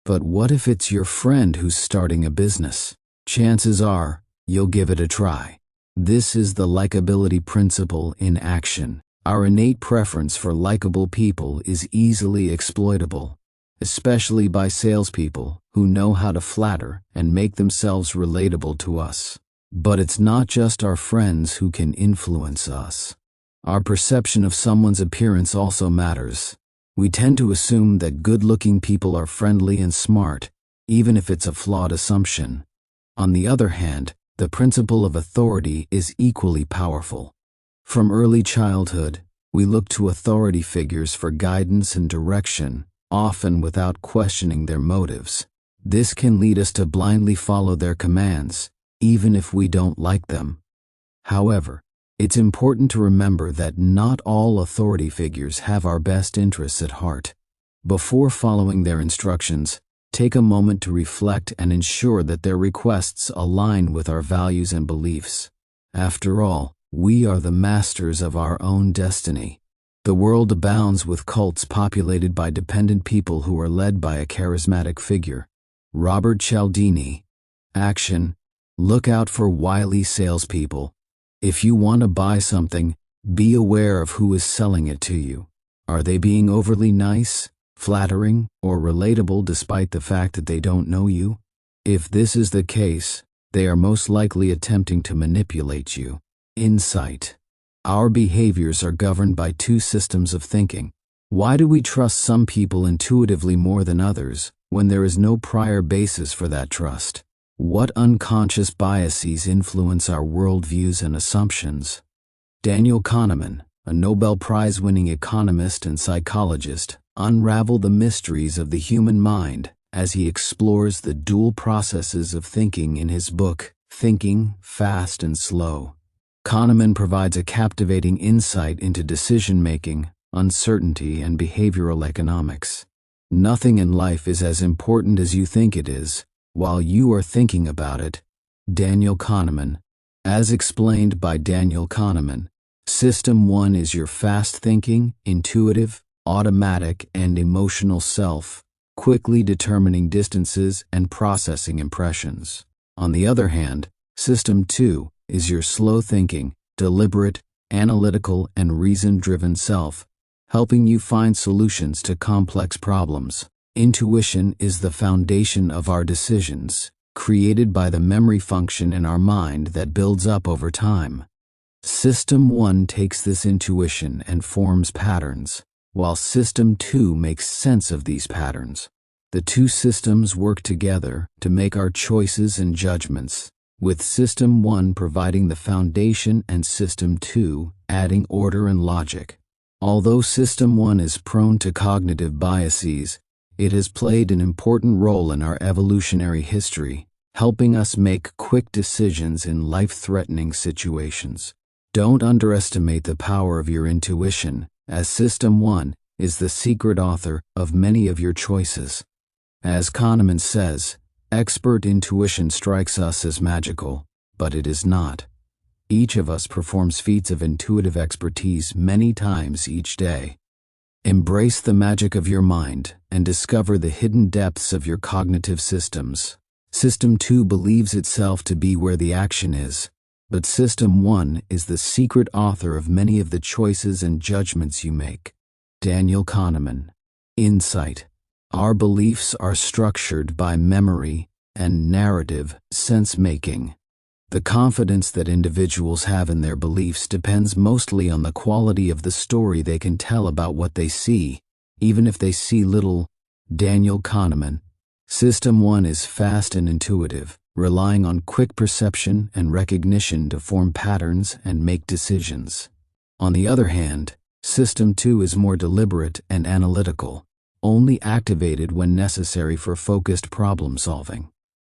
A: But what if it's your friend who's starting a business? Chances are, you'll give it a try. This is the likability principle in action. Our innate preference for likable people is easily exploitable, especially by salespeople who know how to flatter and make themselves relatable to us. But it's not just our friends who can influence us. Our perception of someone's appearance also matters. We tend to assume that good-looking people are friendly and smart, even if it's a flawed assumption. On the other hand, the principle of authority is equally powerful. From early childhood, we look to authority figures for guidance and direction, often without questioning their motives. This can lead us to blindly follow their commands, even if we don't like them. However, it's important to remember that not all authority figures have our best interests at heart. Before following their instructions, take a moment to reflect and ensure that their requests align with our values and beliefs. After all, we are the masters of our own destiny. The world abounds with cults populated by dependent people who are led by a charismatic figure. Robert Cialdini. Action. Look out for wily salespeople. If you want to buy something, be aware of who is selling it to you. Are they being overly nice, flattering, or relatable despite the fact that they don't know you? If this is the case, they are most likely attempting to manipulate you. Insight. Our behaviors are governed by two systems of thinking. Why do we trust some people intuitively more than others when there is no prior basis for that trust? What unconscious biases influence our worldviews and assumptions? Daniel Kahneman, a Nobel Prize-winning economist and psychologist, unraveled the mysteries of the human mind as he explores the dual processes of thinking in his book, Thinking, Fast and Slow. Kahneman provides a captivating insight into decision-making, uncertainty, and behavioral economics. Nothing in life is as important as you think it is, while you are thinking about it. Daniel Kahneman. As explained by Daniel Kahneman, System 1 is your fast-thinking, intuitive, automatic, and emotional self, quickly determining distances and processing impressions. On the other hand, System 2 is your slow-thinking, deliberate, analytical, and reason-driven self, helping you find solutions to complex problems. Intuition is the foundation of our decisions, created by the memory function in our mind that builds up over time. System 1 takes this intuition and forms patterns, while System 2 makes sense of these patterns. The two systems work together to make our choices and judgments, with System 1 providing the foundation and System 2 adding order and logic. Although System 1 is prone to cognitive biases, it has played an important role in our evolutionary history, helping us make quick decisions in life-threatening situations. Don't underestimate the power of your intuition, as System 1 is the secret author of many of your choices. As Kahneman says, expert intuition strikes us as magical, but it is not. Each of us performs feats of intuitive expertise many times each day. Embrace the magic of your mind and discover the hidden depths of your cognitive systems. System 2 believes itself to be where the action is, but System 1 is the secret author of many of the choices and judgments you make. Daniel Kahneman. Insight. Our beliefs are structured by memory and narrative sense-making. The confidence that individuals have in their beliefs depends mostly on the quality of the story they can tell about what they see, even if they see little. Daniel Kahneman. System 1 is fast and intuitive, relying on quick perception and recognition to form patterns and make decisions. On the other hand, System 2 is more deliberate and analytical, only activated when necessary for focused problem solving.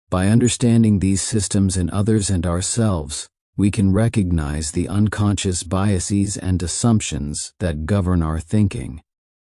A: By understanding these systems in others and ourselves, we can recognize the unconscious biases and assumptions that govern our thinking.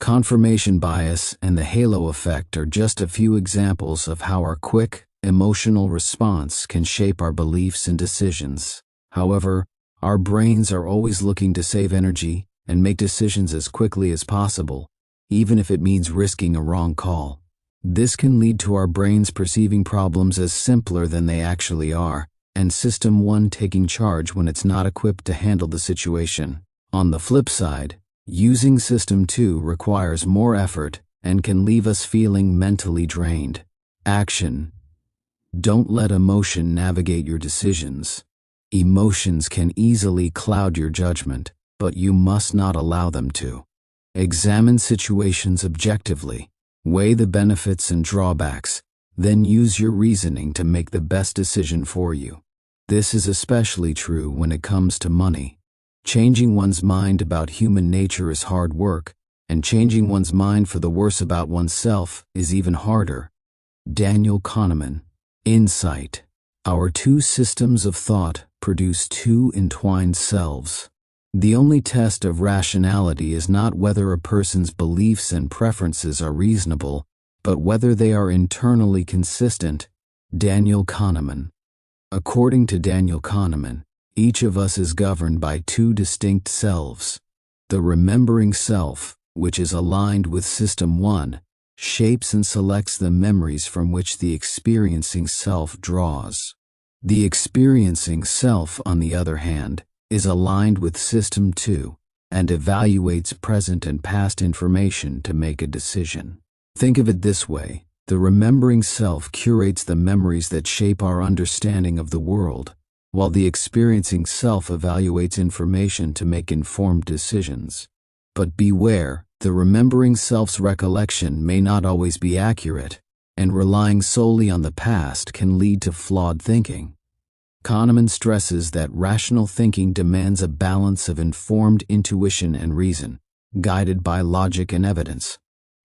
A: Confirmation bias and the halo effect are just a few examples of how our quick, emotional response can shape our beliefs and decisions. However, our brains are always looking to save energy and make decisions as quickly as possible, even if it means risking a wrong call. This can lead to our brains perceiving problems as simpler than they actually are, and System 1 taking charge when it's not equipped to handle the situation. On the flip side, using System 2 requires more effort and can leave us feeling mentally drained. Action. Don't let emotion navigate your decisions. Emotions can easily cloud your judgment, but you must not allow them to. Examine situations objectively, weigh the benefits and drawbacks, then use your reasoning to make the best decision for you. This is especially true when it comes to money. Changing one's mind about human nature is hard work, and changing one's mind for the worse about oneself is even harder. Daniel Kahneman. Insight. Our two systems of thought produce two entwined selves. The only test of rationality is not whether a person's beliefs and preferences are reasonable, but whether they are internally consistent. Daniel Kahneman. According to Daniel Kahneman, each of us is governed by two distinct selves. The remembering self, which is aligned with System 1, shapes and selects the memories from which the experiencing self draws. The experiencing self, on the other hand, is aligned with System 2 and evaluates present and past information to make a decision. Think of it this way: the remembering self curates the memories that shape our understanding of the world, while the experiencing self evaluates information to make informed decisions. But beware, the remembering self's recollection may not always be accurate, and relying solely on the past can lead to flawed thinking. Kahneman stresses that rational thinking demands a balance of informed intuition and reason, guided by logic and evidence.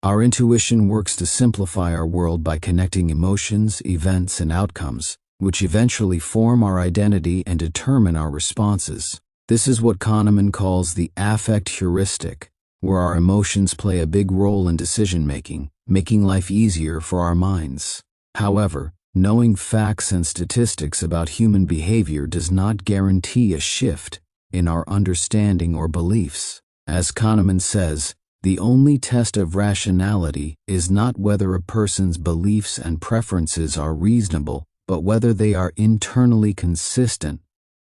A: Our intuition works to simplify our world by connecting emotions, events, and outcomes, which eventually form our identity and determine our responses. This is what Kahneman calls the affect heuristic, where our emotions play a big role in decision-making, making life easier for our minds. However, knowing facts and statistics about human behavior does not guarantee a shift in our understanding or beliefs. As Kahneman says, the only test of rationality is not whether a person's beliefs and preferences are reasonable, but whether they are internally consistent.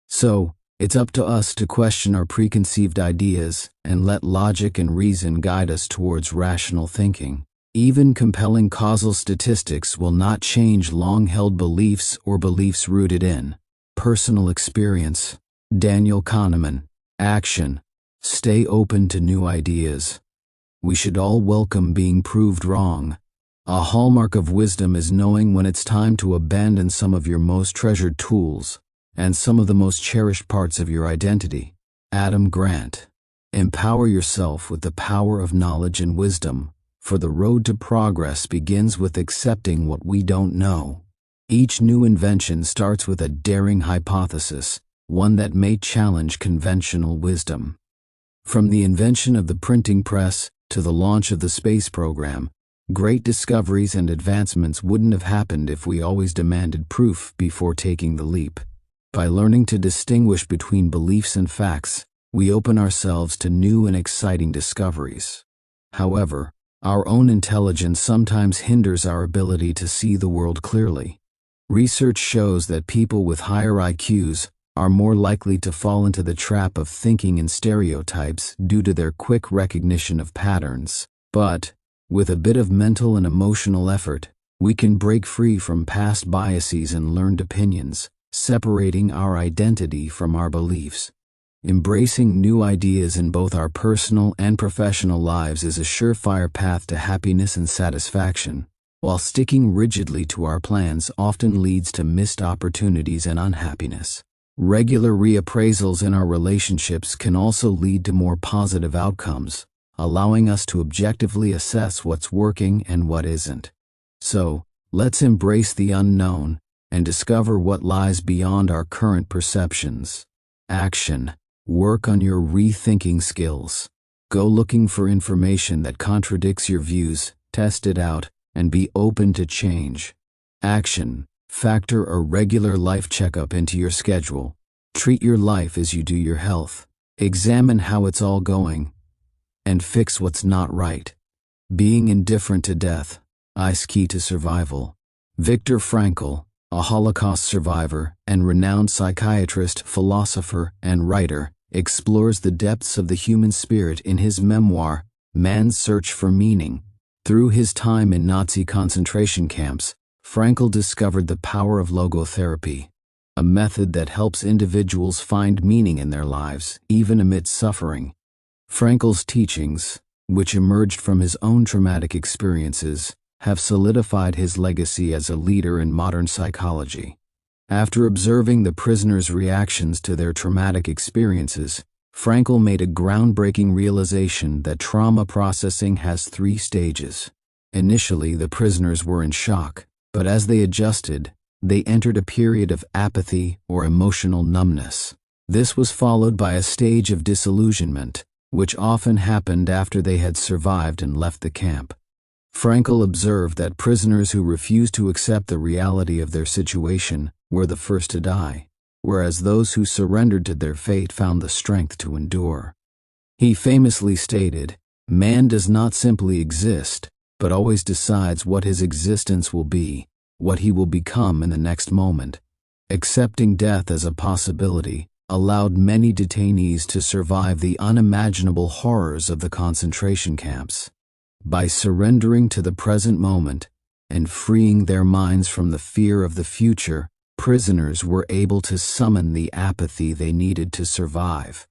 A: So, it's up to us to question our preconceived ideas and let logic and reason guide us towards rational thinking. Even compelling causal statistics will not change long-held beliefs or beliefs rooted in personal experience. Daniel Kahneman. Action. Stay open to new ideas. We should all welcome being proved wrong. A hallmark of wisdom is knowing when it's time to abandon some of your most treasured tools and some of the most cherished parts of your identity. Adam Grant. Empower yourself with the power of knowledge and wisdom, for the road to progress begins with accepting what we don't know. Each new invention starts with a daring hypothesis, one that may challenge conventional wisdom. From the invention of the printing press to the launch of the space program, great discoveries and advancements wouldn't have happened if we always demanded proof before taking the leap. By learning to distinguish between beliefs and facts, we open ourselves to new and exciting discoveries. However, our own intelligence sometimes hinders our ability to see the world clearly. Research shows that people with higher IQs are more likely to fall into the trap of thinking in stereotypes due to their quick recognition of patterns. But, with a bit of mental and emotional effort, we can break free from past biases and learned opinions, separating our identity from our beliefs. Embracing new ideas in both our personal and professional lives is a surefire path to happiness and satisfaction. while sticking rigidly to our plans often leads to missed opportunities and unhappiness. Regular reappraisals in our relationships can also lead to more positive outcomes, allowing us to objectively assess what's working and what isn't. So, let's embrace the unknown and discover what lies beyond our current perceptions. Action. Work on your rethinking skills. Go looking for information that contradicts your views, test it out, and be open to change. Action. Factor a regular life checkup into your schedule. Treat your life as you do your health. Examine how it's all going, and fix what's not right. Being indifferent to death, is key to survival. Viktor Frankl, a Holocaust survivor and renowned psychiatrist, philosopher, and writer, explores the depths of the human spirit in his memoir, Man's Search for Meaning. Through his time in Nazi concentration camps, Frankl discovered the power of logotherapy, a method that helps individuals find meaning in their lives, even amidst suffering. Frankl's teachings, which emerged from his own traumatic experiences, have solidified his legacy as a leader in modern psychology. After observing the prisoners' reactions to their traumatic experiences, Frankl made a groundbreaking realization that trauma processing has 3 stages. Initially, the prisoners were in shock, but as they adjusted, they entered a period of apathy or emotional numbness. This was followed by a stage of disillusionment, which often happened after they had survived and left the camp. Frankl observed that prisoners who refused to accept the reality of their situation were the first to die, whereas those who surrendered to their fate found the strength to endure. He famously stated, "Man does not simply exist, but always decides what his existence will be, what he will become in the next moment." Accepting death as a possibility allowed many detainees to survive the unimaginable horrors of the concentration camps. By surrendering to the present moment and freeing their minds from the fear of the future, prisoners were able to summon the apathy they needed to survive.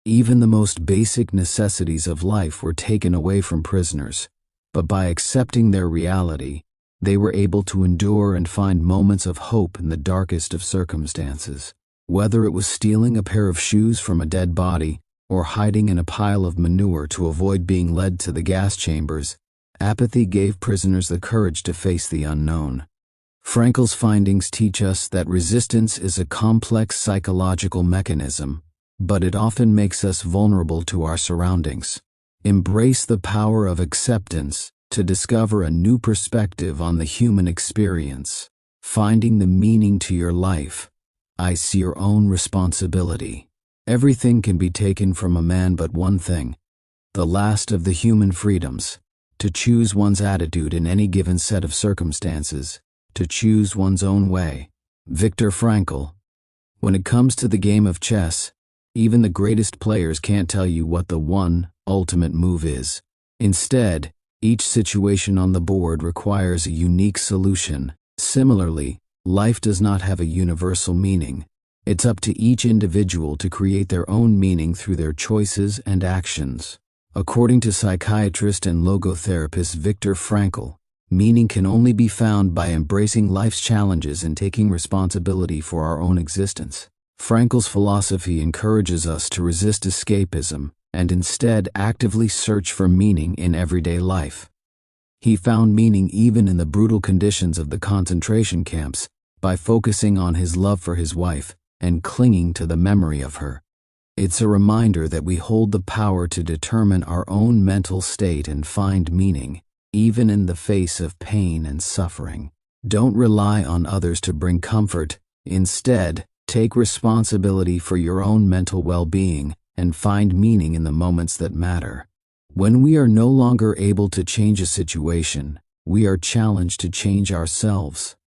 A: Even the most basic necessities of life were taken away from prisoners, but by accepting their reality, they were able to endure and find moments of hope in the darkest of circumstances. Whether it was stealing a pair of shoes from a dead body or hiding in a pile of manure to avoid being led to the gas chambers, apathy gave prisoners the courage to face the unknown. Frankl's findings teach us that resistance is a complex psychological mechanism, but it often makes us vulnerable to our surroundings. Embrace the power of acceptance to discover a new perspective on the human experience. Finding the meaning to your life is your own responsibility. Everything can be taken from a man but one thing, the last of the human freedoms, to choose one's attitude in any given set of circumstances, to choose one's own way. Viktor Frankl. When it comes to the game of chess, even the greatest players can't tell you what the one ultimate move is. Instead, each situation on the board requires a unique solution. Similarly, life does not have a universal meaning. It's up to each individual to create their own meaning through their choices and actions. According to psychiatrist and logotherapist Viktor Frankl, meaning can only be found by embracing life's challenges and taking responsibility for our own existence. Frankl's philosophy encourages us to resist escapism and instead actively search for meaning in everyday life. He found meaning even in the brutal conditions of the concentration camps by focusing on his love for his wife and clinging to the memory of her. It's a reminder that we hold the power to determine our own mental state and find meaning, even in the face of pain and suffering. Don't rely on others to bring comfort. Instead, take responsibility for your own mental well-being and find meaning in the moments that matter. When we are no longer able to change a situation, we are challenged to change ourselves.